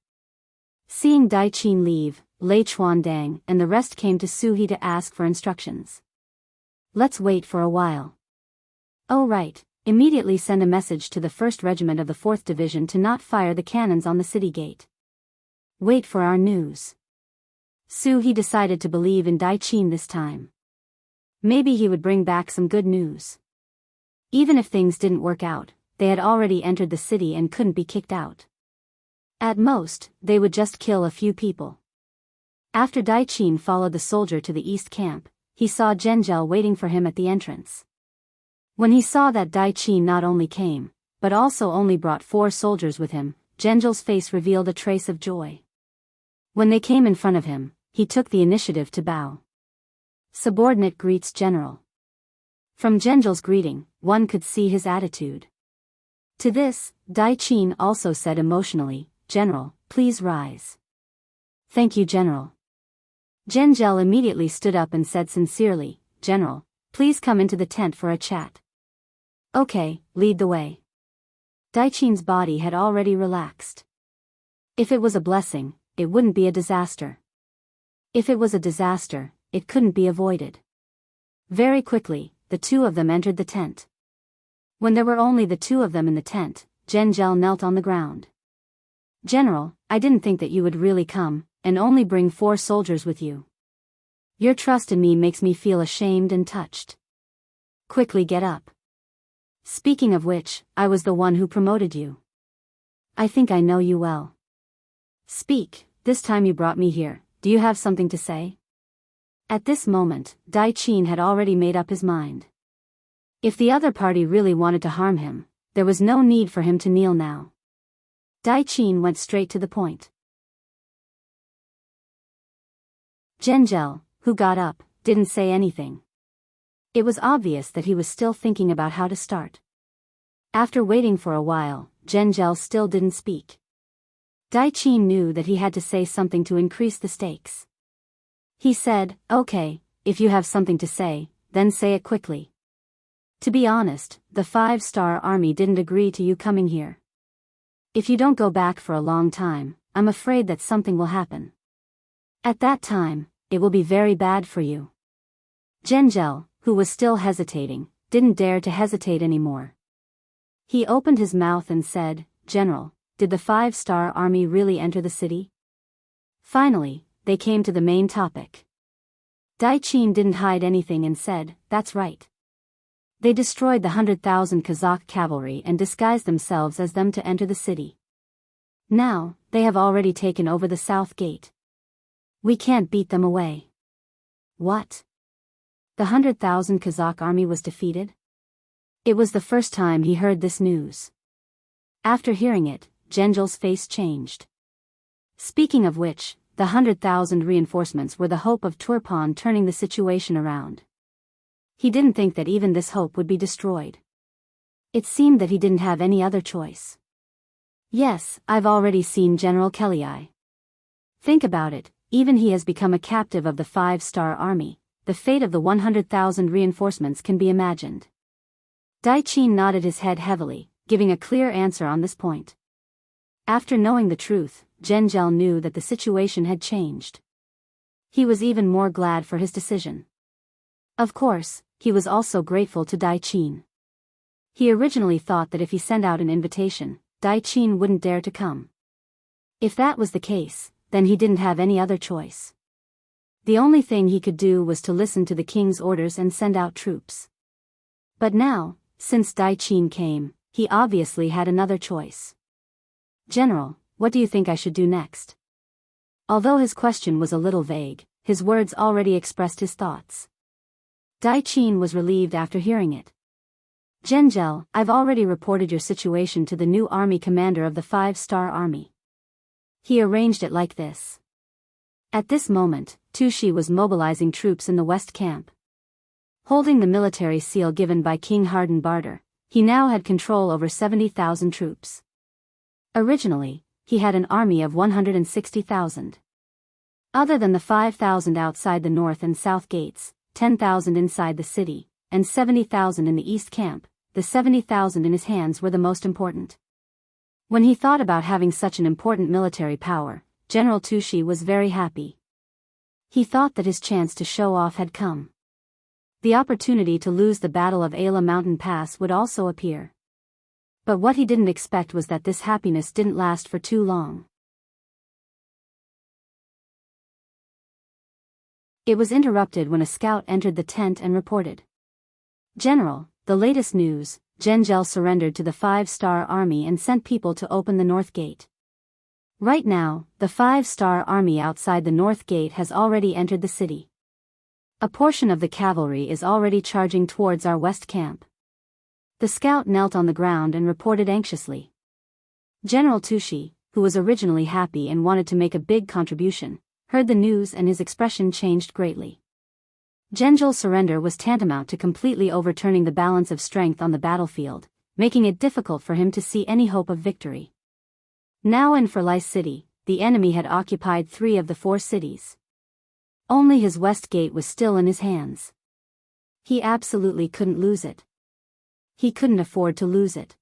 Seeing Dai Qin leave, Lei Chuandang and the rest came to Suhi to ask for instructions. "Let's wait for a while." "Oh right, immediately send a message to the 1st Regiment of the 4th Division to not fire the cannons on the city gate. Wait for our news." Suhi decided to believe in Dai Qin this time. Maybe he would bring back some good news. Even if things didn't work out, they had already entered the city and couldn't be kicked out. At most, they would just kill a few people. After Dai Qin followed the soldier to the east camp, he saw Zhengzhou waiting for him at the entrance. When he saw that Dai Qin not only came, but also only brought 4 soldiers with him, Zhengzhou's face revealed a trace of joy. When they came in front of him, he took the initiative to bow. Subordinate greets General. From Zhengzhou's greeting, one could see his attitude. To this, Dai Qin also said emotionally, "General, please rise." "Thank you, General." Zhengzhou immediately stood up and said sincerely, "General, please come into the tent for a chat." "Okay, lead the way." Dai Qin's body had already relaxed. If it was a blessing, it wouldn't be a disaster. If it was a disaster, it couldn't be avoided. Very quickly, the two of them entered the tent. When there were only the two of them in the tent, Zhengzhou knelt on the ground. "General, I didn't think that you would really come, and only bring 4 soldiers with you. Your trust in me makes me feel ashamed and touched. Quickly get up. Speaking of which, I was the one who promoted you. I think I know you well. Speak, this time you brought me here, do you have something to say?" At this moment, Dai Qin had already made up his mind. If the other party really wanted to harm him, there was no need for him to kneel now. Dai Qin went straight to the point. Zhengzhou, who got up, didn't say anything. It was obvious that he was still thinking about how to start. After waiting for a while, Zhengzhou still didn't speak. Dai Qin knew that he had to say something to increase the stakes. He said, "Okay, if you have something to say, then say it quickly. To be honest, the 5-star army didn't agree to you coming here. If you don't go back for a long time, I'm afraid that something will happen. At that time, it will be very bad for you." Zhengzhou, who was still hesitating, didn't dare to hesitate anymore. He opened his mouth and said, "General, did the 5-star army really enter the city?" Finally, they came to the main topic. Dai Qin didn't hide anything and said, "That's right. They destroyed the 100,000 Kazakh cavalry and disguised themselves as them to enter the city. Now, they have already taken over the south gate. We can't beat them away." What? The 100,000 Kazakh army was defeated? It was the first time he heard this news. After hearing it, Zhengzhou's face changed. Speaking of which, the 100,000 reinforcements were the hope of Turpan turning the situation around. He didn't think that even this hope would be destroyed. It seemed that he didn't have any other choice. "Yes, I've already seen General Kellei. Think about it, even he has become a captive of the 5-star army. The fate of the 100,000 reinforcements can be imagined." Dai Qin nodded his head heavily, giving a clear answer on this point. After knowing the truth, Zhengzhou knew that the situation had changed. He was even more glad for his decision. Of course, he was also grateful to Dai Qin. He originally thought that if he sent out an invitation, Dai Qin wouldn't dare to come. If that was the case, then he didn't have any other choice. The only thing he could do was to listen to the king's orders and send out troops. But now, since Dai Qin came, he obviously had another choice. "General, what do you think I should do next?" Although his question was a little vague, his words already expressed his thoughts. Dai Qin was relieved after hearing it. "Zhengzhou, I've already reported your situation to the new army commander of the 5-star army. He arranged it like this." At this moment, Tushi was mobilizing troops in the west camp. Holding the military seal given by King Harden Barter, he now had control over 70,000 troops. Originally, he had an army of 160,000. Other than the 5,000 outside the north and south gates, 10,000 inside the city, and 70,000 in the east camp, the 70,000 in his hands were the most important. When he thought about having such an important military power, General Tushi was very happy. He thought that his chance to show off had come. The opportunity to lose the Battle of Ayla Mountain Pass would also appear. But what he didn't expect was that this happiness didn't last for too long. It was interrupted when a scout entered the tent and reported. "General, the latest news, Zhengzhou surrendered to the 5-star army and sent people to open the north gate. Right now, the 5-star army outside the north gate has already entered the city. A portion of the cavalry is already charging towards our west camp." The scout knelt on the ground and reported anxiously. General Tushi, who was originally happy and wanted to make a big contribution, heard the news and his expression changed greatly. Zhengzhou's surrender was tantamount to completely overturning the balance of strength on the battlefield, making it difficult for him to see any hope of victory. Now in Firlai City, the enemy had occupied 3 of the 4 cities. Only his west gate was still in his hands. He absolutely couldn't lose it. He couldn't afford to lose it.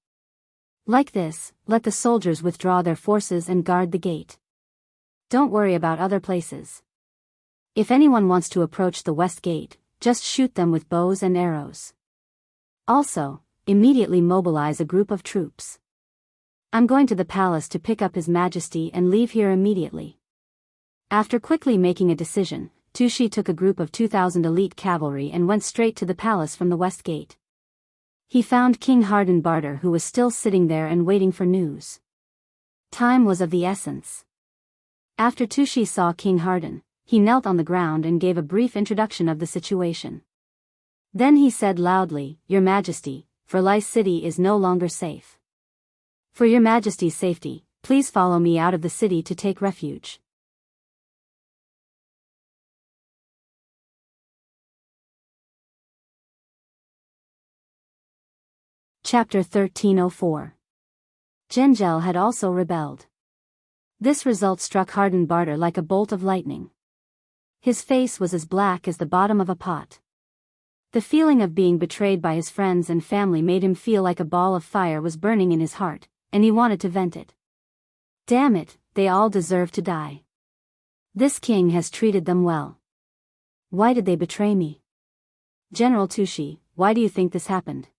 Like this, let the soldiers withdraw their forces and guard the gate. Don't worry about other places. If anyone wants to approach the west gate, just shoot them with bows and arrows. Also, immediately mobilize a group of troops. I'm going to the palace to pick up His Majesty and leave here immediately." After quickly making a decision, Tushi took a group of 2,000 elite cavalry and went straight to the palace from the west gate. He found King Hardenbarter, who was still sitting there and waiting for news. Time was of the essence. After Tushi saw King Harden, he knelt on the ground and gave a brief introduction of the situation. Then he said loudly, "Your Majesty, Verlai City is no longer safe. For Your Majesty's safety, please follow me out of the city to take refuge." Chapter 1304. Zhengzhou had also rebelled. This result struck Hardenbarter like a bolt of lightning. His face was as black as the bottom of a pot. The feeling of being betrayed by his friends and family made him feel like a ball of fire was burning in his heart, and he wanted to vent it. Damn it, they all deserve to die. This king has treated them well. Why did they betray me? General Tushi, why do you think this happened?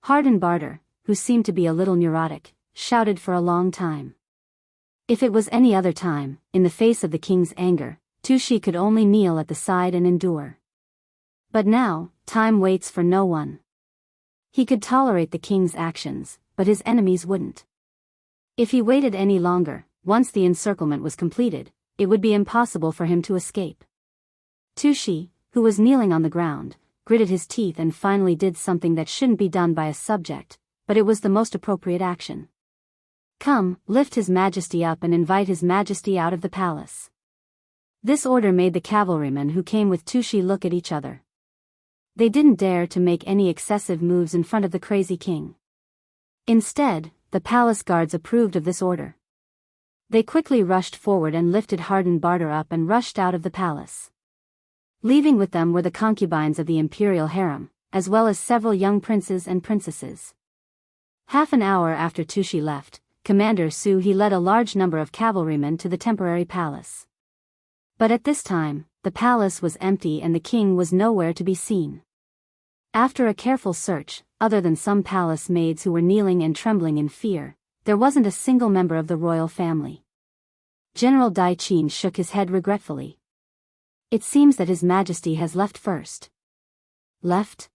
Hardenbarter, who seemed to be a little neurotic, shouted for a long time. If it was any other time, in the face of the king's anger, Tushi could only kneel at the side and endure. But now, time waits for no one. He could tolerate the king's actions, but his enemies wouldn't. If he waited any longer, once the encirclement was completed, it would be impossible for him to escape. Tushi, who was kneeling on the ground, gritted his teeth and finally did something that shouldn't be done by a subject, but it was the most appropriate action. "Come, lift His Majesty up and invite His Majesty out of the palace." This order made the cavalrymen who came with Tushi look at each other. They didn't dare to make any excessive moves in front of the crazy king. Instead, the palace guards approved of this order. They quickly rushed forward and lifted Hardenbarter up and rushed out of the palace. Leaving with them were the concubines of the imperial harem, as well as several young princes and princesses. Half an hour after Tushi left, Commander Su He led a large number of cavalrymen to the temporary palace. But at this time, the palace was empty and the king was nowhere to be seen. After a careful search, other than some palace maids who were kneeling and trembling in fear, there wasn't a single member of the royal family. General Dai Qin shook his head regretfully. "It seems that His Majesty has left first." "Left?"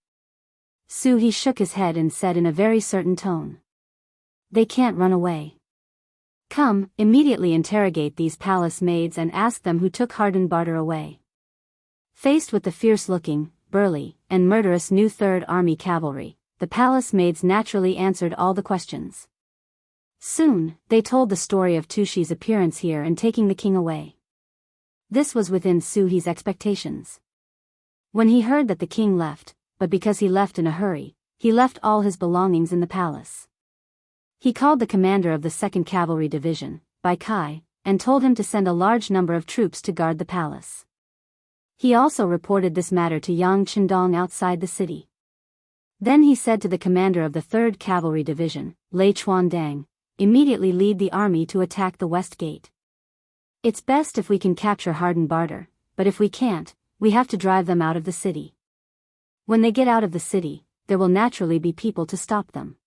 Su He shook his head and said in a very certain tone. "They can't run away. Come, immediately interrogate these palace maids and ask them who took Hardenbarter away." Faced with the fierce-looking, burly, and murderous new Third Army cavalry, the palace maids naturally answered all the questions. Soon, they told the story of Tushi's appearance here and taking the king away. This was within Su He's expectations. When he heard that the king left, but because he left in a hurry, he left all his belongings in the palace. He called the commander of the 2nd Cavalry Division, Bai Kai, and told him to send a large number of troops to guard the palace. He also reported this matter to Yang Qindong outside the city. Then he said to the commander of the 3rd Cavalry Division, Lei Chuandang, "Immediately lead the army to attack the west gate. It's best if we can capture Hardenbarter, but if we can't, we have to drive them out of the city. When they get out of the city, there will naturally be people to stop them."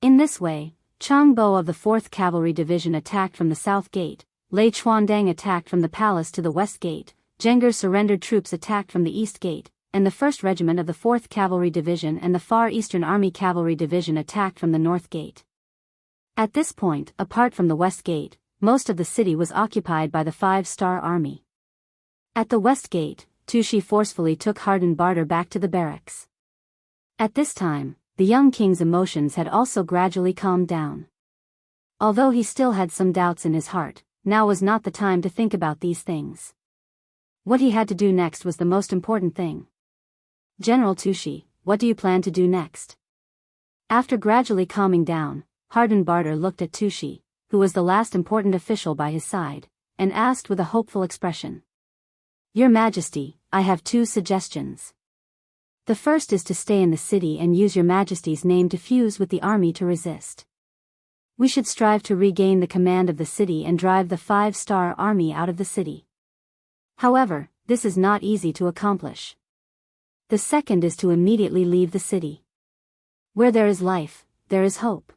In this way, Chang Bo of the 4th Cavalry Division attacked from the south gate, Lei Chuandang attacked from the palace to the west gate, Zheng'er surrendered troops attacked from the east gate, and the 1st Regiment of the 4th Cavalry Division and the Far Eastern Army Cavalry Division attacked from the north gate. At this point, apart from the west gate, most of the city was occupied by the 5-star army. At the west gate, Tushi forcefully took Hardenbarter back to the barracks. At this time, the young king's emotions had also gradually calmed down. Although he still had some doubts in his heart, now was not the time to think about these things. What he had to do next was the most important thing. "General Tushi, what do you plan to do next?" After gradually calming down, Hardenbarter looked at Tushi, who was the last important official by his side, and asked with a hopeful expression. "Your Majesty, I have 2 suggestions. The first is to stay in the city and use Your Majesty's name to fuse with the army to resist. We should strive to regain the command of the city and drive the 5-star army out of the city. However, this is not easy to accomplish. The second is to immediately leave the city. Where there is life, there is hope.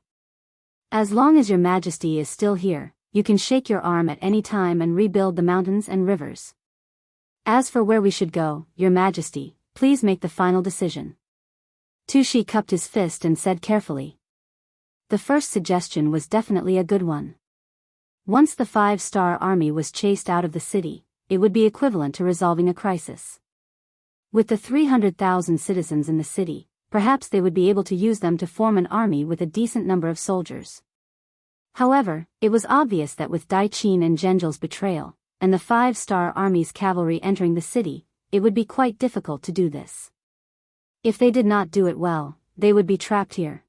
As long as your majesty is still here, you can shake your arm at any time and rebuild the mountains and rivers. As for where we should go, your majesty, please make the final decision. Tushi cupped his fist and said carefully. The first suggestion was definitely a good one. Once the 5-star army was chased out of the city, it would be equivalent to resolving a crisis. With the 300,000 citizens in the city, perhaps they would be able to use them to form an army with a decent number of soldiers. However, it was obvious that with Dai Qin and Zhenji's betrayal, and the 5-star army's cavalry entering the city, it would be quite difficult to do this. If they did not do it well, they would be trapped here.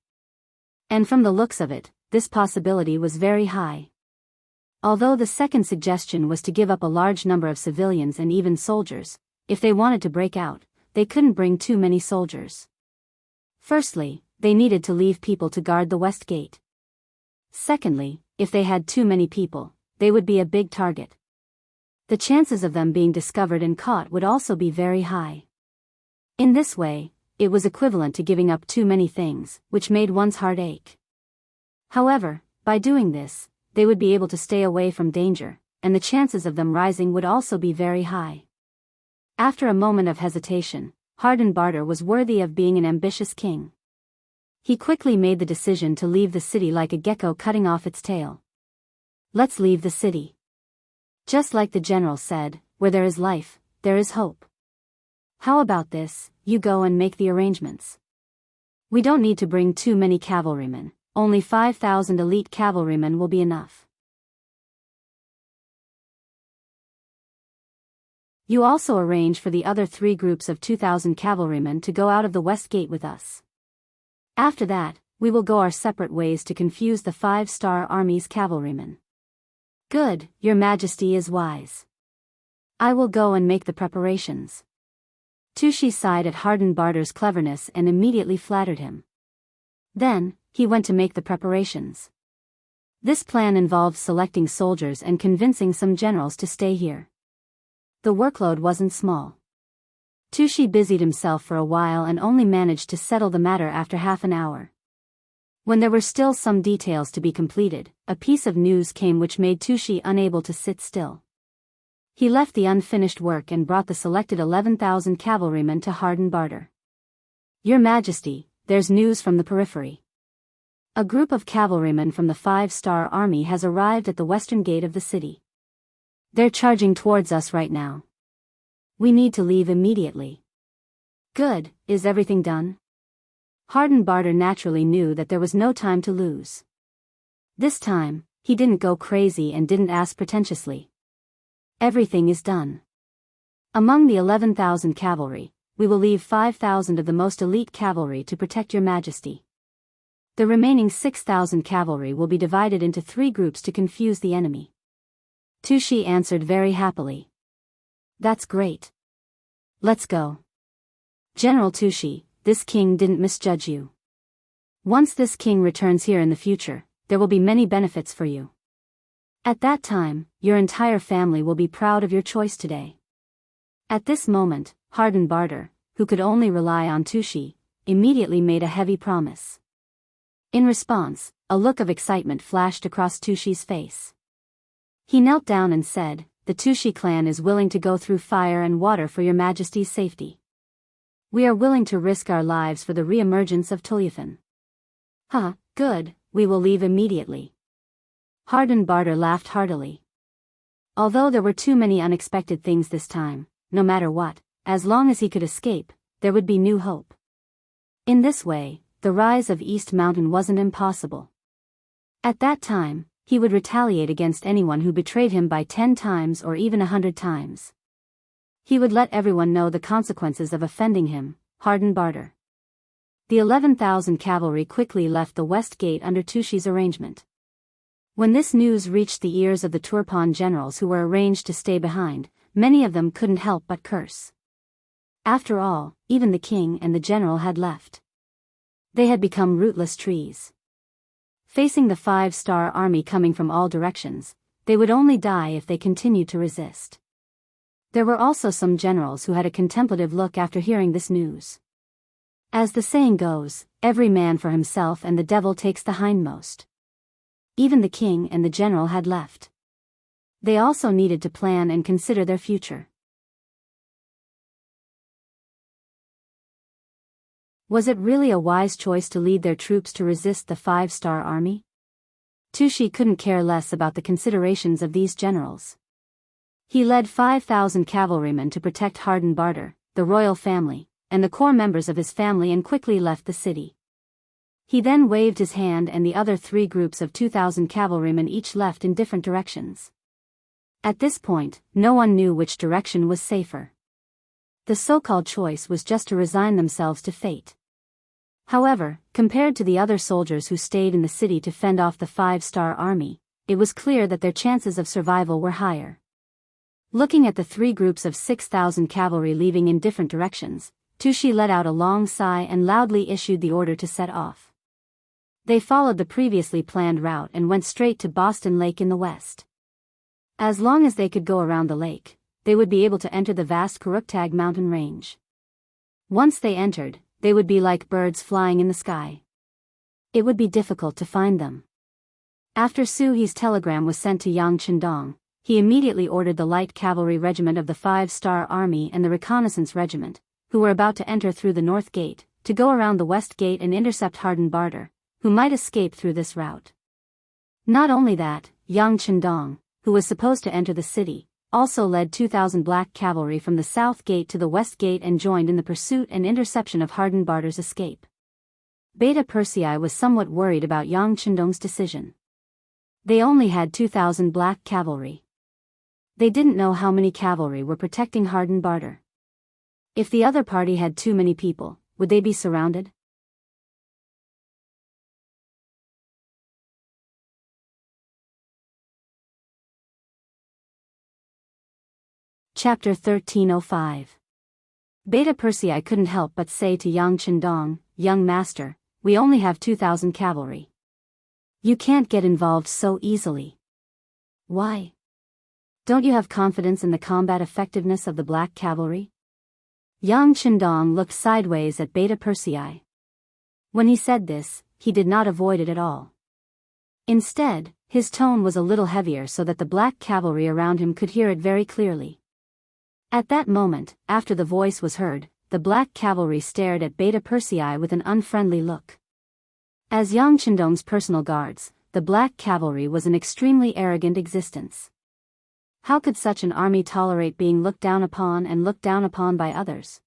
And from the looks of it, this possibility was very high. Although the second suggestion was to give up a large number of civilians and even soldiers, if they wanted to break out, they couldn't bring too many soldiers. Firstly, they needed to leave people to guard the west gate. Secondly, if they had too many people, they would be a big target. The chances of them being discovered and caught would also be very high. In this way, it was equivalent to giving up too many things, which made one's heart ache. However, by doing this, they would be able to stay away from danger, and the chances of them rising would also be very high. After a moment of hesitation, Hardenbarter was worthy of being an ambitious king. He quickly made the decision to leave the city like a gecko cutting off its tail. Let's leave the city. Just like the general said, where there is life, there is hope. How about this, you go and make the arrangements. We don't need to bring too many cavalrymen, only 5,000 elite cavalrymen will be enough. You also arrange for the other 3 groups of 2,000 cavalrymen to go out of the west gate with us. After that, we will go our separate ways to confuse the 5-star army's cavalrymen. Good, your majesty is wise. I will go and make the preparations. Tushi sighed at Hardenbarter's cleverness and immediately flattered him. Then, he went to make the preparations. This plan involved selecting soldiers and convincing some generals to stay here. The workload wasn't small. Tushi busied himself for a while and only managed to settle the matter after half an hour. When there were still some details to be completed, a piece of news came which made Tushi unable to sit still. He left the unfinished work and brought the selected 11,000 cavalrymen to Hardenbarter. Your Majesty, there's news from the periphery. A group of cavalrymen from the 5-star army has arrived at the western gate of the city. They're charging towards us right now. We need to leave immediately. Good, is everything done? Hardenbarter naturally knew that there was no time to lose. This time, he didn't go crazy and didn't ask pretentiously. Everything is done. Among the 11,000 cavalry, we will leave 5,000 of the most elite cavalry to protect your majesty. The remaining 6,000 cavalry will be divided into 3 groups to confuse the enemy. Tushi answered very happily. That's great. Let's go. General Tushi, this king didn't misjudge you. Once this king returns here in the future, there will be many benefits for you. At that time, your entire family will be proud of your choice today. At this moment, Hardenbarter, who could only rely on Tushi, immediately made a heavy promise. In response, a look of excitement flashed across Tushi's face. He knelt down and said, the Tushi clan is willing to go through fire and water for your majesty's safety. We are willing to risk our lives for the re-emergence of Tulyafan. Good, we will leave immediately. Hardenbarter laughed heartily. Although there were too many unexpected things this time, no matter what, as long as he could escape, there would be new hope. In this way, the rise of East Mountain wasn't impossible. At that time, he would retaliate against anyone who betrayed him by 10 times or even 100 times. He would let everyone know the consequences of offending him, Hardenbarter. The 11,000 cavalry quickly left the west gate under Tushi's arrangement. When this news reached the ears of the Turpan generals who were arranged to stay behind, many of them couldn't help but curse. After all, even the king and the general had left. They had become rootless trees. Facing the 5-star army coming from all directions, they would only die if they continued to resist. There were also some generals who had a contemplative look after hearing this news. As the saying goes, every man for himself and the devil takes the hindmost. Even the king and the general had left. They also needed to plan and consider their future. Was it really a wise choice to lead their troops to resist the 5-star army? Tushi couldn't care less about the considerations of these generals. He led 5,000 cavalrymen to protect Hardenbarter, the royal family, and the core members of his family, and quickly left the city. He then waved his hand and the other 3 groups of 2,000 cavalrymen each left in different directions. At this point, no one knew which direction was safer. The so-called choice was just to resign themselves to fate. However, compared to the other soldiers who stayed in the city to fend off the 5-star army, it was clear that their chances of survival were higher. Looking at the 3 groups of 6,000 cavalry leaving in different directions, Tushi let out a long sigh and loudly issued the order to set off. They followed the previously planned route and went straight to Boston Lake in the west. As long as they could go around the lake, they would be able to enter the vast Kuruktag mountain range. Once they entered, they would be like birds flying in the sky. It would be difficult to find them. After Su He's telegram was sent to Yang Chendong, he immediately ordered the light cavalry regiment of the 5-star army and the reconnaissance regiment, who were about to enter through the north gate, to go around the west gate and intercept Hardenbarter, who might escape through this route. Not only that, Yang Chendong, who was supposed to enter the city, also led 2,000 black cavalry from the south gate to the west gate and joined in the pursuit and interception of Hardenbarter's escape. Beta Persei was somewhat worried about Yang Chendong's decision. They only had 2,000 black cavalry. They didn't know how many cavalry were protecting Hardenbarter. If the other party had too many people, would they be surrounded? Chapter 1305. Beta Persei couldn't help but say to Yang Chendong, "Young master, we only have 2,000 cavalry. You can't get involved so easily." "Why? Don't you have confidence in the combat effectiveness of the black cavalry?" Yang Chendong looked sideways at Beta Persei. When he said this, he did not avoid it at all. Instead, his tone was a little heavier so that the black cavalry around him could hear it very clearly. At that moment, after the voice was heard, the black cavalry stared at Beta Persei with an unfriendly look. As Yang Chendong's personal guards, the black cavalry was an extremely arrogant existence. How could such an army tolerate being looked down upon and looked down upon by others?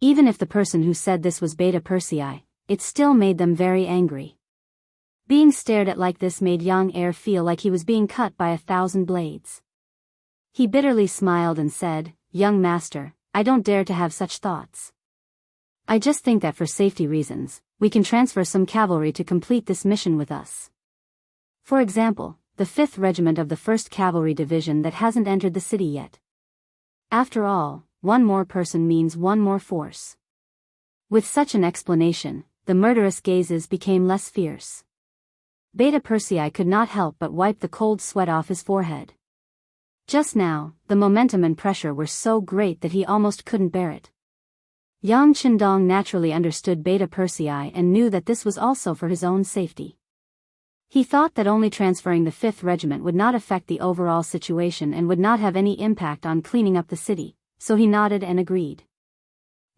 Even if the person who said this was Beta Persei, it still made them very angry. Being stared at like this made Yang Heir feel like he was being cut by 1,000 blades. He bitterly smiled and said, "Young master, I don't dare to have such thoughts. I just think that for safety reasons, we can transfer some cavalry to complete this mission with us. For example, the 5th Regiment of the 1st Cavalry Division that hasn't entered the city yet. After all, one more person means one more force." With such an explanation, the murderous gazes became less fierce. Beta Persei could not help but wipe the cold sweat off his forehead. Just now, the momentum and pressure were so great that he almost couldn't bear it. Yang Chendong naturally understood Beta Persei and knew that this was also for his own safety. He thought that only transferring the 5th Regiment would not affect the overall situation and would not have any impact on cleaning up the city, so he nodded and agreed.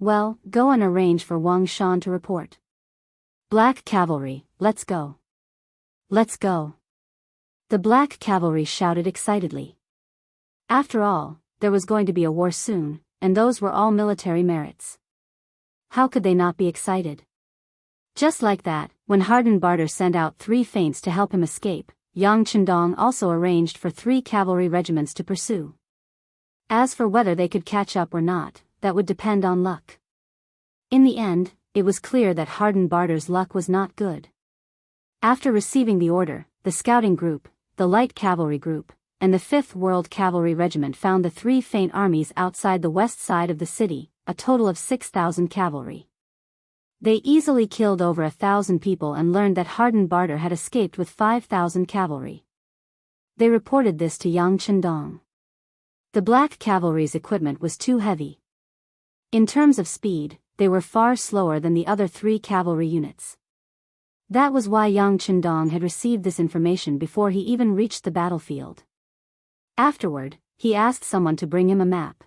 "Well, go and arrange for Wang Shan to report. Black cavalry, let's go. Let's go." The black cavalry shouted excitedly. After all, there was going to be a war soon, and those were all military merits. How could they not be excited? Just like that, when Hardenbarter sent out 3 feints to help him escape, Yang Chendong also arranged for 3 cavalry regiments to pursue. As for whether they could catch up or not, that would depend on luck. In the end, it was clear that Hardenbarter's luck was not good. After receiving the order, the scouting group, the light cavalry group, and the 5th World Cavalry Regiment found the 3 feint armies outside the west side of the city, a total of 6,000 cavalry. They easily killed over 1,000 people and learned that hardened Barter had escaped with 5,000 cavalry. They reported this to Yang Chendong. The black cavalry's equipment was too heavy. In terms of speed, they were far slower than the other 3 cavalry units. That was why Yang Chendong had received this information before he even reached the battlefield. Afterward, he asked someone to bring him a map.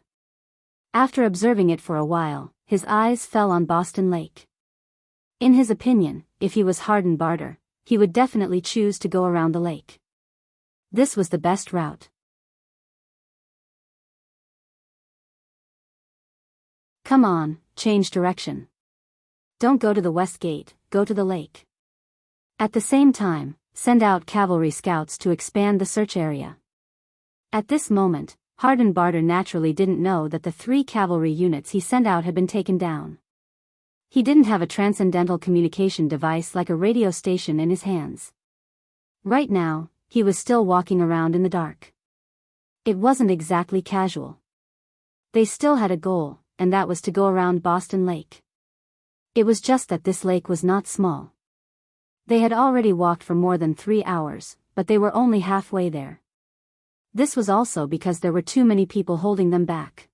After observing it for a while, his eyes fell on Boston Lake. In his opinion, if he was hardened Barter, he would definitely choose to go around the lake. This was the best route. Come on, change direction. Don't go to the west gate, go to the lake. At the same time, send out cavalry scouts to expand the search area. At this moment, hardened Barter naturally didn't know that the 3 cavalry units he sent out had been taken down. He didn't have a transcendental communication device like a radio station in his hands. Right now, he was still walking around in the dark. It wasn't exactly casual. They still had a goal, and that was to go around Boston Lake. It was just that this lake was not small. They had already walked for more than 3 hours, but they were only halfway there. This was also because there were too many people holding them back.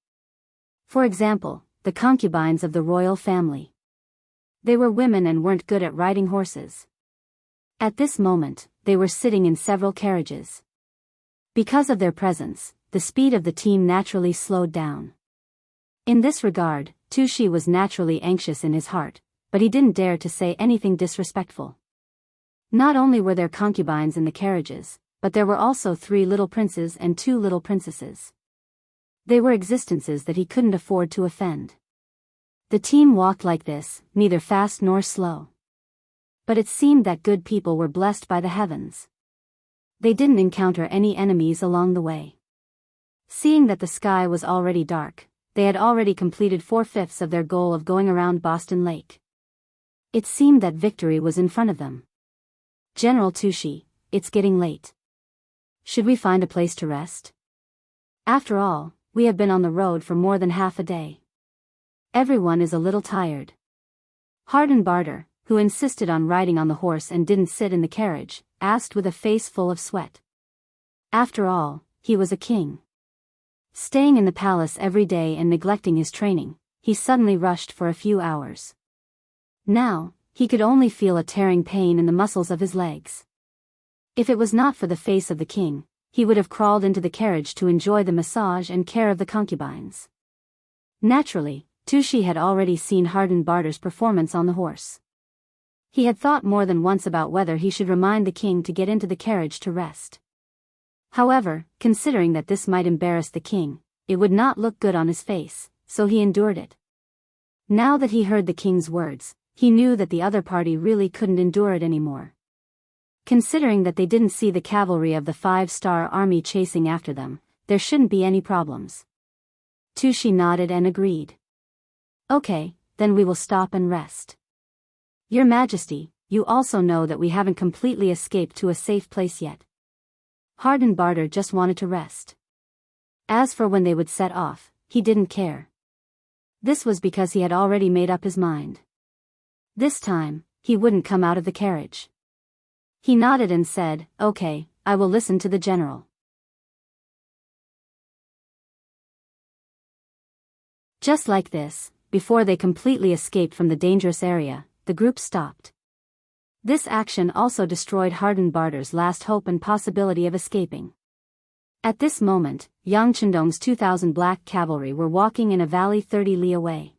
For example, the concubines of the royal family. They were women and weren't good at riding horses. At this moment, they were sitting in several carriages. Because of their presence, the speed of the team naturally slowed down. In this regard, Tushi was naturally anxious in his heart, but he didn't dare to say anything disrespectful. Not only were there concubines in the carriages, but there were also 3 little princes and 2 little princesses. They were existences that he couldn't afford to offend. The team walked like this, neither fast nor slow. But it seemed that good people were blessed by the heavens. They didn't encounter any enemies along the way. Seeing that the sky was already dark, they had already completed 4/5 of their goal of going around Boston Lake. It seemed that victory was in front of them. General Tushi, it's getting late. Should we find a place to rest? After all, we have been on the road for more than half a day. Everyone is a little tired. Hardened Barter, who insisted on riding on the horse and didn't sit in the carriage, asked with a face full of sweat. After all, he was a king. Staying in the palace every day and neglecting his training, he suddenly rushed for a few hours. Now, he could only feel a tearing pain in the muscles of his legs. If it was not for the face of the king, he would have crawled into the carriage to enjoy the massage and care of the concubines. Naturally, Tushi had already seen hardened Barter's performance on the horse. He had thought more than once about whether he should remind the king to get into the carriage to rest. However, considering that this might embarrass the king, it would not look good on his face, so he endured it. Now that he heard the king's words, he knew that the other party really couldn't endure it anymore. Considering that they didn't see the cavalry of the 5-star army chasing after them, there shouldn't be any problems. Tushi nodded and agreed. Okay, then we will stop and rest. Your Majesty, you also know that we haven't completely escaped to a safe place yet. Hardened Barter just wanted to rest. As for when they would set off, he didn't care. This was because he had already made up his mind. This time, he wouldn't come out of the carriage. He nodded and said, okay, I will listen to the general. Just like this, before they completely escaped from the dangerous area, the group stopped. This action also destroyed hardened Barter's last hope and possibility of escaping. At this moment, Yang Chendong's 2,000 black cavalry were walking in a valley 30 li away.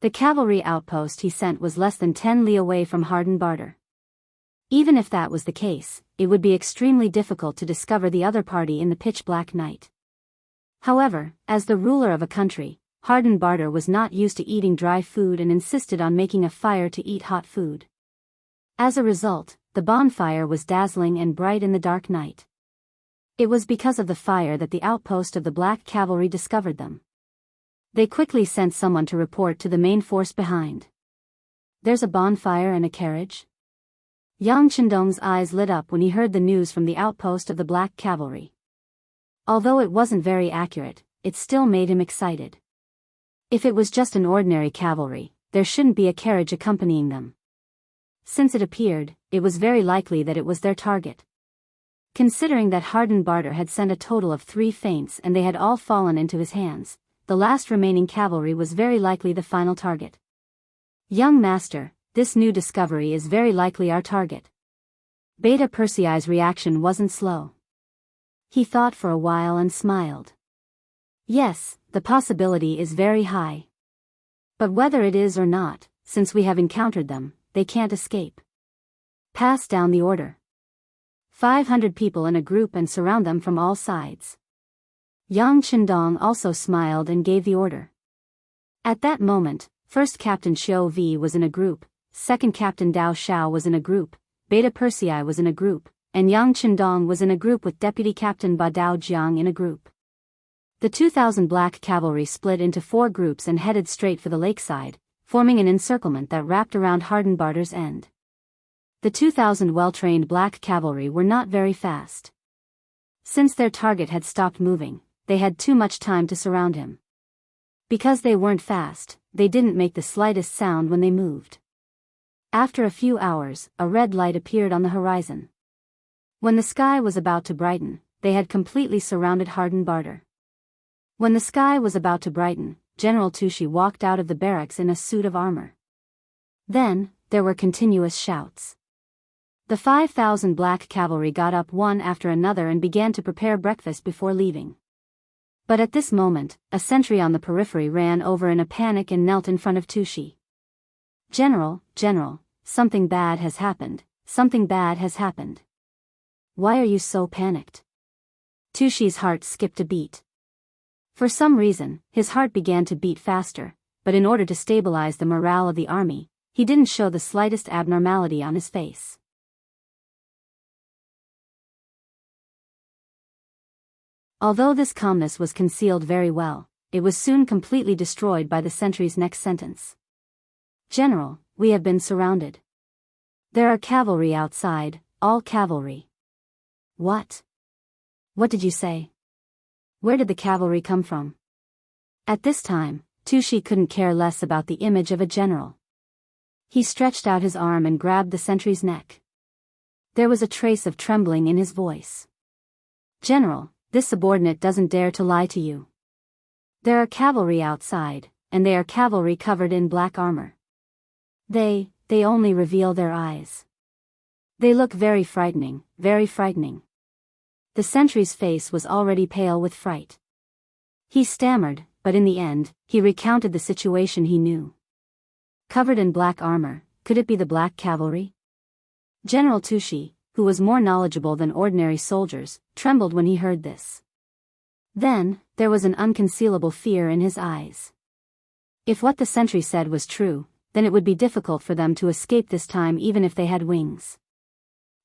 The cavalry outpost he sent was less than 10 li away from hardened Barter. Even if that was the case, it would be extremely difficult to discover the other party in the pitch-black night. However, as the ruler of a country, hardened Barter was not used to eating dry food and insisted on making a fire to eat hot food. As a result, the bonfire was dazzling and bright in the dark night. It was because of the fire that the outpost of the black cavalry discovered them. They quickly sent someone to report to the main force behind. There's a bonfire and a carriage? Yang Chendong's eyes lit up when he heard the news from the outpost of the black cavalry. Although it wasn't very accurate, it still made him excited. If it was just an ordinary cavalry, there shouldn't be a carriage accompanying them. Since it appeared, it was very likely that it was their target. Considering that hardened Barter had sent a total of 3 feints and they had all fallen into his hands, the last remaining cavalry was very likely the final target. Young master, this new discovery is very likely our target. Beta Persei's reaction wasn't slow. He thought for a while and smiled. Yes, the possibility is very high. But whether it is or not, since we have encountered them, they can't escape. Pass down the order. 500 people in a group and surround them from all sides. Yang Chendong also smiled and gave the order. At that moment, First Captain Xiao Vi was in a group, Second Captain Dao Xiao was in a group, Beta Persei was in a group, and Yang Chendong was in a group with Deputy Captain Ba Dao Jiang in a group. The 2,000 black cavalry split into 4 groups and headed straight for the lakeside, forming an encirclement that wrapped around hardened Barter's end. The 2,000 well-trained black cavalry were not very fast. Since their target had stopped moving, they had too much time to surround him. Because they weren't fast, they didn't make the slightest sound when they moved. After a few hours, a red light appeared on the horizon. When the sky was about to brighten, they had completely surrounded hardened Barter. When the sky was about to brighten, General Tushi walked out of the barracks in a suit of armor. Then, there were continuous shouts. The 5,000 black cavalry got up one after another and began to prepare breakfast before leaving. But at this moment, a sentry on the periphery ran over in a panic and knelt in front of Tushi. General, something bad has happened, something bad has happened. Why are you so panicked? Tushi's heart skipped a beat. For some reason, his heart began to beat faster, but in order to stabilize the morale of the army, he didn't show the slightest abnormality on his face. Although this calmness was concealed very well, it was soon completely destroyed by the sentry's next sentence. General, we have been surrounded. There are cavalry outside, all cavalry. What? What did you say? Where did the cavalry come from? At this time, Tushi couldn't care less about the image of a general. He stretched out his arm and grabbed the sentry's neck. There was a trace of trembling in his voice. General, this subordinate doesn't dare to lie to you. There are cavalry outside, and they are cavalry covered in black armor. They only reveal their eyes. They look very frightening, very frightening. The sentry's face was already pale with fright. He stammered, but in the end, he recounted the situation he knew. Covered in black armor, could it be the black cavalry? General Tushi, who was more knowledgeable than ordinary soldiers, trembled when he heard this. Then, there was an unconcealable fear in his eyes. If what the sentry said was true, then it would be difficult for them to escape this time even if they had wings.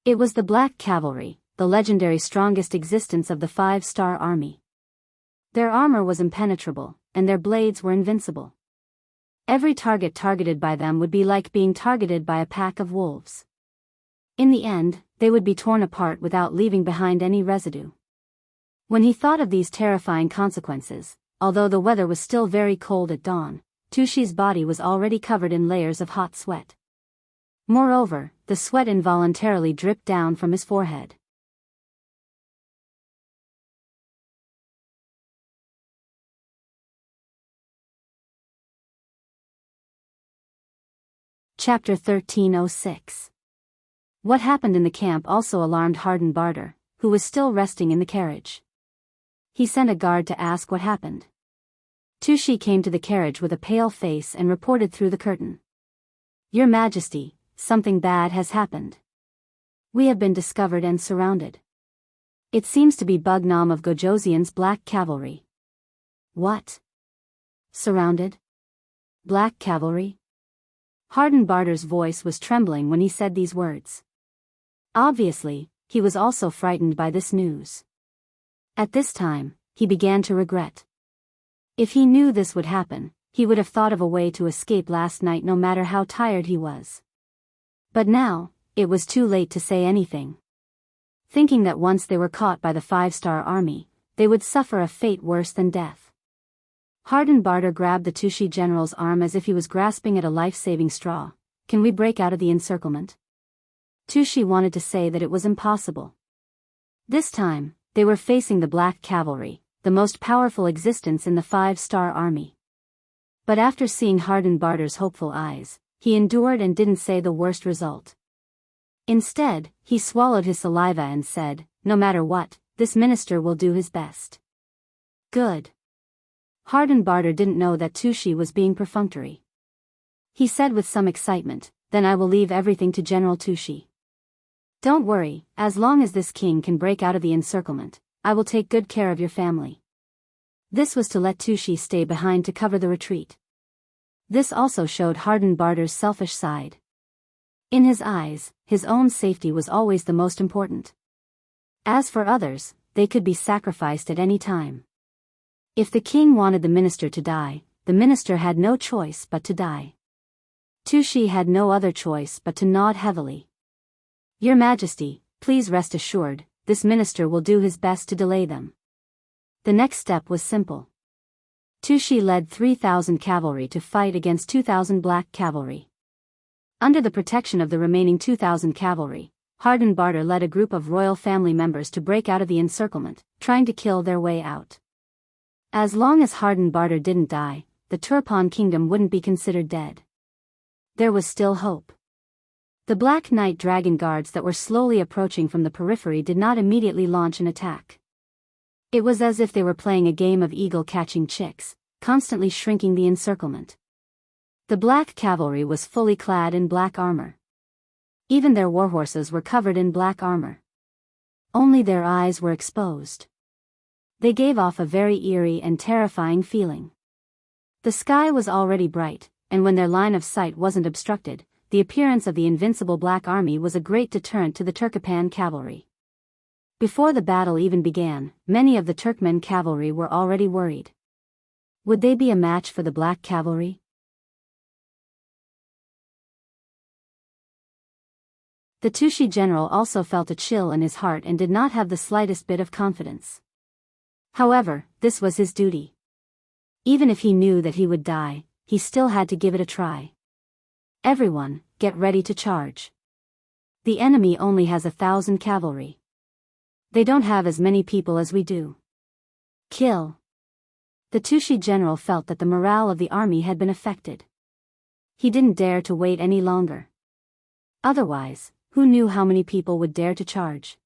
It was the black cavalry, the legendary strongest existence of the 5-star army. Their armor was impenetrable, and their blades were invincible. Every target targeted by them would be like being targeted by a pack of wolves. In the end, they would be torn apart without leaving behind any residue. When he thought of these terrifying consequences, although the weather was still very cold at dawn, Tushi's body was already covered in layers of hot sweat. Moreover, the sweat involuntarily dripped down from his forehead. Chapter 1306. What happened in the camp also alarmed hardened Barter, who was still resting in the carriage. He sent a guard to ask what happened. Tushi came to the carriage with a pale face and reported through the curtain. Your Majesty, something bad has happened. We have been discovered and surrounded. It seems to be Bugnam of Gojoseon's black cavalry. What? Surrounded? Black cavalry? Hardened Barter's voice was trembling when he said these words. Obviously, he was also frightened by this news. At this time, he began to regret. If he knew this would happen, he would have thought of a way to escape last night no matter how tired he was. But now, it was too late to say anything. Thinking that once they were caught by the 5-star army, they would suffer a fate worse than death. Harden Barter grabbed the Tushi general's arm as if he was grasping at a life-saving straw. Can we break out of the encirclement? Tushi wanted to say that it was impossible. This time, they were facing the Black Cavalry, the most powerful existence in the 5-star army. But after seeing Harden Barter's hopeful eyes, he endured and didn't say the worst result. Instead, he swallowed his saliva and said, "No matter what, this minister will do his best." Good. Harden Barter didn't know that Tushi was being perfunctory. He said with some excitement, "Then I will leave everything to General Tushi. Don't worry, as long as this king can break out of the encirclement, I will take good care of your family." This was to let Tushi stay behind to cover the retreat. This also showed Harden Barter's selfish side. In his eyes, his own safety was always the most important. As for others, they could be sacrificed at any time. If the king wanted the minister to die, the minister had no choice but to die. Tushi had no other choice but to nod heavily. "Your Majesty, please rest assured, this minister will do his best to delay them." The next step was simple. Tushi led 3,000 cavalry to fight against 2,000 black cavalry. Under the protection of the remaining 2,000 cavalry, Harden Barter led a group of royal family members to break out of the encirclement, trying to kill their way out. As long as Harden Barter didn't die, the Turpan kingdom wouldn't be considered dead. There was still hope. The Black Knight Dragon Guards that were slowly approaching from the periphery did not immediately launch an attack. It was as if they were playing a game of eagle catching chicks, constantly shrinking the encirclement. The black cavalry was fully clad in black armor. Even their warhorses were covered in black armor. Only their eyes were exposed. They gave off a very eerie and terrifying feeling. The sky was already bright, and when their line of sight wasn't obstructed, the appearance of the invincible black army was a great deterrent to the Turkopan cavalry. Before the battle even began, many of the Turkmen cavalry were already worried. Would they be a match for the black cavalry? The Tushi general also felt a chill in his heart and did not have the slightest bit of confidence. However, this was his duty. Even if he knew that he would die, he still had to give it a try. "Everyone, get ready to charge. The enemy only has 1,000 cavalry. They don't have as many people as we do. Kill." The Tushi general felt that the morale of the army had been affected. He didn't dare to wait any longer. Otherwise, who knew how many people would dare to charge?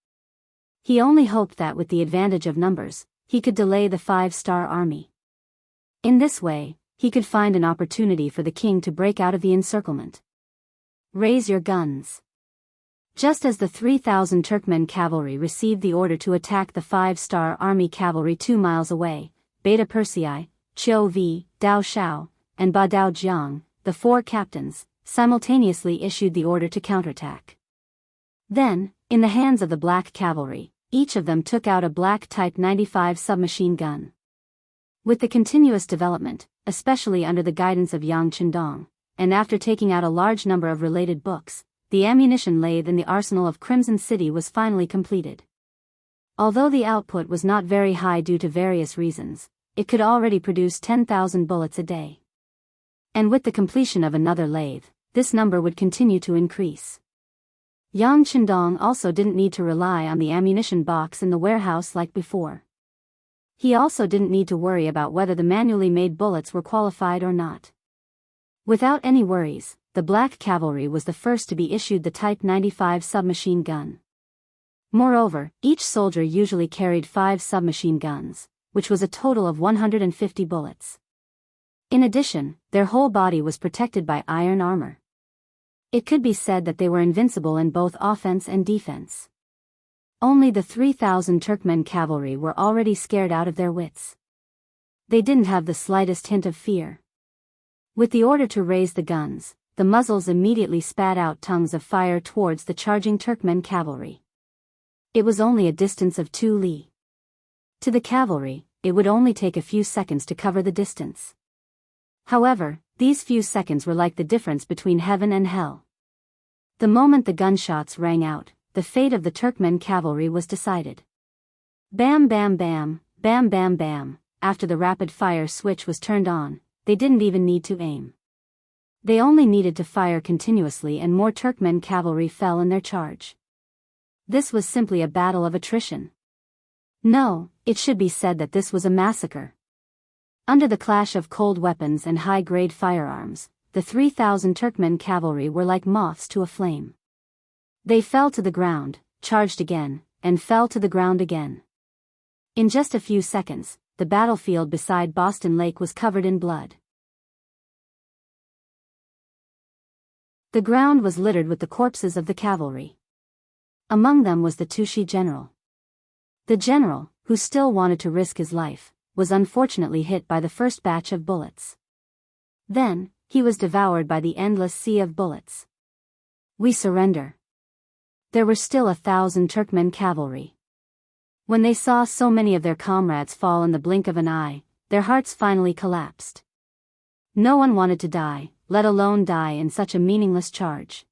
He only hoped that with the advantage of numbers, he could delay the 5-star army. In this way, he could find an opportunity for the king to break out of the encirclement. "Raise your guns." Just as the 3,000 Turkmen cavalry received the order to attack the 5-star army cavalry 2 miles away, Beta Persei, Qiu Vi, Dao Shao, and Ba Dao Jiang, the 4 captains, simultaneously issued the order to counterattack. Then, in the hands of the black cavalry, each of them took out a black Type 95 submachine gun. With the continuous development, especially under the guidance of Yang Chendong, and after taking out a large number of related books, the ammunition lathe in the arsenal of Crimson City was finally completed. Although the output was not very high due to various reasons, it could already produce 10,000 bullets a day. And with the completion of another lathe, this number would continue to increase. Yang Chendong also didn't need to rely on the ammunition box in the warehouse like before. He also didn't need to worry about whether the manually made bullets were qualified or not. Without any worries, the black cavalry was the first to be issued the Type 95 submachine gun. Moreover, each soldier usually carried 5 submachine guns, which was a total of 150 bullets. In addition, their whole body was protected by iron armor. It could be said that they were invincible in both offense and defense. Only the 3,000 Turkmen cavalry were already scared out of their wits. They didn't have the slightest hint of fear. With the order to raise the guns, the muzzles immediately spat out tongues of fire towards the charging Turkmen cavalry. It was only a distance of 2 li. To the cavalry, it would only take a few seconds to cover the distance. However, these few seconds were like the difference between heaven and hell. The moment the gunshots rang out, the fate of the Turkmen cavalry was decided. Bam bam bam, bam bam bam, after the rapid-fire switch was turned on, they didn't even need to aim. They only needed to fire continuously and more Turkmen cavalry fell in their charge. This was simply a battle of attrition. No, it should be said that this was a massacre. Under the clash of cold weapons and high-grade firearms, the 3,000 Turkmen cavalry were like moths to a flame. They fell to the ground, charged again, and fell to the ground again. In just a few seconds, the battlefield beside Boston Lake was covered in blood. The ground was littered with the corpses of the cavalry. Among them was the Tushi general. The general, who still wanted to risk his life, was unfortunately hit by the first batch of bullets. Then, he was devoured by the endless sea of bullets. We surrender. There were still 1,000 Turkmen cavalry. When they saw so many of their comrades fall in the blink of an eye, their hearts finally collapsed. No one wanted to die, let alone die in such a meaningless charge.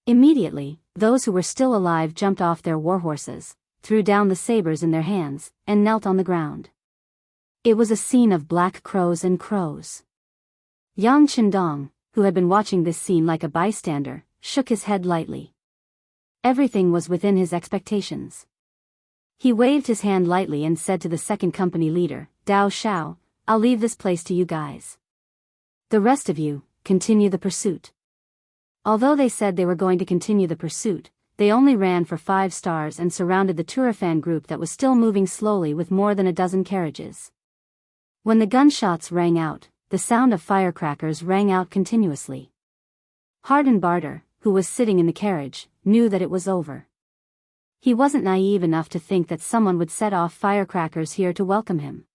Immediately, those who were still alive jumped off their warhorses, threw down the sabers in their hands, and knelt on the ground. It was a scene of black crows and crows. Yang Chendong, who had been watching this scene like a bystander, shook his head lightly. Everything was within his expectations. He waved his hand lightly and said to the second company leader, Dao Shao, I'll leave this place to you guys. The rest of you, continue the pursuit. Although they said they were going to continue the pursuit, they only ran for 5 stars and surrounded the Turfan group that was still moving slowly with more than a dozen carriages. When the gunshots rang out, the sound of firecrackers rang out continuously. Hardin Barter, who was sitting in the carriage, knew that it was over. He wasn't naive enough to think that someone would set off firecrackers here to welcome him.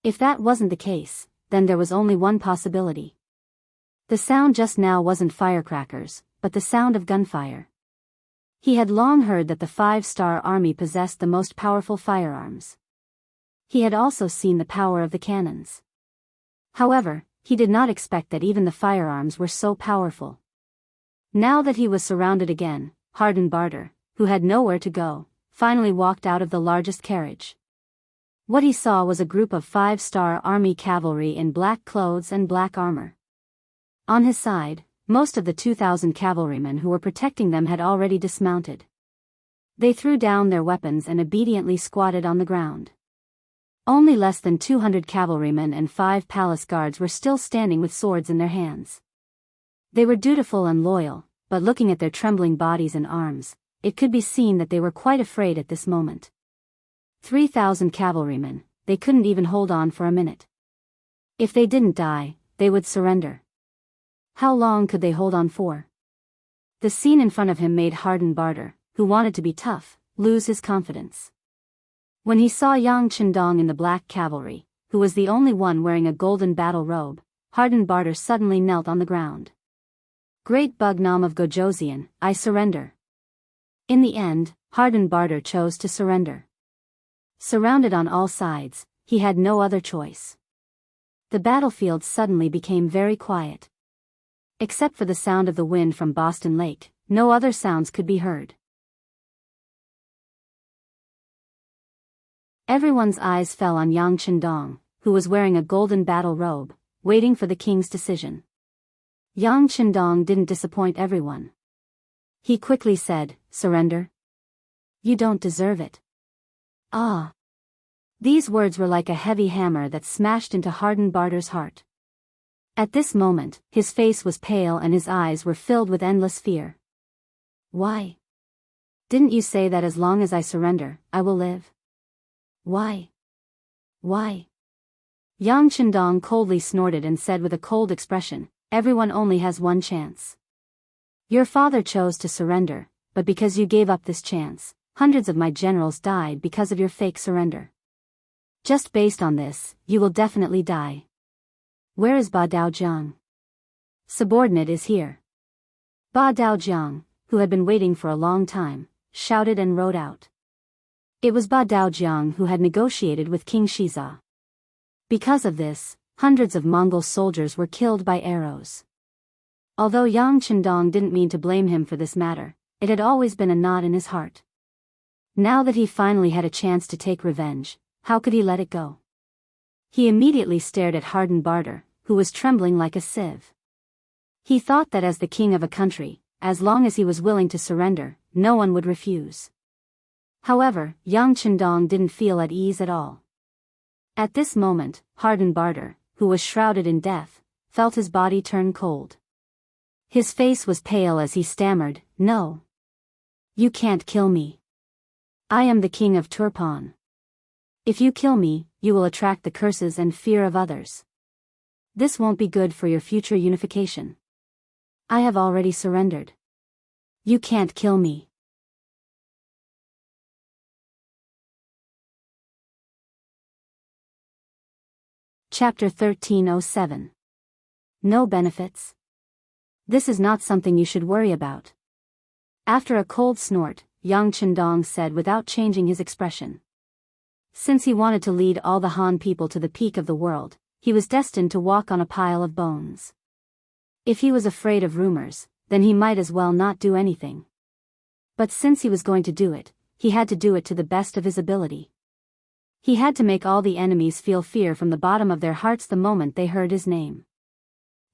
If that wasn't the case, then there was only one possibility. The sound just now wasn't firecrackers, but the sound of gunfire. He had long heard that the 5-star army possessed the most powerful firearms. He had also seen the power of the cannons. However, he did not expect that even the firearms were so powerful. Now that he was surrounded again, Hardin Barter, who had nowhere to go, finally walked out of the largest carriage. What he saw was a group of 5-star army cavalry in black clothes and black armor. On his side, most of the 2,000 cavalrymen who were protecting them had already dismounted. They threw down their weapons and obediently squatted on the ground. Only less than 200 cavalrymen and 5 palace guards were still standing with swords in their hands. They were dutiful and loyal, but looking at their trembling bodies and arms, it could be seen that they were quite afraid at this moment. 3,000 cavalrymen, they couldn't even hold on for a minute. If they didn't die, they would surrender. How long could they hold on for? The scene in front of him made Hardin Barter, who wanted to be tough, lose his confidence. When he saw Yang Chendong in the black cavalry, who was the only one wearing a golden battle robe, Hardin Barter suddenly knelt on the ground. Great Bugnam of Gojoseon, I surrender. In the end, Hardin Barter chose to surrender. Surrounded on all sides, he had no other choice. The battlefield suddenly became very quiet. Except for the sound of the wind from Boston Lake, no other sounds could be heard. Everyone's eyes fell on Yang Chendong, who was wearing a golden battle robe, waiting for the king's decision. Yang Chendong didn't disappoint everyone. He quickly said, surrender? You don't deserve it. Ah. These words were like a heavy hammer that smashed into Hardin Barter's heart. At this moment, his face was pale and his eyes were filled with endless fear. Why? Didn't you say that as long as I surrender, I will live? Why? Why? Yang Chendong coldly snorted and said with a cold expression, everyone only has one chance. Your father chose to surrender, but because you gave up this chance, hundreds of my generals died because of your fake surrender. Just based on this, you will definitely die. Where is Ba Daojiang? Subordinate is here. Ba Daojiang, who had been waiting for a long time, shouted and rode out. It was Ba Daojiang who had negotiated with King Shiza. Because of this, hundreds of Mongol soldiers were killed by arrows. Although Yang Chendong didn't mean to blame him for this matter, it had always been a knot in his heart. Now that he finally had a chance to take revenge, how could he let it go? He immediately stared at hardened Barter, who was trembling like a sieve. He thought that as the king of a country, as long as he was willing to surrender, no one would refuse. However, young Chendong didn't feel at ease at all. At this moment, hardened Barter, who was shrouded in death, felt his body turn cold. His face was pale as he stammered, "No. You can't kill me. I am the king of Turpan. If you kill me, you will attract the curses and fear of others. This won't be good for your future unification. I have already surrendered. You can't kill me." Chapter 1307. No benefits. This is not something you should worry about. After a cold snort, young Chendong said without changing his expression. Since he wanted to lead all the Han people to the peak of the world, he was destined to walk on a pile of bones. If he was afraid of rumors, then he might as well not do anything. But since he was going to do it, he had to do it to the best of his ability. He had to make all the enemies feel fear from the bottom of their hearts the moment they heard his name.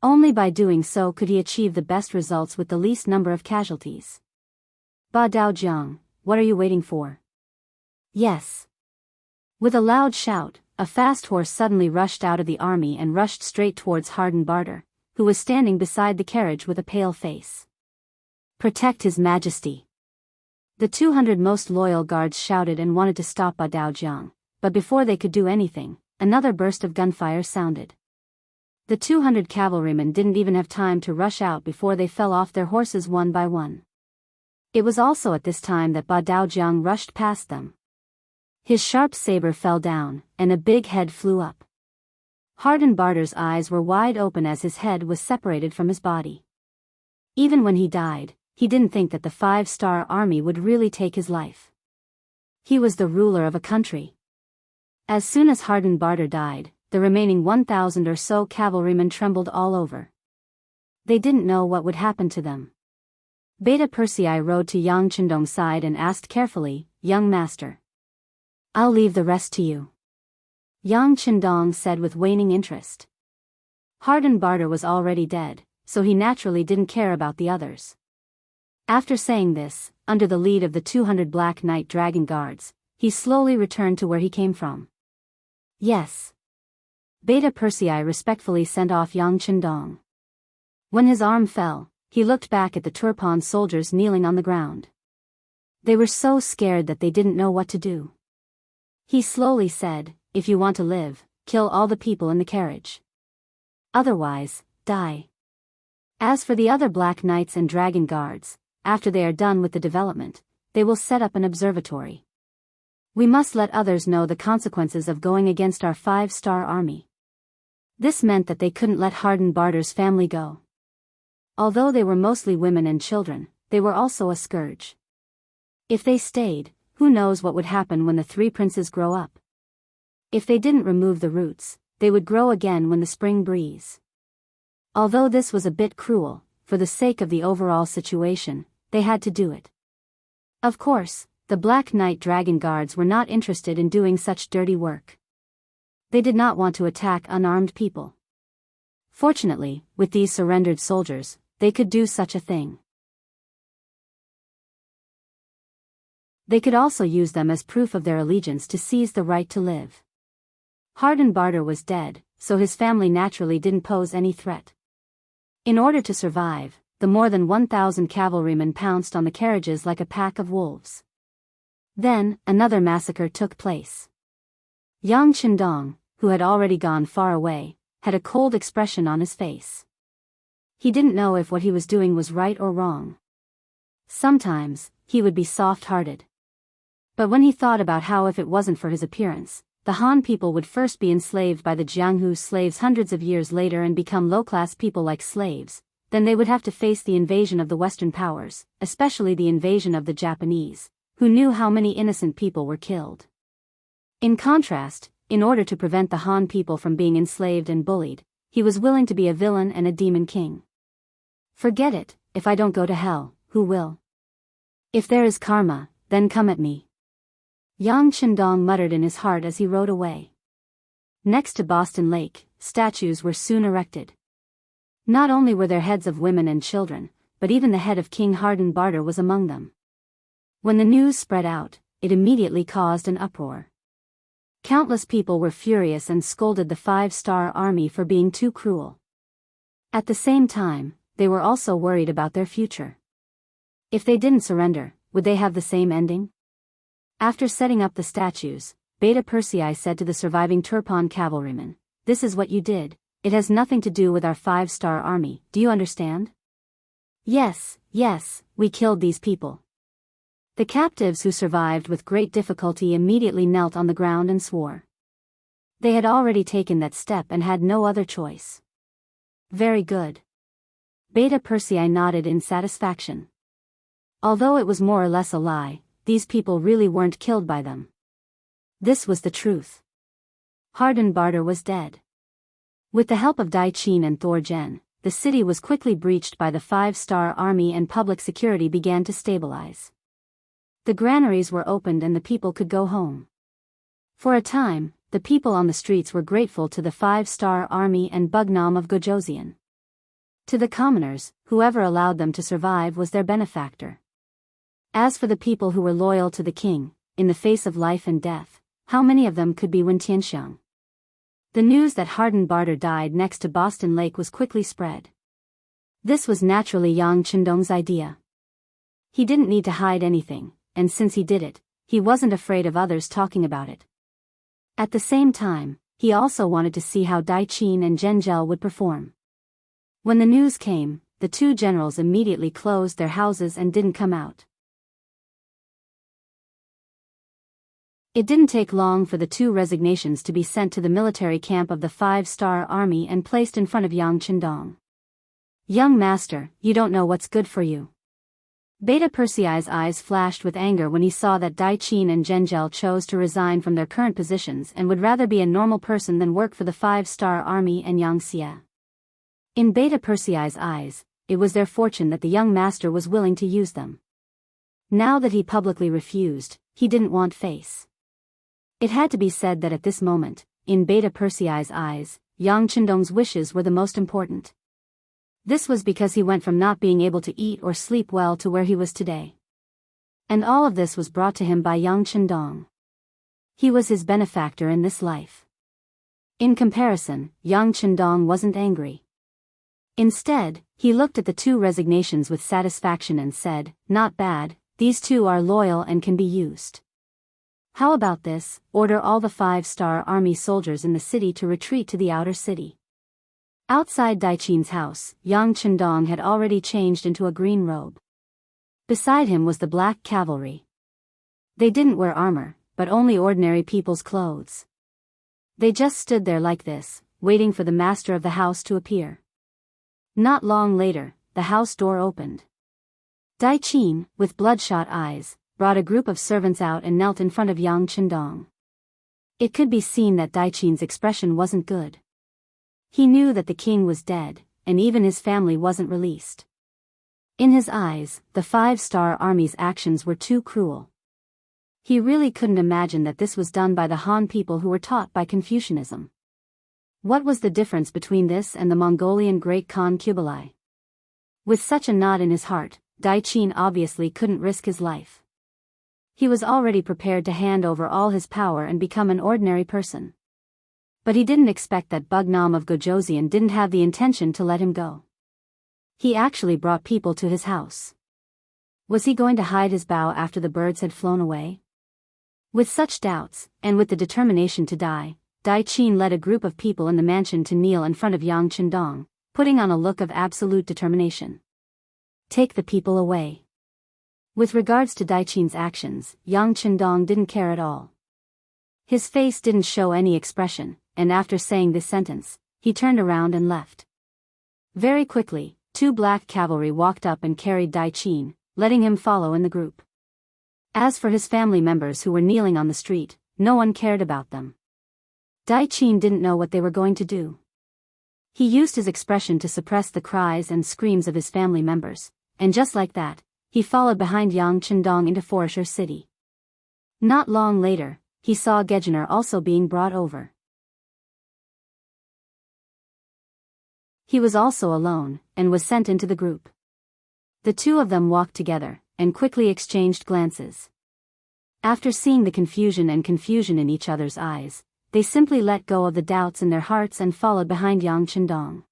Only by doing so could he achieve the best results with the least number of casualties. "Ba Dao Jiang, what are you waiting for?" "Yes." With a loud shout, a fast horse suddenly rushed out of the army and rushed straight towards hardened Barter, who was standing beside the carriage with a pale face. "Protect His Majesty." The 200 most loyal guards shouted and wanted to stop Ba Dao Jiang, but before they could do anything, another burst of gunfire sounded. The 200 cavalrymen didn't even have time to rush out before they fell off their horses one by one. It was also at this time that Ba Dao Jiang rushed past them. His sharp saber fell down, and a big head flew up. Hardened Barter's eyes were wide open as his head was separated from his body. Even when he died, he didn't think that the 5-star army would really take his life. He was the ruler of a country. As soon as hardened Barter died, the remaining 1,000 or so cavalrymen trembled all over. They didn't know what would happen to them. Beta Persei rode to Yang Chendong's side and asked carefully, "Young master, I'll leave the rest to you." Yang Chendong said with waning interest. Hardened Barter was already dead, so he naturally didn't care about the others. After saying this, under the lead of the 200 Black Knight Dragon Guards, he slowly returned to where he came from. "Yes." Beta Persei respectfully sent off Yang Chendong. When his arm fell, he looked back at the Turpan soldiers kneeling on the ground. They were so scared that they didn't know what to do. He slowly said, "If you want to live, kill all the people in the carriage. Otherwise, die." As for the other Black Knights and Dragon Guards, after they are done with the development, they will set up an observatory. We must let others know the consequences of going against our 5-star army. This meant that they couldn't let hardened Barter's family go. Although they were mostly women and children, they were also a scourge. If they stayed, who knows what would happen when the 3 princes grow up. If they didn't remove the roots, they would grow again when the spring breeze. Although this was a bit cruel, for the sake of the overall situation, they had to do it. Of course, the Black Knight Dragon Guards were not interested in doing such dirty work. They did not want to attack unarmed people. Fortunately, with these surrendered soldiers, they could do such a thing. They could also use them as proof of their allegiance to seize the right to live. Hardened Barter was dead, so his family naturally didn't pose any threat. In order to survive, the more than 1,000 cavalrymen pounced on the carriages like a pack of wolves. Then, another massacre took place. Yang Chendong, who had already gone far away, had a cold expression on his face. He didn't know if what he was doing was right or wrong. Sometimes, he would be soft-hearted. But when he thought about how if it wasn't for his appearance, the Han people would first be enslaved by the Jianghu slaves hundreds of years later and become low-class people like slaves, then they would have to face the invasion of the Western powers, especially the invasion of the Japanese, who knew how many innocent people were killed. In contrast, in order to prevent the Han people from being enslaved and bullied, he was willing to be a villain and a demon king. "Forget it, if I don't go to hell, who will? If there is karma, then come at me," Yang Chendong muttered in his heart as he rode away. Next to Boston Lake, statues were soon erected. Not only were there heads of women and children, but even the head of King Harden Barter was among them. When the news spread out, it immediately caused an uproar. Countless people were furious and scolded the Five-Star Army for being too cruel. At the same time, they were also worried about their future. If they didn't surrender, would they have the same ending? After setting up the statues, Beta Persei said to the surviving Turpan cavalrymen, "This is what you did. It has nothing to do with our Five-Star Army, do you understand?" "Yes, yes, we killed these people." The captives who survived with great difficulty immediately knelt on the ground and swore. They had already taken that step and had no other choice. "Very good." Beta Persei nodded in satisfaction. Although it was more or less a lie, these people really weren't killed by them. This was the truth. Harden Barter was dead. With the help of Dai Qin and Thor Zhen, the city was quickly breached by the Five-Star Army and public security began to stabilize. The granaries were opened and the people could go home. For a time, the people on the streets were grateful to the Five-Star Army and Bugnam of Gojoseon. To the commoners, whoever allowed them to survive was their benefactor. As for the people who were loyal to the king, in the face of life and death, how many of them could be Wen Tianxiang? The news that Harden Barter died next to Boston Lake was quickly spread. This was naturally Yang Chendong's idea. He didn't need to hide anything, and since he did it, he wasn't afraid of others talking about it. At the same time, he also wanted to see how Dai Qin and Zhenzhel would perform. When the news came, the two generals immediately closed their houses and didn't come out. It didn't take long for the two resignations to be sent to the military camp of the Five-Star Army and placed in front of Yang Chendong. "Young master, you don't know what's good for you." Beta Persei's eyes flashed with anger when he saw that Dai Qin and Zhenzhel chose to resign from their current positions and would rather be a normal person than work for the Five-Star Army and Yang Xie. In Beta Persei's eyes, it was their fortune that the young master was willing to use them. Now that he publicly refused, he didn't want face. It had to be said that at this moment, in Beta Persei's eyes, Yang Chendong's wishes were the most important. This was because he went from not being able to eat or sleep well to where he was today. And all of this was brought to him by Yang Chendong. He was his benefactor in this life. In comparison, Yang Chendong wasn't angry. Instead, he looked at the two resignations with satisfaction and said, "Not bad, these two are loyal and can be used. How about this, order all the Five-Star Army soldiers in the city to retreat to the outer city." Outside Dai Qin's house, Yang Chendong had already changed into a green robe. Beside him was the black cavalry. They didn't wear armor, but only ordinary people's clothes. They just stood there like this, waiting for the master of the house to appear. Not long later, the house door opened. Dai Qin, with bloodshot eyes, brought a group of servants out and knelt in front of Yang Chendong. It could be seen that Dai Qin's expression wasn't good. He knew that the king was dead, and even his family wasn't released. In his eyes, the Five-Star Army's actions were too cruel. He really couldn't imagine that this was done by the Han people who were taught by Confucianism. What was the difference between this and the Mongolian Great Khan Kublai? With such a knot in his heart, Dai Qin obviously couldn't risk his life. He was already prepared to hand over all his power and become an ordinary person. But he didn't expect that Bugnam of Gojoseon didn't have the intention to let him go. He actually brought people to his house. Was he going to hide his bow after the birds had flown away? With such doubts, and with the determination to die, Dai Qin led a group of people in the mansion to kneel in front of Yang Chendong, putting on a look of absolute determination. "Take the people away." With regards to Dai Qin's actions, Yang Chendong didn't care at all. His face didn't show any expression, and after saying this sentence, he turned around and left. Very quickly, two black cavalry walked up and carried Dai Qin, letting him follow in the group. As for his family members who were kneeling on the street, no one cared about them. Dai Qin didn't know what they were going to do. He used his expression to suppress the cries and screams of his family members, and just like that, he followed behind Yang Chendong into Foreshore City. Not long later, he saw Gegener also being brought over. He was also alone, and was sent into the group. The two of them walked together, and quickly exchanged glances. After seeing the confusion in each other's eyes, they simply let go of the doubts in their hearts and followed behind Yang Chendong.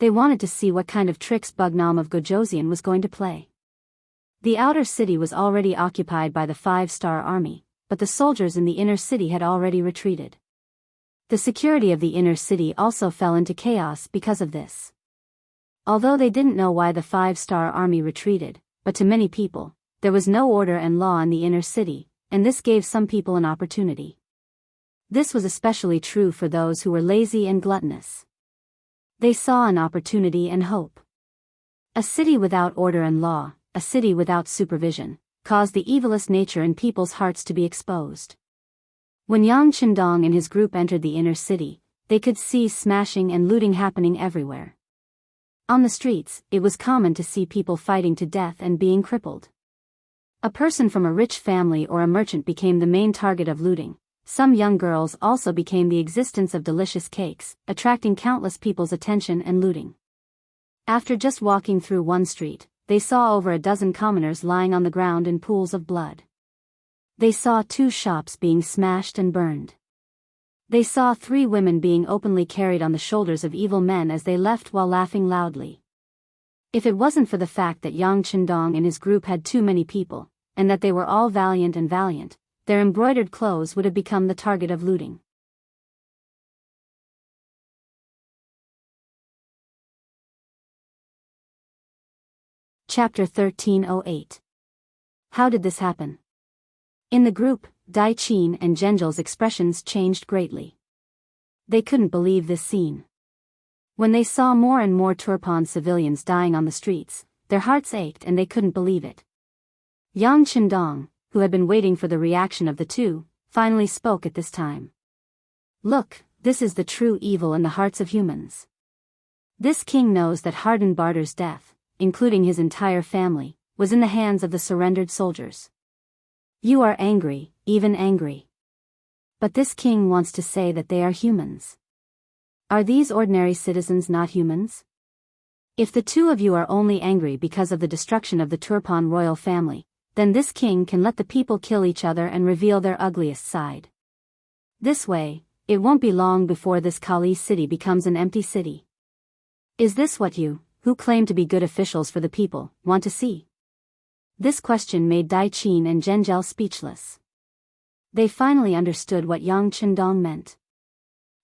They wanted to see what kind of tricks Bugnam of Gojoseon was going to play. The outer city was already occupied by the 5-star army, but the soldiers in the inner city had already retreated. The security of the inner city also fell into chaos because of this. Although they didn't know why the 5-star army retreated, but to many people, there was no order and law in the inner city, and this gave some people an opportunity. This was especially true for those who were lazy and gluttonous. They saw an opportunity and hope. A city without order and law, a city without supervision, caused the evilest nature in people's hearts to be exposed. When Yang Chendong and his group entered the inner city, they could see smashing and looting happening everywhere. On the streets, it was common to see people fighting to death and being crippled. A person from a rich family or a merchant became the main target of looting. Some young girls also became the existence of delicious cakes, attracting countless people's attention and looting. After just walking through one street, they saw over a dozen commoners lying on the ground in pools of blood. They saw 2 shops being smashed and burned. They saw 3 women being openly carried on the shoulders of evil men as they left while laughing loudly. If it wasn't for the fact that Yang Chendong and his group had too many people, and that they were all valiant, their embroidered clothes would have become the target of looting. Chapter 1308. How did this happen? In the group, Dai Qin and Zhenjia's expressions changed greatly. They couldn't believe this scene. When they saw more and more Turpan civilians dying on the streets, their hearts ached and they couldn't believe it. Yang Chendong, who had been waiting for the reaction of the two, finally spoke at this time. Look, this is the true evil in the hearts of humans. This king knows that Harden Barter's death, including his entire family, was in the hands of the surrendered soldiers. You are angry, even angry. But this king wants to say that they are humans. Are these ordinary citizens not humans? If the two of you are only angry because of the destruction of the Turpan royal family, then this king can let the people kill each other and reveal their ugliest side. This way, it won't be long before this Kali city becomes an empty city. Is this what you, who claim to be good officials for the people, want to see? This question made Dai Qin and Zhenjia speechless. They finally understood what Yang Chendong meant.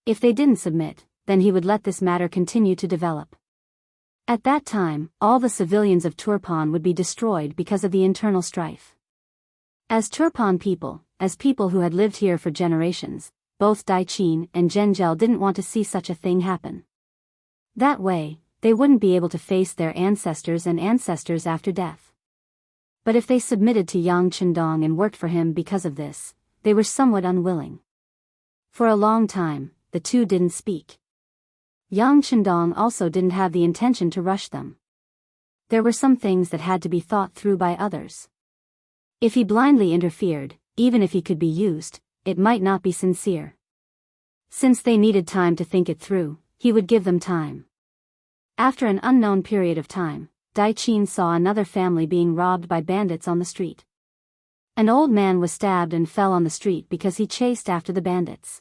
If they didn't submit, then he would let this matter continue to develop. At that time, all the civilians of Turpan would be destroyed because of the internal strife. As Turpan people, as people who had lived here for generations, both Dai Qin and Zhenjia didn't want to see such a thing happen. That way, they wouldn't be able to face their ancestors and ancestors after death. But if they submitted to Yang Chendong and worked for him because of this, they were somewhat unwilling. For a long time, the two didn't speak. Yang Chendong also didn't have the intention to rush them. There were some things that had to be thought through by others. If he blindly interfered, even if he could be used, it might not be sincere. Since they needed time to think it through, he would give them time. After an unknown period of time, Dai Qin saw another family being robbed by bandits on the street. An old man was stabbed and fell on the street because he chased after the bandits.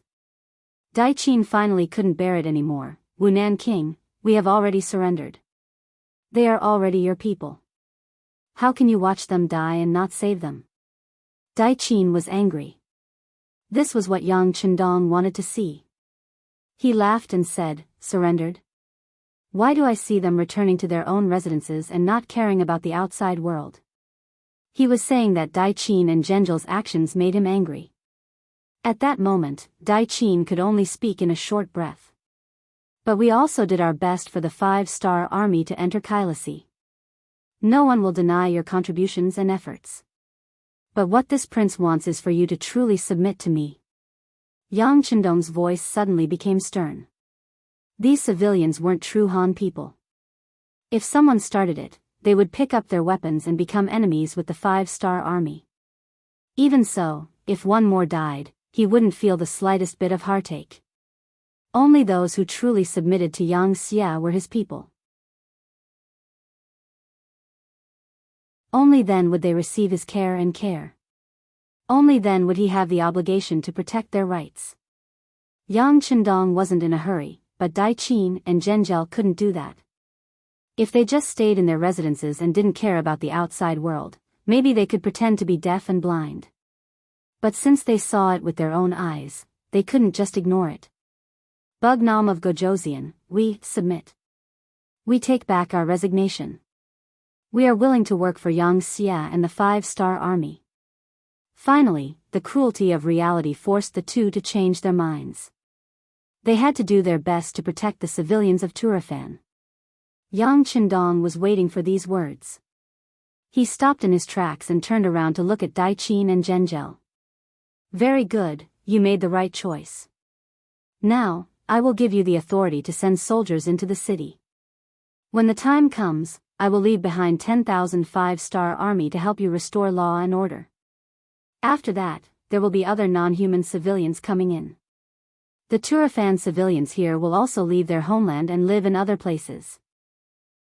Dai Qin finally couldn't bear it anymore. Wunan King, we have already surrendered. They are already your people. How can you watch them die and not save them? Dai Qin was angry. This was what Yang Chendong wanted to see. He laughed and said, surrendered? Why do I see them returning to their own residences and not caring about the outside world? He was saying that Dai Qin and Zhenjia's actions made him angry. At that moment, Dai Qin could only speak in a short breath. But we also did our best for the 5-star army to enter Kylasi. No one will deny your contributions and efforts. But what this prince wants is for you to truly submit to me. Yang Chendong's voice suddenly became stern. These civilians weren't true Han people. If someone started it, they would pick up their weapons and become enemies with the 5-star army. Even so, if one more died, he wouldn't feel the slightest bit of heartache. Only those who truly submitted to Yang Xia were his people. Only then would they receive his care and care. Only then would he have the obligation to protect their rights. Yang Chendong wasn't in a hurry, but Dai Qin and Zhengzhou couldn't do that. If they just stayed in their residences and didn't care about the outside world, maybe they could pretend to be deaf and blind. But since they saw it with their own eyes, they couldn't just ignore it. Bugnam of Gojoseon, we submit. We take back our resignation. We are willing to work for Yang Xia and the 5-star army. Finally, the cruelty of reality forced the two to change their minds. They had to do their best to protect the civilians of Turfan. Yang Chendong was waiting for these words. He stopped in his tracks and turned around to look at Dai Qin and Zhengzhou. Very good, you made the right choice. Now, I will give you the authority to send soldiers into the city. When the time comes, I will leave behind 10,000 5-star army to help you restore law and order. After that, there will be other non-human civilians coming in. The Turfan civilians here will also leave their homeland and live in other places.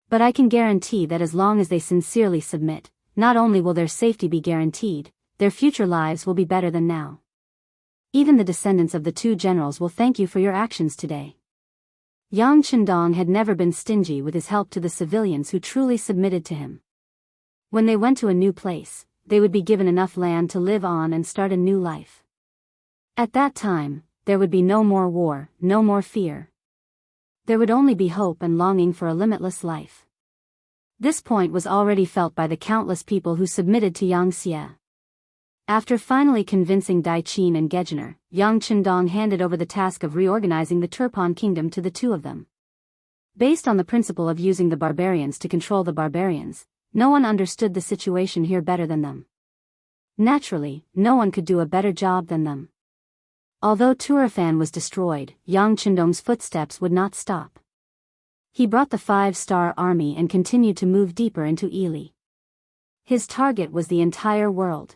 But I can guarantee that as long as they sincerely submit, not only will their safety be guaranteed, their future lives will be better than now. Even the descendants of the two generals will thank you for your actions today. Yang Chendong had never been stingy with his help to the civilians who truly submitted to him. When they went to a new place, they would be given enough land to live on and start a new life. At that time, there would be no more war, no more fear. There would only be hope and longing for a limitless life. This point was already felt by the countless people who submitted to Yang Xia. After finally convincing Dai Qin and Gegener, Yang Chendong handed over the task of reorganizing the Turpan kingdom to the two of them. Based on the principle of using the barbarians to control the barbarians, no one understood the situation here better than them. Naturally, no one could do a better job than them. Although Turfan was destroyed, Yang Chendong's footsteps would not stop. He brought the 5-star army and continued to move deeper into Ili. His target was the entire world.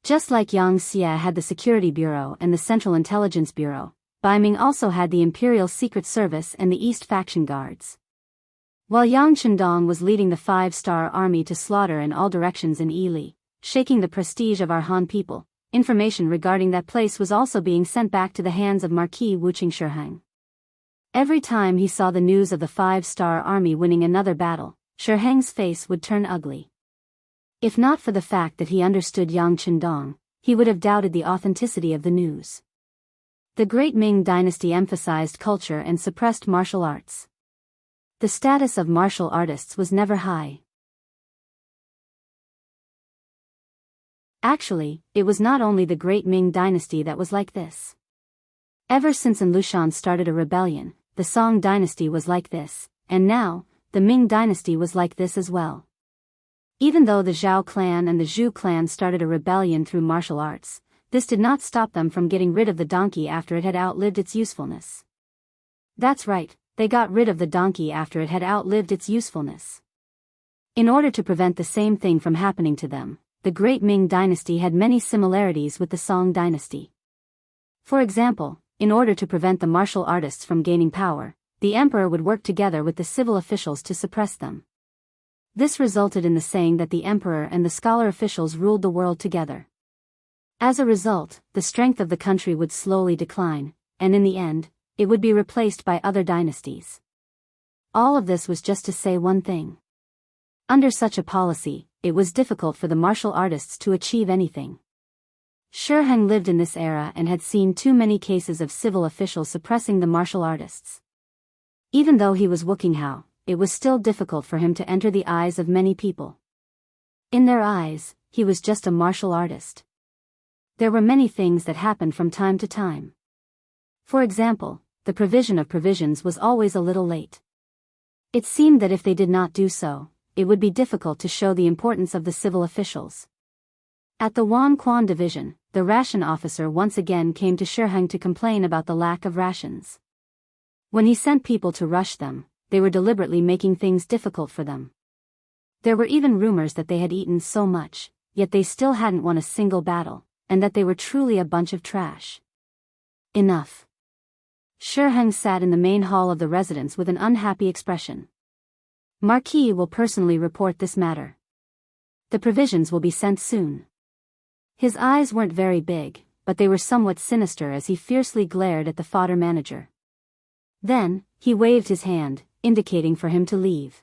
Just like Yang Xia had the Security Bureau and the Central Intelligence Bureau, Baiming also had the Imperial Secret Service and the East Faction Guards. While Yang Chendong was leading the 5-star army to slaughter in all directions in Ili, shaking the prestige of our Han people, information regarding that place was also being sent back to the hands of Marquis Wuxia Chronicles. Every time he saw the news of the 5-star army winning another battle, Chronicles' face would turn ugly. If not for the fact that he understood Yang Chendong, he would have doubted the authenticity of the news. The Great Ming Dynasty emphasized culture and suppressed martial arts. The status of martial artists was never high. Actually, it was not only the Great Ming Dynasty that was like this. Ever since An Lushan started a rebellion, the Song Dynasty was like this, and now, the Ming Dynasty was like this as well. Even though the Zhao clan and the Zhu clan started a rebellion through martial arts, this did not stop them from getting rid of the donkey after it had outlived its usefulness. That's right, they got rid of the donkey after it had outlived its usefulness. In order to prevent the same thing from happening to them, the Great Ming Dynasty had many similarities with the Song Dynasty. For example, in order to prevent the martial artists from gaining power, the emperor would work together with the civil officials to suppress them. This resulted in the saying that the emperor and the scholar officials ruled the world together. As a result, the strength of the country would slowly decline, and in the end, it would be replaced by other dynasties. All of this was just to say one thing. Under such a policy, it was difficult for the martial artists to achieve anything. Shiheng lived in this era and had seen too many cases of civil officials suppressing the martial artists. Even though he was Wuqinghao, it was still difficult for him to enter the eyes of many people. In their eyes, he was just a martial artist. There were many things that happened from time to time. For example, the provision of provisions was always a little late. It seemed that if they did not do so, it would be difficult to show the importance of the civil officials. At the Wan Quan division, the ration officer once again came to Shiheng to complain about the lack of rations. When he sent people to rush them, they were deliberately making things difficult for them. There were even rumors that they had eaten so much, yet they still hadn't won a single battle, and that they were truly a bunch of trash. Enough. Shiheng sat in the main hall of the residence with an unhappy expression. Marquis will personally report this matter. The provisions will be sent soon. His eyes weren't very big, but they were somewhat sinister as he fiercely glared at the fodder manager. Then, he waved his hand, indicating for him to leave.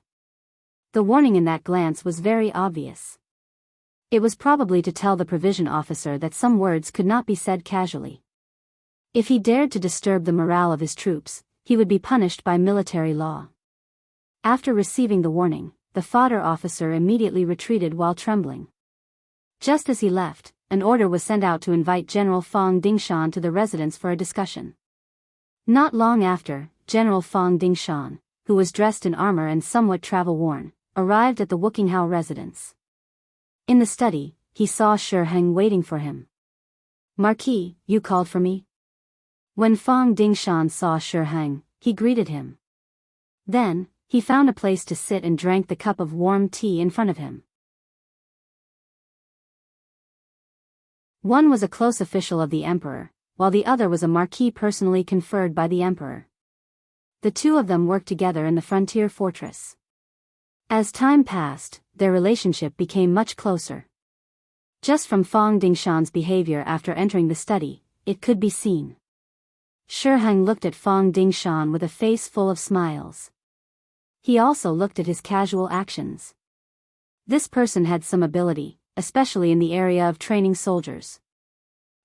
The warning in that glance was very obvious. It was probably to tell the provision officer that some words could not be said casually. If he dared to disturb the morale of his troops, he would be punished by military law. After receiving the warning, the fodder officer immediately retreated while trembling. Just as he left, an order was sent out to invite General Fang Dingshan to the residence for a discussion. Not long after, General Fang Dingshan, who was dressed in armor and somewhat travel-worn, arrived at the Wuxia residence. In the study, he saw Shiheng waiting for him. "Marquis, you called for me?" When Fang Dingshan saw Shiheng, he greeted him. Then, he found a place to sit and drank the cup of warm tea in front of him. One was a close official of the emperor, while the other was a marquis personally conferred by the emperor. The two of them worked together in the frontier fortress. As time passed, their relationship became much closer. Just from Fang Dingshan's behavior after entering the study, it could be seen. Shiheng looked at Fang Dingshan with a face full of smiles. He also looked at his casual actions. This person had some ability, especially in the area of training soldiers.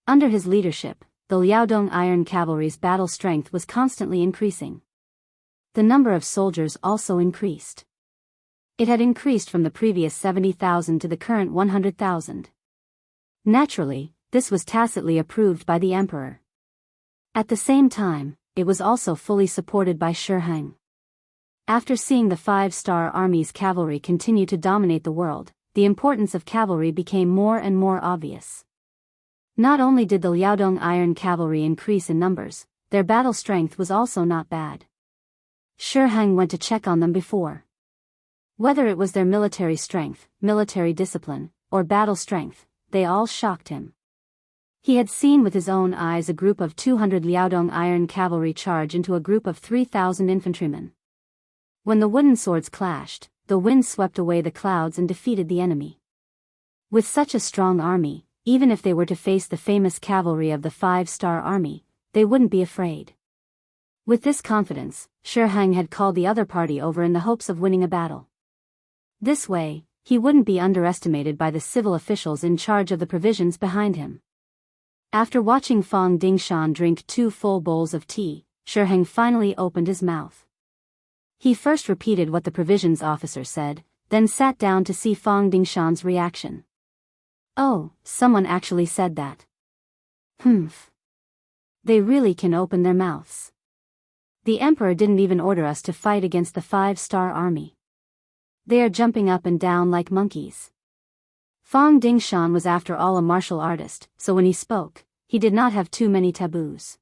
Under his leadership, the Liaodong Iron Cavalry's battle strength was constantly increasing. The number of soldiers also increased. It had increased from the previous 70,000 to the current 100,000. Naturally, this was tacitly approved by the emperor. At the same time, it was also fully supported by Shiheng. After seeing the five-star army's cavalry continue to dominate the world, the importance of cavalry became more and more obvious. Not only did the Liaodong Iron Cavalry increase in numbers, their battle strength was also not bad. Shiheng went to check on them before. Whether it was their military strength, military discipline, or battle strength, they all shocked him. He had seen with his own eyes a group of 200 Liaodong Iron Cavalry charge into a group of 3,000 infantrymen. When the wooden swords clashed, the wind swept away the clouds and defeated the enemy. With such a strong army, even if they were to face the famous cavalry of the five-star army, they wouldn't be afraid. With this confidence, Shiheng had called the other party over in the hopes of winning a battle. This way, he wouldn't be underestimated by the civil officials in charge of the provisions behind him. After watching Fang Dingshan drink 2 full bowls of tea, Shiheng finally opened his mouth. He first repeated what the provisions officer said, then sat down to see Fang Dingshan's reaction. "Oh, someone actually said that. Humph. They really can open their mouths. The emperor didn't even order us to fight against the five-star army. They are jumping up and down like monkeys." Fang Dingshan was after all a martial artist, so when he spoke, he did not have too many taboos.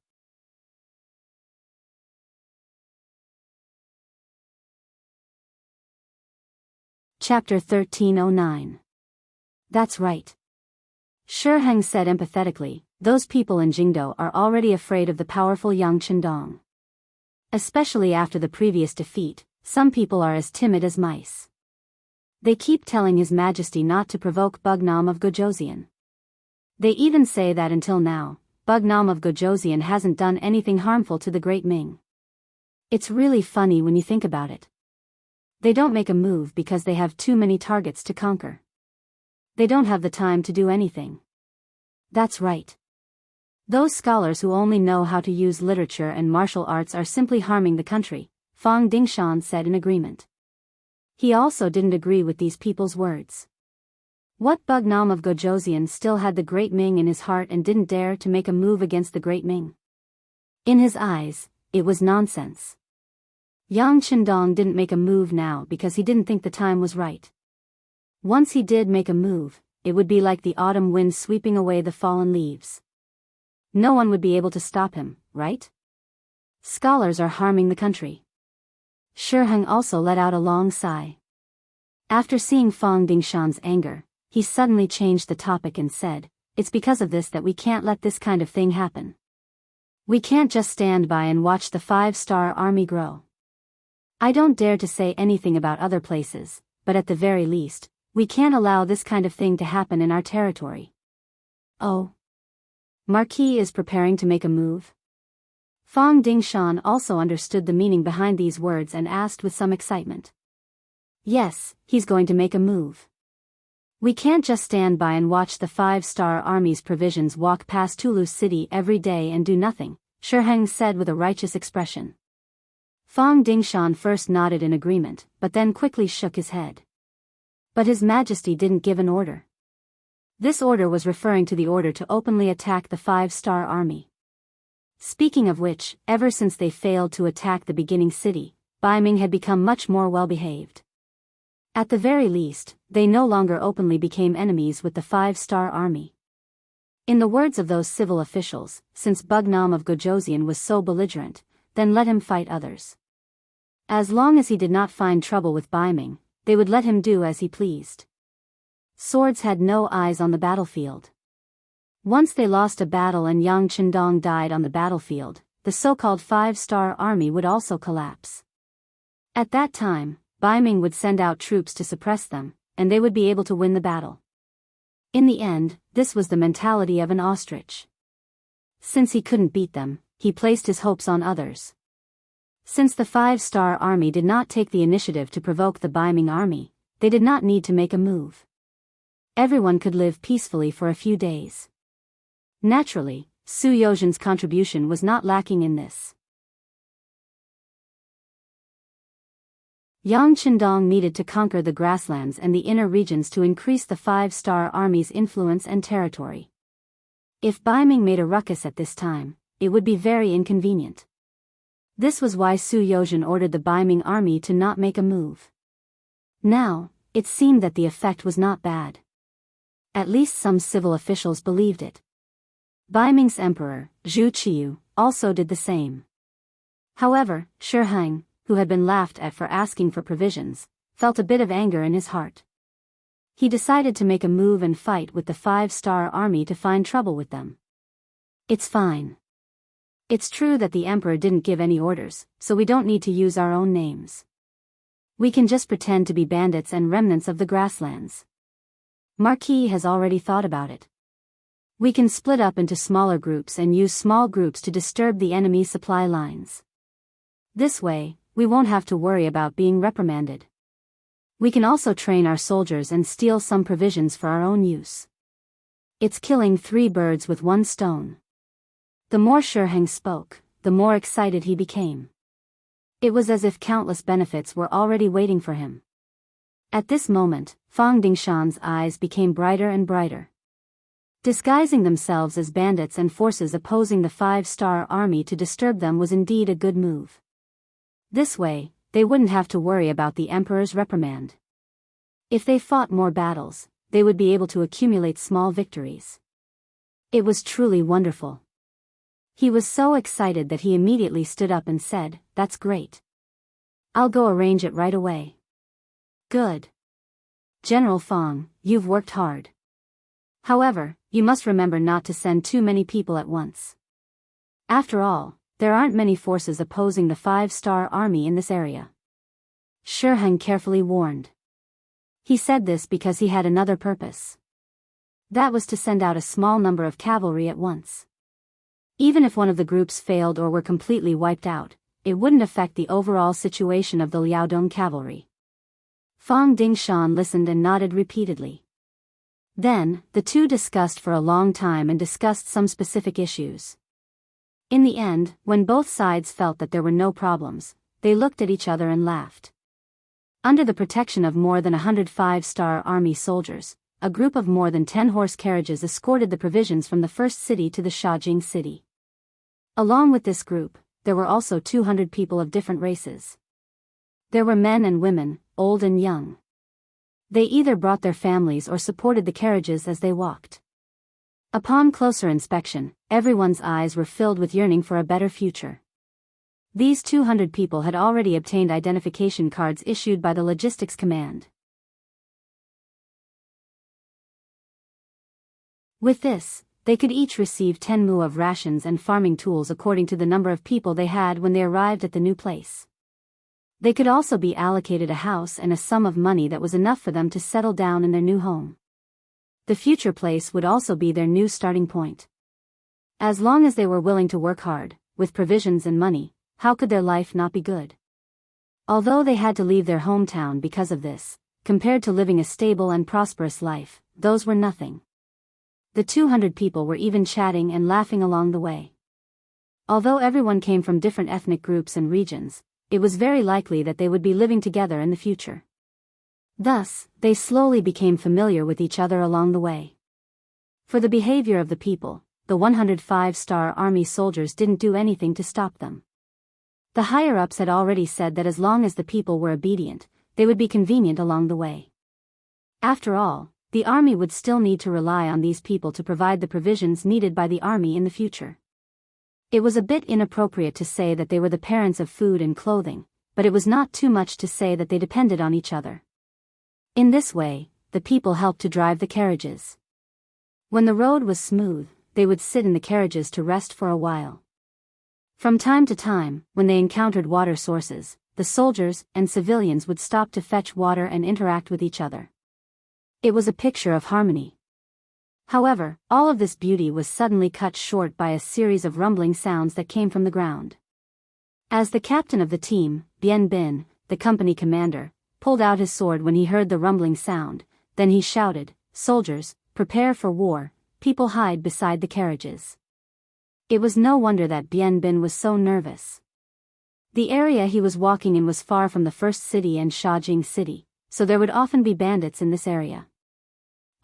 Chapter 1309. That's right. Shiheng said empathetically, those people in Jianghu are already afraid of the powerful Yang Chendong. Especially after the previous defeat, some people are as timid as mice. They keep telling His Majesty not to provoke Bugnam of Gojosian. They even say that until now, Bugnam of Gojosian hasn't done anything harmful to the Great Ming. It's really funny when you think about it. They don't make a move because they have too many targets to conquer. They don't have the time to do anything. That's right. Those scholars who only know how to use literature and martial arts are simply harming the country, Fang Dingshan said in agreement. He also didn't agree with these people's words. What Bugnam of Gojosian still had the Great Ming in his heart and didn't dare to make a move against the Great Ming? In his eyes, it was nonsense. Yang Chendong didn't make a move now because he didn't think the time was right. Once he did make a move, it would be like the autumn wind sweeping away the fallen leaves. No one would be able to stop him, right? Scholars are harming the country. Shiheng also let out a long sigh. After seeing Fang Dingshan's anger, he suddenly changed the topic and said, "It's because of this that we can't let this kind of thing happen. We can't just stand by and watch the 5-star army grow. I don't dare to say anything about other places, but at the very least, we can't allow this kind of thing to happen in our territory. Oh. Marquis is preparing to make a move? Fang Dingshan also understood the meaning behind these words and asked with some excitement. Yes, he's going to make a move. We can't just stand by and watch the 5-star army's provisions walk past Tulu City every day and do nothing, Shiheng said with a righteous expression. Fang Dingshan first nodded in agreement, but then quickly shook his head. But His Majesty didn't give an order. This order was referring to the order to openly attack the 5-star army. Speaking of which, ever since they failed to attack the beginning city, Baiming had become much more well-behaved. At the very least, they no longer openly became enemies with the 5-star army. In the words of those civil officials, since Bugnam of Gojoseon was so belligerent, then let him fight others. As long as he did not find trouble with Baiming, they would let him do as he pleased. Swords had no eyes on the battlefield. Once they lost a battle and Yang Chendong died on the battlefield, the so-called 5-star army would also collapse. At that time, Baiming would send out troops to suppress them, and they would be able to win the battle. In the end, this was the mentality of an ostrich. Since he couldn't beat them, he placed his hopes on others. Since the 5-star army did not take the initiative to provoke the Baiming army, they did not need to make a move. Everyone could live peacefully for a few days. Naturally, Su Yozhen's contribution was not lacking in this. Yang Chendong needed to conquer the grasslands and the inner regions to increase the 5-star army's influence and territory. If Baiming made a ruckus at this time, it would be very inconvenient. This was why Su Yozhen ordered the Baiming army to not make a move. Now, it seemed that the effect was not bad. At least some civil officials believed it. Baiming's emperor, Zhu Qiu, also did the same. However, Shiheng, who had been laughed at for asking for provisions, felt a bit of anger in his heart. He decided to make a move and fight with the 5-star army to find trouble with them. It's fine. It's true that the emperor didn't give any orders, so we don't need to use our own names. We can just pretend to be bandits and remnants of the grasslands. Marquis has already thought about it. We can split up into smaller groups and use small groups to disturb the enemy supply lines. This way, we won't have to worry about being reprimanded. We can also train our soldiers and steal some provisions for our own use. It's killing 3 birds with 1 stone. The more Shiheng spoke, the more excited he became. It was as if countless benefits were already waiting for him. At this moment, Fang Dingshan's eyes became brighter and brighter. Disguising themselves as bandits and forces opposing the 5-star army to disturb them was indeed a good move. This way, they wouldn't have to worry about the emperor's reprimand. If they fought more battles, they would be able to accumulate small victories. It was truly wonderful. He was so excited that he immediately stood up and said, "That's great. I'll go arrange it right away." Good. General Fang, you've worked hard. However, you must remember not to send too many people at once. After all, there aren't many forces opposing the 5-star army in this area. Shiheng carefully warned. He said this because he had another purpose. That was to send out a small number of cavalry at once. Even if one of the groups failed or were completely wiped out, it wouldn't affect the overall situation of the Liaodong cavalry. Fang Dingshan listened and nodded repeatedly. Then, the two discussed for a long time and discussed some specific issues. In the end, when both sides felt that there were no problems, they looked at each other and laughed. Under the protection of more than 105-star army soldiers, a group of more than 10 horse carriages escorted the provisions from the first city to the Shajing city. Along with this group, there were also 200 people of different races. There were men and women, old and young. They either brought their families or supported the carriages as they walked. Upon closer inspection, everyone's eyes were filled with yearning for a better future. These 200 people had already obtained identification cards issued by the Logistics Command. With this, they could each receive 10 mu of rations and farming tools according to the number of people they had when they arrived at the new place. They could also be allocated a house and a sum of money that was enough for them to settle down in their new home. The future place would also be their new starting point. As long as they were willing to work hard, with provisions and money, how could their life not be good? Although they had to leave their hometown because of this, compared to living a stable and prosperous life, those were nothing. The 200 people were even chatting and laughing along the way. Although everyone came from different ethnic groups and regions, it was very likely that they would be living together in the future. Thus, they slowly became familiar with each other along the way. For the behavior of the people, the 105-star army soldiers didn't do anything to stop them. The higher-ups had already said that as long as the people were obedient, they would be convenient along the way. After all, the army would still need to rely on these people to provide the provisions needed by the army in the future. It was a bit inappropriate to say that they were the parents of food and clothing, but it was not too much to say that they depended on each other. In this way, the people helped to drive the carriages. When the road was smooth, they would sit in the carriages to rest for a while. From time to time, when they encountered water sources, the soldiers and civilians would stop to fetch water and interact with each other. It was a picture of harmony. However, all of this beauty was suddenly cut short by a series of rumbling sounds that came from the ground. As the captain of the team, Bien Bin, the company commander, pulled out his sword when he heard the rumbling sound, then he shouted, "Soldiers, prepare for war, people hide beside the carriages." It was no wonder that Bien Bin was so nervous. The area he was walking in was far from the first city and Shaojing city, so there would often be bandits in this area.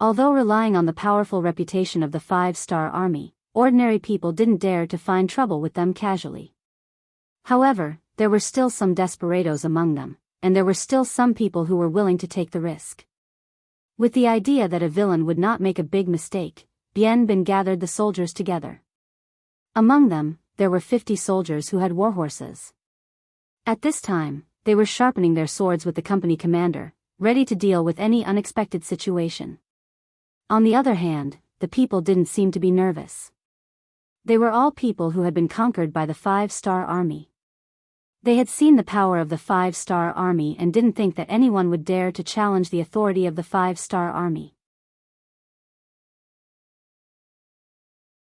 Although relying on the powerful reputation of the 5-star army, ordinary people didn't dare to find trouble with them casually. However, there were still some desperados among them, and there were still some people who were willing to take the risk. With the idea that a villain would not make a big mistake, Bien Bin gathered the soldiers together. Among them, there were 50 soldiers who had warhorses. At this time, they were sharpening their swords with the company commander, ready to deal with any unexpected situation. On the other hand, the people didn't seem to be nervous. They were all people who had been conquered by the 5-star army. They had seen the power of the 5-star army and didn't think that anyone would dare to challenge the authority of the 5-star army.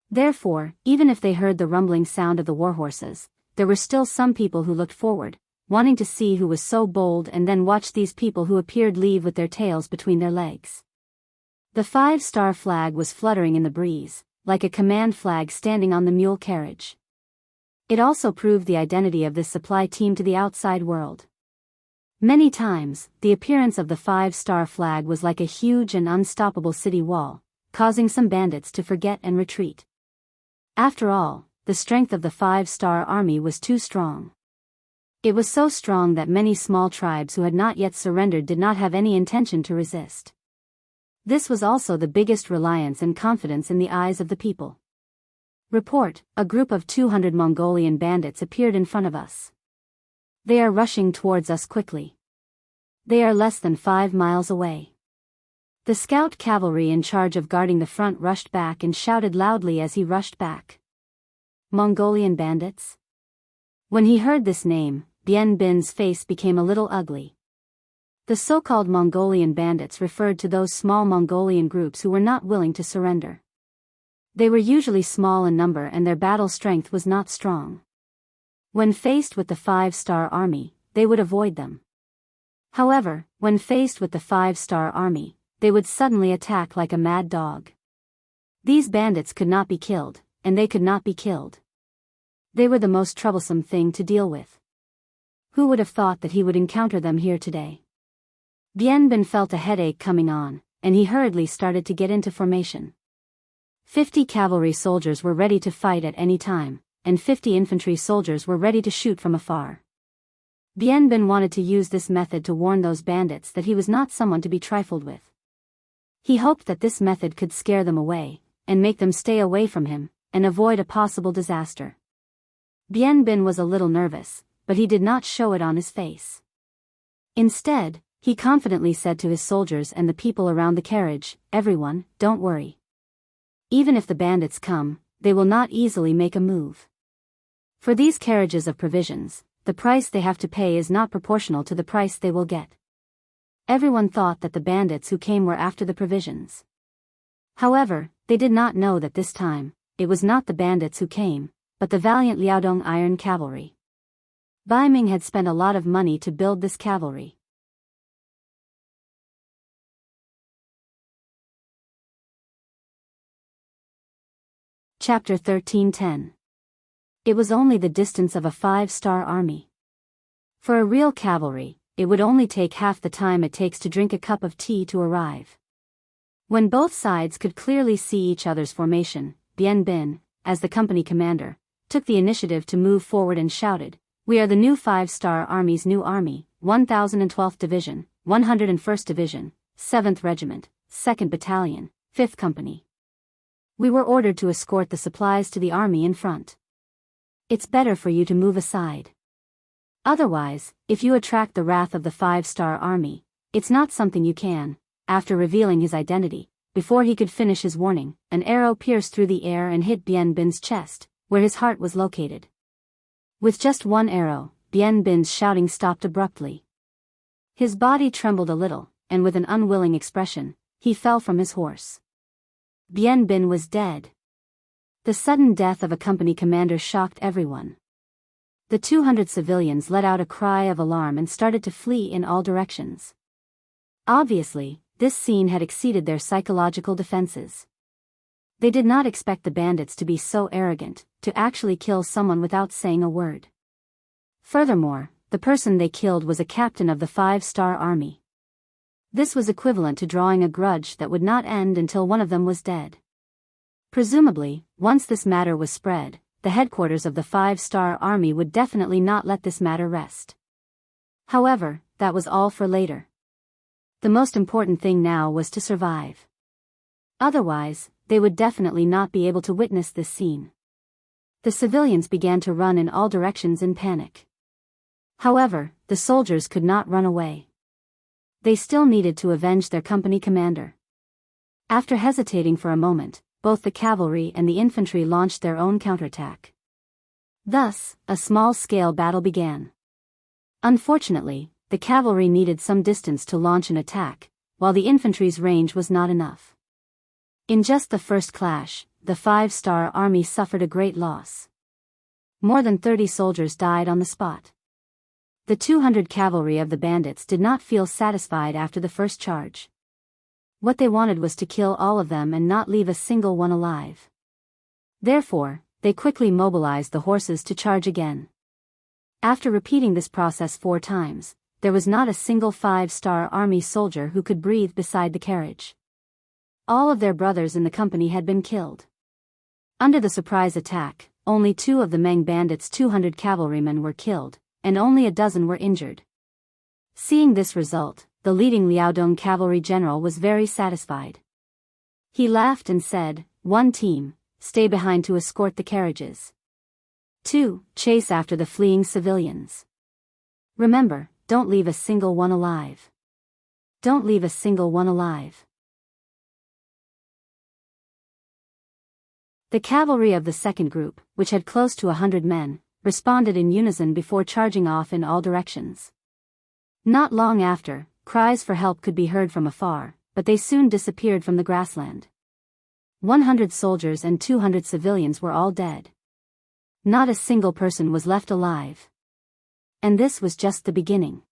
Therefore, even if they heard the rumbling sound of the warhorses, there were still some people who looked forward, wanting to see who was so bold and then watch these people who appeared leave with their tails between their legs. The 5-star flag was fluttering in the breeze, like a command flag standing on the mule carriage. It also proved the identity of this supply team to the outside world. Many times, the appearance of the 5-star flag was like a huge and unstoppable city wall, causing some bandits to forget and retreat. After all, the strength of the 5-star army was too strong. It was so strong that many small tribes who had not yet surrendered did not have any intention to resist. This was also the biggest reliance and confidence in the eyes of the people. Report, a group of 200 Mongolian bandits appeared in front of us. They are rushing towards us quickly. They are less than 5 miles away. The scout cavalry in charge of guarding the front rushed back and shouted loudly as he rushed back. Mongolian bandits? When he heard this name, Bien Bin's face became a little ugly. The so-called Mongolian bandits referred to those small Mongolian groups who were not willing to surrender. They were usually small in number and their battle strength was not strong. When faced with the 5-star army, they would avoid them. However, when faced with the 5-star army, they would suddenly attack like a mad dog. These bandits could not be killed, and they could not be killed. They were the most troublesome thing to deal with. Who would have thought that he would encounter them here today? Bien Bin felt a headache coming on, and he hurriedly started to get into formation. 50 cavalry soldiers were ready to fight at any time, and 50 infantry soldiers were ready to shoot from afar. Bien Bin wanted to use this method to warn those bandits that he was not someone to be trifled with. He hoped that this method could scare them away, and make them stay away from him, and avoid a possible disaster. Bien Bin was a little nervous, but he did not show it on his face. Instead, he confidently said to his soldiers and the people around the carriage, "Everyone, don't worry. Even if the bandits come, they will not easily make a move. For these carriages of provisions, the price they have to pay is not proportional to the price they will get. Everyone thought that the bandits who came were after the provisions. However, they did not know that this time, it was not the bandits who came, but the valiant Liaodong iron cavalry. Bai Ming had spent a lot of money to build this cavalry. Chapter 13:10. It was only the distance of a 5-star army. For a real cavalry, it would only take half the time it takes to drink a cup of tea to arrive. When both sides could clearly see each other's formation, Bien Bin, as the company commander, took the initiative to move forward and shouted, "We are the new 5-star Army's new army, 1012th Division, 101st Division, 7th Regiment, 2nd Battalion, 5th Company. We were ordered to escort the supplies to the army in front. It's better for you to move aside. Otherwise, if you attract the wrath of the 5-star army, it's not something you can." After revealing his identity, before he could finish his warning, an arrow pierced through the air and hit Bien Bin's chest, where his heart was located. With just one arrow, Bien Bin's shouting stopped abruptly. His body trembled a little, and with an unwilling expression, he fell from his horse. Bien Bin was dead. The sudden death of a company commander shocked everyone. The 200 civilians let out a cry of alarm and started to flee in all directions. Obviously, this scene had exceeded their psychological defenses. They did not expect the bandits to be so arrogant, to actually kill someone without saying a word. Furthermore, the person they killed was a captain of the 5-star army. This was equivalent to drawing a grudge that would not end until one of them was dead. Presumably, once this matter was spread, the headquarters of the 5-star army would definitely not let this matter rest. However, that was all for later. The most important thing now was to survive. Otherwise, they would definitely not be able to witness this scene. The civilians began to run in all directions in panic. However, the soldiers could not run away. They still needed to avenge their company commander. After hesitating for a moment, both the cavalry and the infantry launched their own counterattack. Thus, a small-scale battle began. Unfortunately, the cavalry needed some distance to launch an attack, while the infantry's range was not enough. In just the first clash, the 5-star army suffered a great loss. More than 30 soldiers died on the spot. The 200 cavalry of the bandits did not feel satisfied after the first charge. What they wanted was to kill all of them and not leave a single one alive. Therefore, they quickly mobilized the horses to charge again. After repeating this process 4 times, there was not a single 5-star army soldier who could breathe beside the carriage. All of their brothers in the company had been killed. Under the surprise attack, only 2 of the Meng bandits' 200 cavalrymen were killed, and only a dozen were injured. Seeing this result, the leading Liaodong cavalry general was very satisfied. He laughed and said, "1 team, stay behind to escort the carriages. 2, chase after the fleeing civilians. Remember, don't leave a single one alive. Don't leave a single one alive." The cavalry of the second group, which had close to 100 men, responded in unison before charging off in all directions. Not long after, cries for help could be heard from afar, but they soon disappeared from the grassland. 100 soldiers and 200 civilians were all dead. Not a single person was left alive. And this was just the beginning.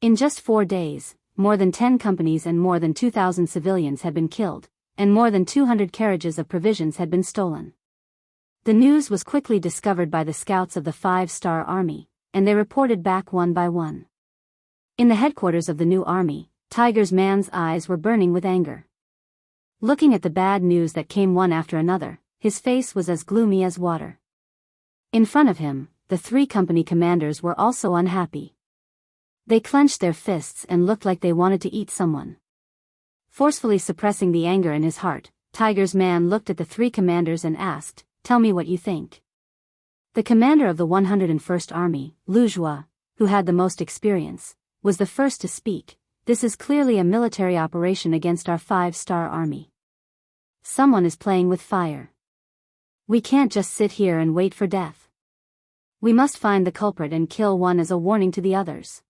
In just 4 days, more than 10 companies and more than 2,000 civilians had been killed, and more than 200 carriages of provisions had been stolen. The news was quickly discovered by the scouts of the 5-star army, and they reported back one by one. In the headquarters of the new army, Tiger's man's eyes were burning with anger. Looking at the bad news that came one after another, his face was as gloomy as water. In front of him, the 3 company commanders were also unhappy. They clenched their fists and looked like they wanted to eat someone. Forcefully suppressing the anger in his heart, Tiger's man looked at the 3 commanders and asked, "Tell me what you think." The commander of the 101st Army, Lu Zhua, who had the most experience, was the first to speak. "This is clearly a military operation against our 5-star army. Someone is playing with fire. We can't just sit here and wait for death. We must find the culprit and kill one as a warning to the others.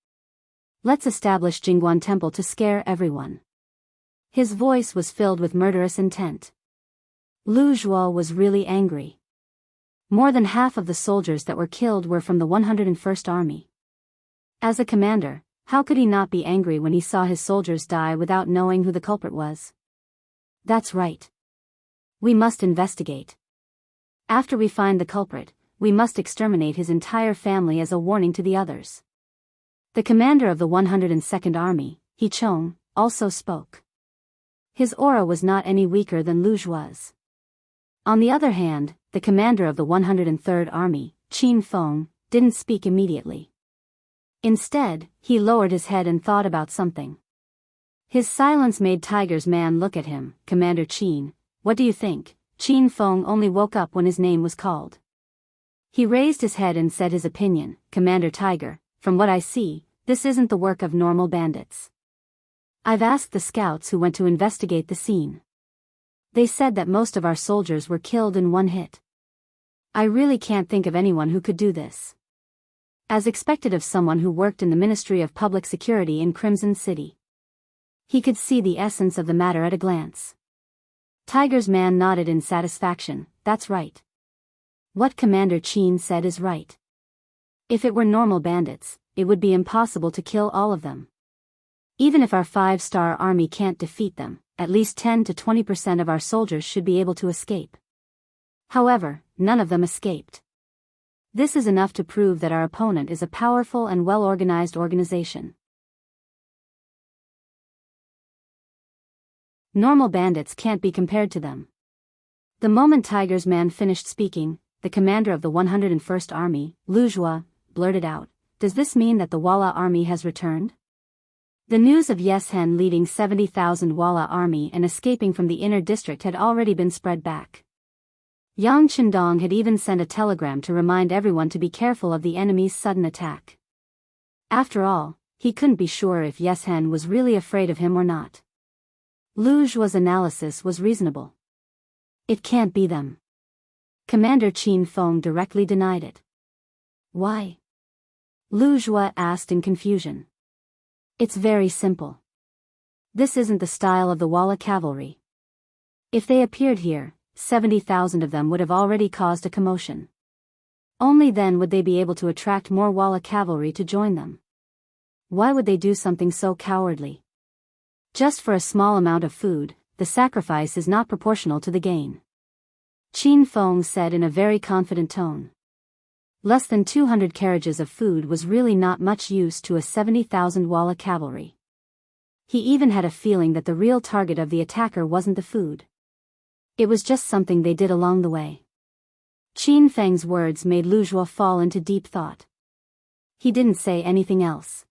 Let's establish Jingguan Temple to scare everyone. His voice was filled with murderous intent. Lu Zhuo was really angry. More than half of the soldiers that were killed were from the 101st Army. As a commander, how could he not be angry when he saw his soldiers die without knowing who the culprit was? That's right. We must investigate. After we find the culprit, we must exterminate his entire family as a warning to the others. The commander of the 102nd Army, He Chong, also spoke. His aura was not any weaker than Lu Zhuo's. On the other hand, the commander of the 103rd Army, Qin Feng, didn't speak immediately. Instead, he lowered his head and thought about something. His silence made Tiger's man look at him. Commander Qin, what do you think? Qin Feng only woke up when his name was called. He raised his head and said his opinion. Commander Tiger, from what I see, this isn't the work of normal bandits. I've asked the scouts who went to investigate the scene. They said that most of our soldiers were killed in one hit. I really can't think of anyone who could do this. As expected of someone who worked in the Ministry of Public Security in Crimson City. He could see the essence of the matter at a glance. Tiger's man nodded in satisfaction. That's right. What Commander Qin said is right. If it were normal bandits, it would be impossible to kill all of them. Even if our 5-star army can't defeat them, at least 10 to 20% of our soldiers should be able to escape. However, none of them escaped. This is enough to prove that our opponent is a powerful and well-organized organization. Normal bandits can't be compared to them. The moment Tiger's man finished speaking, the commander of the 101st Army, Lu Zhuo, blurted out, "Does this mean that the Walla army has returned?" The news of Yes Hen leading 70,000 Walla army and escaping from the inner district had already been spread back. Yang Qindong had even sent a telegram to remind everyone to be careful of the enemy's sudden attack. After all, he couldn't be sure if Yes Hen was really afraid of him or not. Lu Zhuo's analysis was reasonable. It can't be them. Commander Qin Feng directly denied it. Why? Lu Zhuo asked in confusion. It's very simple. This isn't the style of the Walla cavalry. If they appeared here, 70,000 of them would have already caused a commotion. Only then would they be able to attract more Walla cavalry to join them. Why would they do something so cowardly? Just for a small amount of food, the sacrifice is not proportional to the gain. Qin Feng said in a very confident tone. Less than 200 carriages of food was really not much use to a 70,000 Walla cavalry. He even had a feeling that the real target of the attacker wasn't the food. It was just something they did along the way. Qin Feng's words made Lu Zhuo fall into deep thought. He didn't say anything else.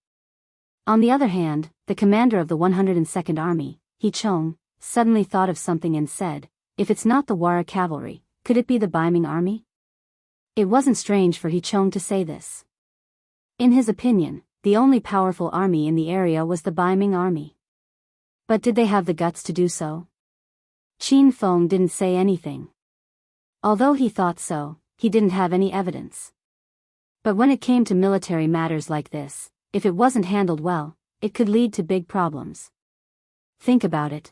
On the other hand, the commander of the 102nd Army, He Chong, suddenly thought of something and said, if it's not the Wara cavalry, could it be the Biming army? It wasn't strange for He Chong to say this. In his opinion, the only powerful army in the area was the Biming army. But did they have the guts to do so? Qin Feng didn't say anything. Although he thought so, he didn't have any evidence. But when it came to military matters like this, if it wasn't handled well, it could lead to big problems. Think about it.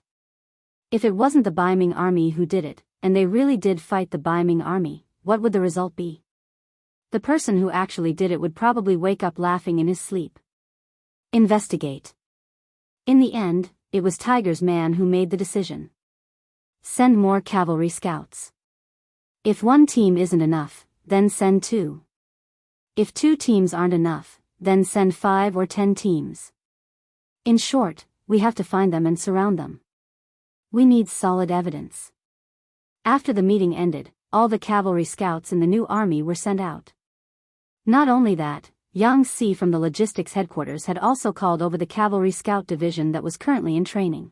If it wasn't the Biming army who did it, and they really did fight the Biming army, what would the result be? The person who actually did it would probably wake up laughing in his sleep. Investigate. In the end, it was Tiger's man who made the decision. Send more cavalry scouts. If one team isn't enough, then send 2. If 2 teams aren't enough, then send 5 or 10 teams. In short, we have to find them and surround them. We need solid evidence. After the meeting ended, all the cavalry scouts in the new army were sent out. Not only that, Yang Si from the logistics headquarters had also called over the cavalry scout division that was currently in training.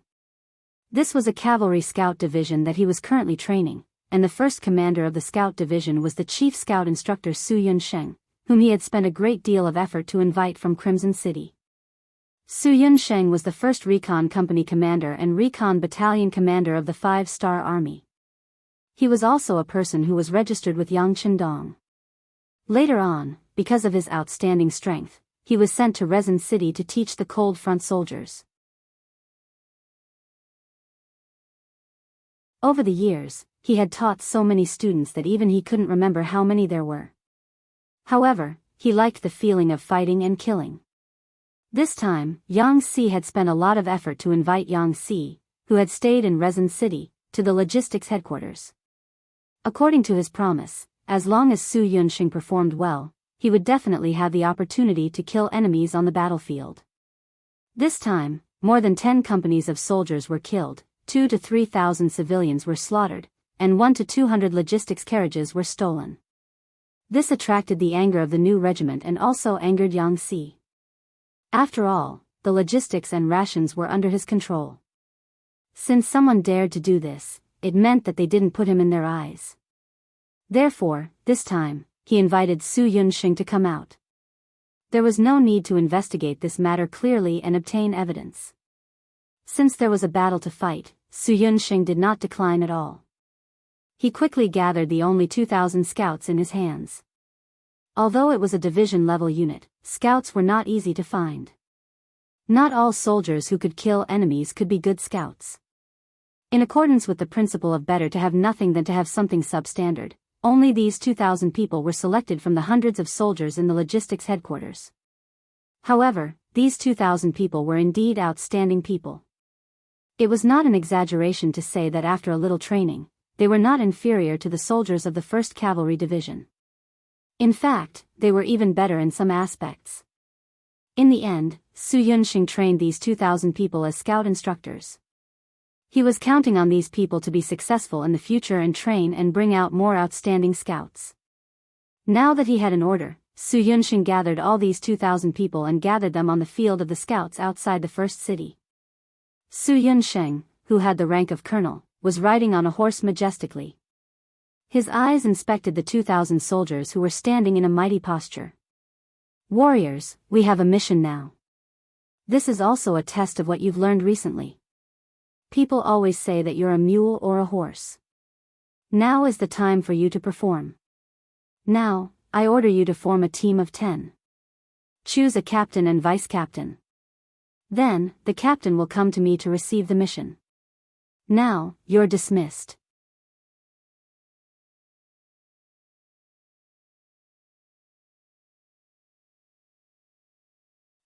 This was a cavalry scout division that he was currently training, and the first commander of the scout division was the chief scout instructor Su Yunsheng, whom he had spent a great deal of effort to invite from Crimson City. Su Yunsheng was the first recon company commander and recon battalion commander of the 5-Star Army. He was also a person who was registered with Yang Chendong. Later on, because of his outstanding strength, he was sent to Rezin City to teach the Cold Front soldiers. Over the years, he had taught so many students that even he couldn't remember how many there were. However, he liked the feeling of fighting and killing. This time, Yang Si had spent a lot of effort to invite Yang Si, who had stayed in Rezin City, to the logistics headquarters. According to his promise, as long as Su Yunsheng performed well, he would definitely have the opportunity to kill enemies on the battlefield. This time, more than 10 companies of soldiers were killed, 2,000 to 3,000 civilians were slaughtered, and 100 to 200 logistics carriages were stolen. This attracted the anger of the new regiment and also angered Yang Si. After all, the logistics and rations were under his control. Since someone dared to do this, it meant that they didn't put him in their eyes. Therefore, this time, he invited Su Yunsheng to come out. There was no need to investigate this matter clearly and obtain evidence. Since there was a battle to fight, Su Yunsheng did not decline at all. He quickly gathered the only 2,000 scouts in his hands. Although it was a division-level unit, scouts were not easy to find. Not all soldiers who could kill enemies could be good scouts. In accordance with the principle of better to have nothing than to have something substandard, only these 2,000 people were selected from the hundreds of soldiers in the logistics headquarters. However, these 2,000 people were indeed outstanding people. It was not an exaggeration to say that after a little training, they were not inferior to the soldiers of the 1st Cavalry Division. In fact, they were even better in some aspects. In the end, Su Yunsheng trained these 2,000 people as scout instructors. He was counting on these people to be successful in the future and train and bring out more outstanding scouts. Now that he had an order, Su Yunsheng gathered all these 2,000 people and gathered them on the field of the scouts outside the first city. Su Yunsheng, who had the rank of colonel, was riding on a horse majestically. His eyes inspected the 2,000 soldiers who were standing in a mighty posture. Warriors, we have a mission now. This is also a test of what you've learned recently. People always say that you're a mule or a horse. Now is the time for you to perform. Now, I order you to form a team of 10. Choose a captain and vice-captain. Then, the captain will come to me to receive the mission. Now, you're dismissed.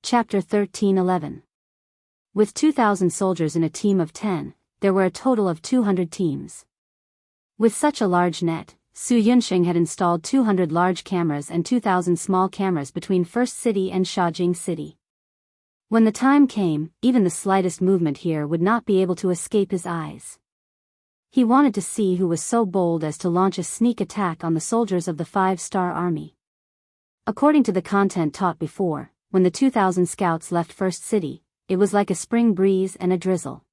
Chapter 13:11. With 2,000 soldiers in a team of 10, there were a total of 200 teams. With such a large net, Su Yunsheng had installed 200 large cameras and 2,000 small cameras between First City and Shaojing City. When the time came, even the slightest movement here would not be able to escape his eyes. He wanted to see who was so bold as to launch a sneak attack on the soldiers of the 5-Star Army. According to the content taught before, when the 2,000 scouts left First City, it was like a spring breeze and a drizzle.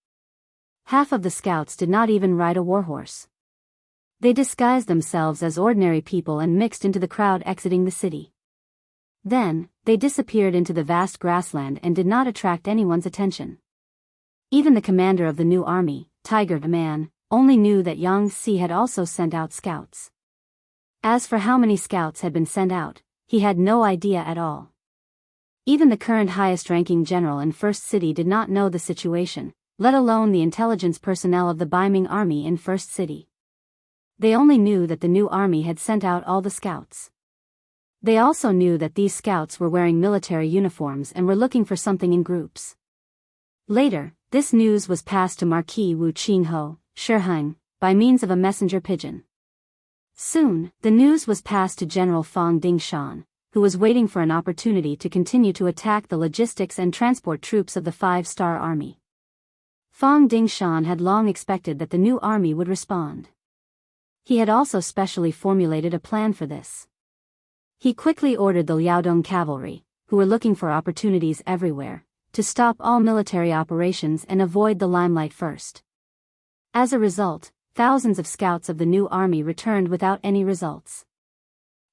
Half of the scouts did not even ride a warhorse. They disguised themselves as ordinary people and mixed into the crowd exiting the city. Then, they disappeared into the vast grassland and did not attract anyone's attention. Even the commander of the new army, Tiger Man, only knew that Yang Si had also sent out scouts. As for how many scouts had been sent out, he had no idea at all. Even the current highest-ranking general in First City did not know the situation, let alone the intelligence personnel of the Biming army in First City. They only knew that the new army had sent out all the scouts. They also knew that these scouts were wearing military uniforms and were looking for something in groups. Later, this news was passed to Marquis Wu Qingho, Shiheng, by means of a messenger pigeon. Soon, the news was passed to General Fang Dingshan, who was waiting for an opportunity to continue to attack the logistics and transport troops of the 5-Star Army. Fang Dingshan had long expected that the new army would respond. He had also specially formulated a plan for this. He quickly ordered the Liaodong cavalry, who were looking for opportunities everywhere, to stop all military operations and avoid the limelight first. As a result, thousands of scouts of the new army returned without any results.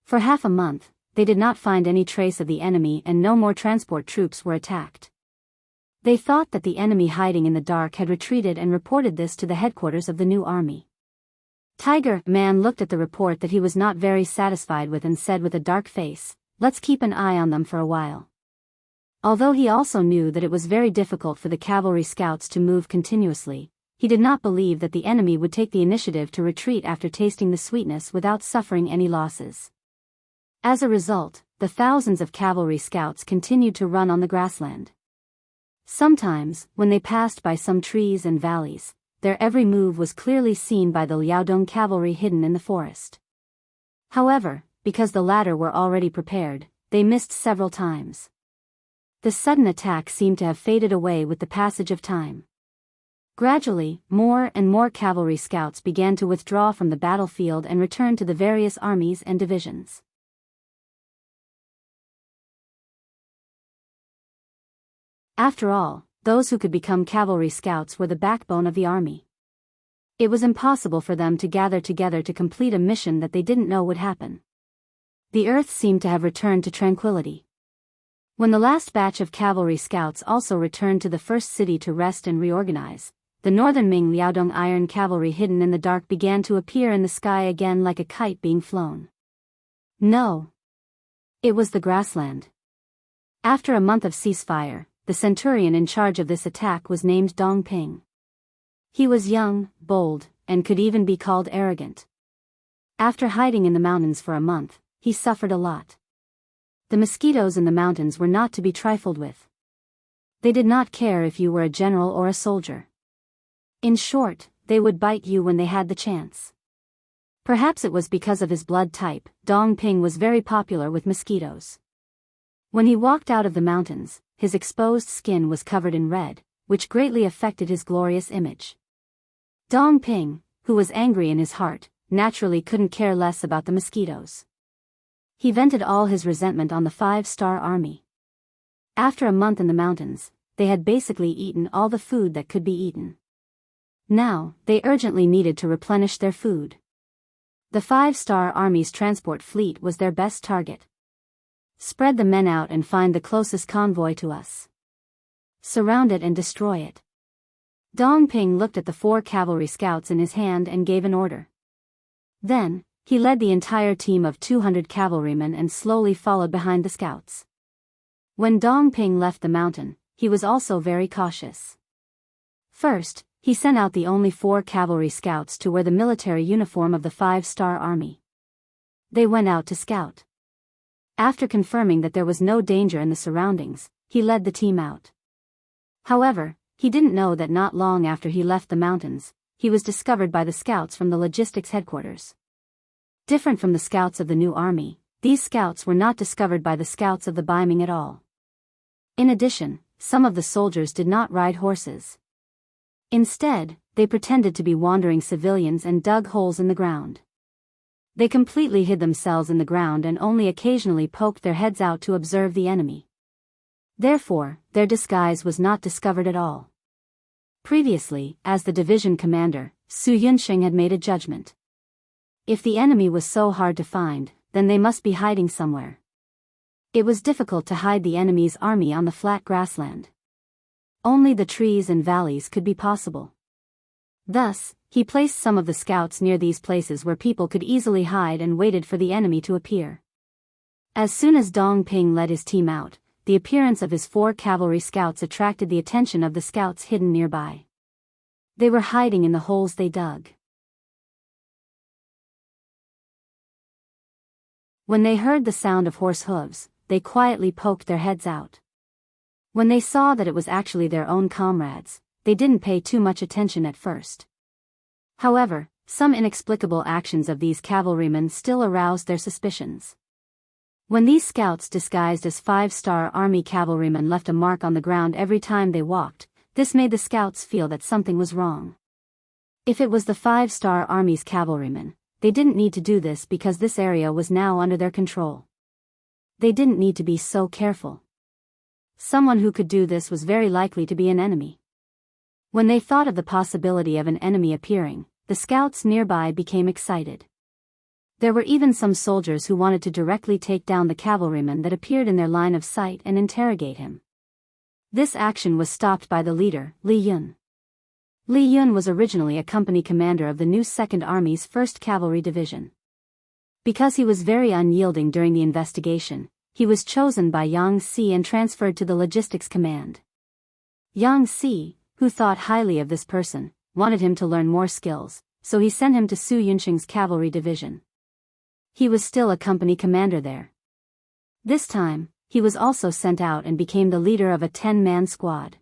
For half a month, they did not find any trace of the enemy and no more transport troops were attacked. They thought that the enemy hiding in the dark had retreated and reported this to the headquarters of the new army. Tiger Man looked at the report that he was not very satisfied with and said with a dark face, "Let's keep an eye on them for a while." Although he also knew that it was very difficult for the cavalry scouts to move continuously, he did not believe that the enemy would take the initiative to retreat after tasting the sweetness without suffering any losses. As a result, the thousands of cavalry scouts continued to run on the grassland. Sometimes, when they passed by some trees and valleys, their every move was clearly seen by the Liaodong cavalry hidden in the forest. However, because the latter were already prepared, they missed several times. The sudden attack seemed to have faded away with the passage of time. Gradually, more and more cavalry scouts began to withdraw from the battlefield and return to the various armies and divisions. After all, those who could become cavalry scouts were the backbone of the army. It was impossible for them to gather together to complete a mission that they didn't know would happen. The earth seemed to have returned to tranquility. When the last batch of cavalry scouts also returned to the first city to rest and reorganize, the northern Ming Liaodong iron cavalry hidden in the dark began to appear in the sky again like a kite being flown. No. It was the grassland. After a month of ceasefire, the centurion in charge of this attack was named Dong Ping. He was young, bold, and could even be called arrogant. After hiding in the mountains for a month, he suffered a lot. The mosquitoes in the mountains were not to be trifled with. They did not care if you were a general or a soldier. In short, they would bite you when they had the chance. Perhaps it was because of his blood type, Dong Ping was very popular with mosquitoes. When he walked out of the mountains, his exposed skin was covered in red, which greatly affected his glorious image. Dong Ping, who was angry in his heart, naturally couldn't care less about the mosquitoes. He vented all his resentment on the 5-star army. After a month in the mountains, they had basically eaten all the food that could be eaten. Now, they urgently needed to replenish their food. The 5-star army's transport fleet was their best target. Spread the men out and find the closest convoy to us. Surround it and destroy it. Dong Ping looked at the 4 cavalry scouts in his hand and gave an order. Then, he led the entire team of 200 cavalrymen and slowly followed behind the scouts. When Dong Ping left the mountain, he was also very cautious. First, he sent out the only 4 cavalry scouts to wear the military uniform of the 5-star army. They went out to scout. After confirming that there was no danger in the surroundings, he led the team out. However, he didn't know that not long after he left the mountains, he was discovered by the scouts from the logistics headquarters. Different from the scouts of the new army, these scouts were not discovered by the scouts of the Biming at all. In addition, some of the soldiers did not ride horses. Instead, they pretended to be wandering civilians and dug holes in the ground. They completely hid themselves in the ground and only occasionally poked their heads out to observe the enemy. Therefore, their disguise was not discovered at all. Previously, as the division commander, Su Yunsheng had made a judgment. If the enemy was so hard to find, then they must be hiding somewhere. It was difficult to hide the enemy's army on the flat grassland. Only the trees and valleys could be possible. Thus, he placed some of the scouts near these places where people could easily hide and waited for the enemy to appear. As soon as Dong Ping led his team out, the appearance of his 4 cavalry scouts attracted the attention of the scouts hidden nearby. They were hiding in the holes they dug. When they heard the sound of horse hooves, they quietly poked their heads out. When they saw that it was actually their own comrades, they didn't pay too much attention at first. However, some inexplicable actions of these cavalrymen still aroused their suspicions. When these scouts disguised as 5-star army cavalrymen left a mark on the ground every time they walked, this made the scouts feel that something was wrong. If it was the 5-star army's cavalrymen, they didn't need to do this because this area was now under their control. They didn't need to be so careful. Someone who could do this was very likely to be an enemy. When they thought of the possibility of an enemy appearing, the scouts nearby became excited. There were even some soldiers who wanted to directly take down the cavalryman that appeared in their line of sight and interrogate him. This action was stopped by the leader, Li Yun. Li Yun was originally a company commander of the new Second Army's 1st Cavalry Division. Because he was very unyielding during the investigation, he was chosen by Yang Si and transferred to the Logistics Command. Yang Si, who thought highly of this person, wanted him to learn more skills, so he sent him to Su Yunsheng's Cavalry Division. He was still a company commander there. This time, he was also sent out and became the leader of a 10-man squad.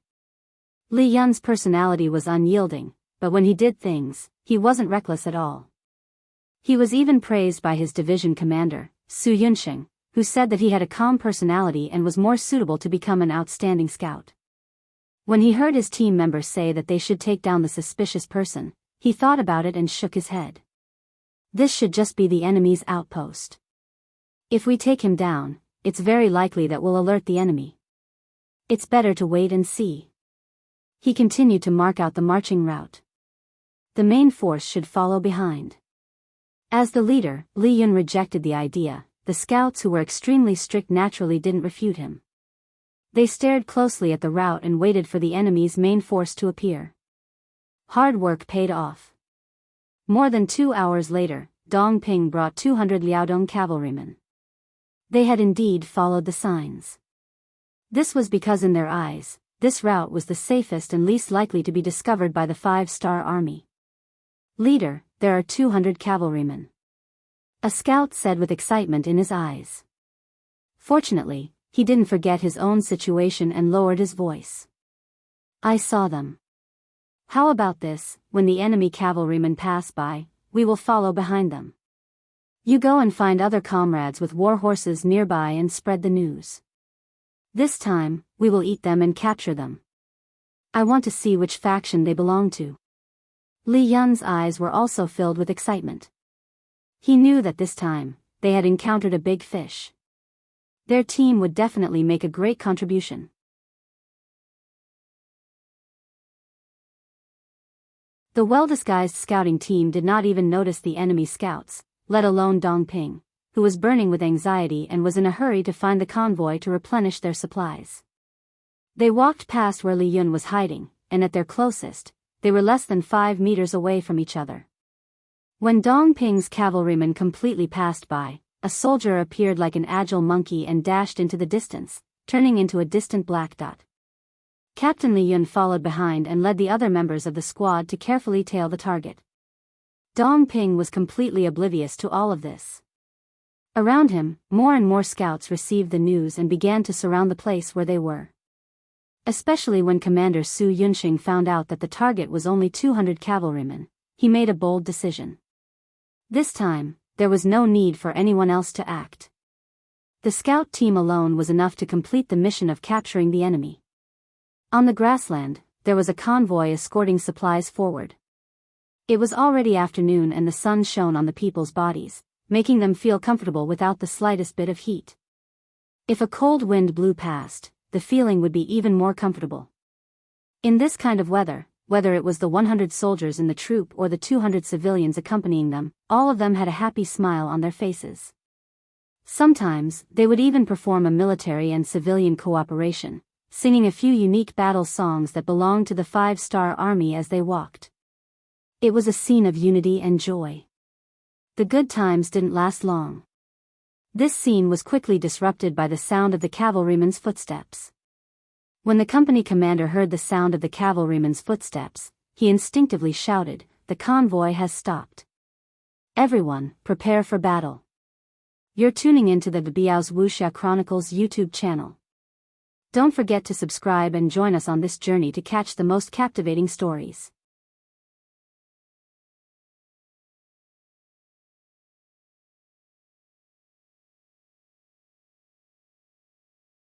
Li Yun's personality was unyielding, but when he did things, he wasn't reckless at all. He was even praised by his division commander, Su Yunsheng, who said that he had a calm personality and was more suitable to become an outstanding scout. When he heard his team members say that they should take down the suspicious person, he thought about it and shook his head. This should just be the enemy's outpost. If we take him down, it's very likely that we'll alert the enemy. It's better to wait and see. He continued to mark out the marching route. The main force should follow behind. As the leader, Li Yun rejected the idea. The scouts who were extremely strict naturally didn't refute him. They stared closely at the route and waited for the enemy's main force to appear. Hard work paid off. More than 2 hours later, Dong Ping brought 200 Liaodong cavalrymen. They had indeed followed the signs. This was because in their eyes, this route was the safest and least likely to be discovered by the 5-star army. Leader, there are 200 cavalrymen. A scout said with excitement in his eyes. Fortunately, he didn't forget his own situation and lowered his voice. I saw them. How about this, when the enemy cavalrymen pass by, we will follow behind them. You go and find other comrades with war horses nearby and spread the news. This time, we will eat them and capture them. I want to see which faction they belong to. Li Yun's eyes were also filled with excitement. He knew that this time, they had encountered a big fish. Their team would definitely make a great contribution. The well-disguised scouting team did not even notice the enemy scouts, let alone Dong Ping, who was burning with anxiety and was in a hurry to find the convoy to replenish their supplies. They walked past where Li Yun was hiding, and at their closest, they were less than 5 meters away from each other. When Dong Ping's cavalrymen completely passed by, a soldier appeared like an agile monkey and dashed into the distance, turning into a distant black dot. Captain Li Yun followed behind and led the other members of the squad to carefully tail the target. Dong Ping was completely oblivious to all of this. Around him, more and more scouts received the news and began to surround the place where they were. Especially when Commander Su Yunsheng found out that the target was only 200 cavalrymen, he made a bold decision. This time, there was no need for anyone else to act. The scout team alone was enough to complete the mission of capturing the enemy. On the grassland, there was a convoy escorting supplies forward. It was already afternoon and the sun shone on the people's bodies, making them feel comfortable without the slightest bit of heat. If a cold wind blew past, the feeling would be even more comfortable. In this kind of weather, whether it was the 100 soldiers in the troop or the 200 civilians accompanying them, all of them had a happy smile on their faces. Sometimes, they would even perform a military and civilian cooperation, singing a few unique battle songs that belonged to the 5-star army as they walked. It was a scene of unity and joy. The good times didn't last long. This scene was quickly disrupted by the sound of the cavalryman's footsteps. When the company commander heard the sound of the cavalryman's footsteps, he instinctively shouted, "The convoy has stopped. Everyone, prepare for battle." You're tuning into the Biyao's Wuxia Chronicles YouTube channel. Don't forget to subscribe and join us on this journey to catch the most captivating stories.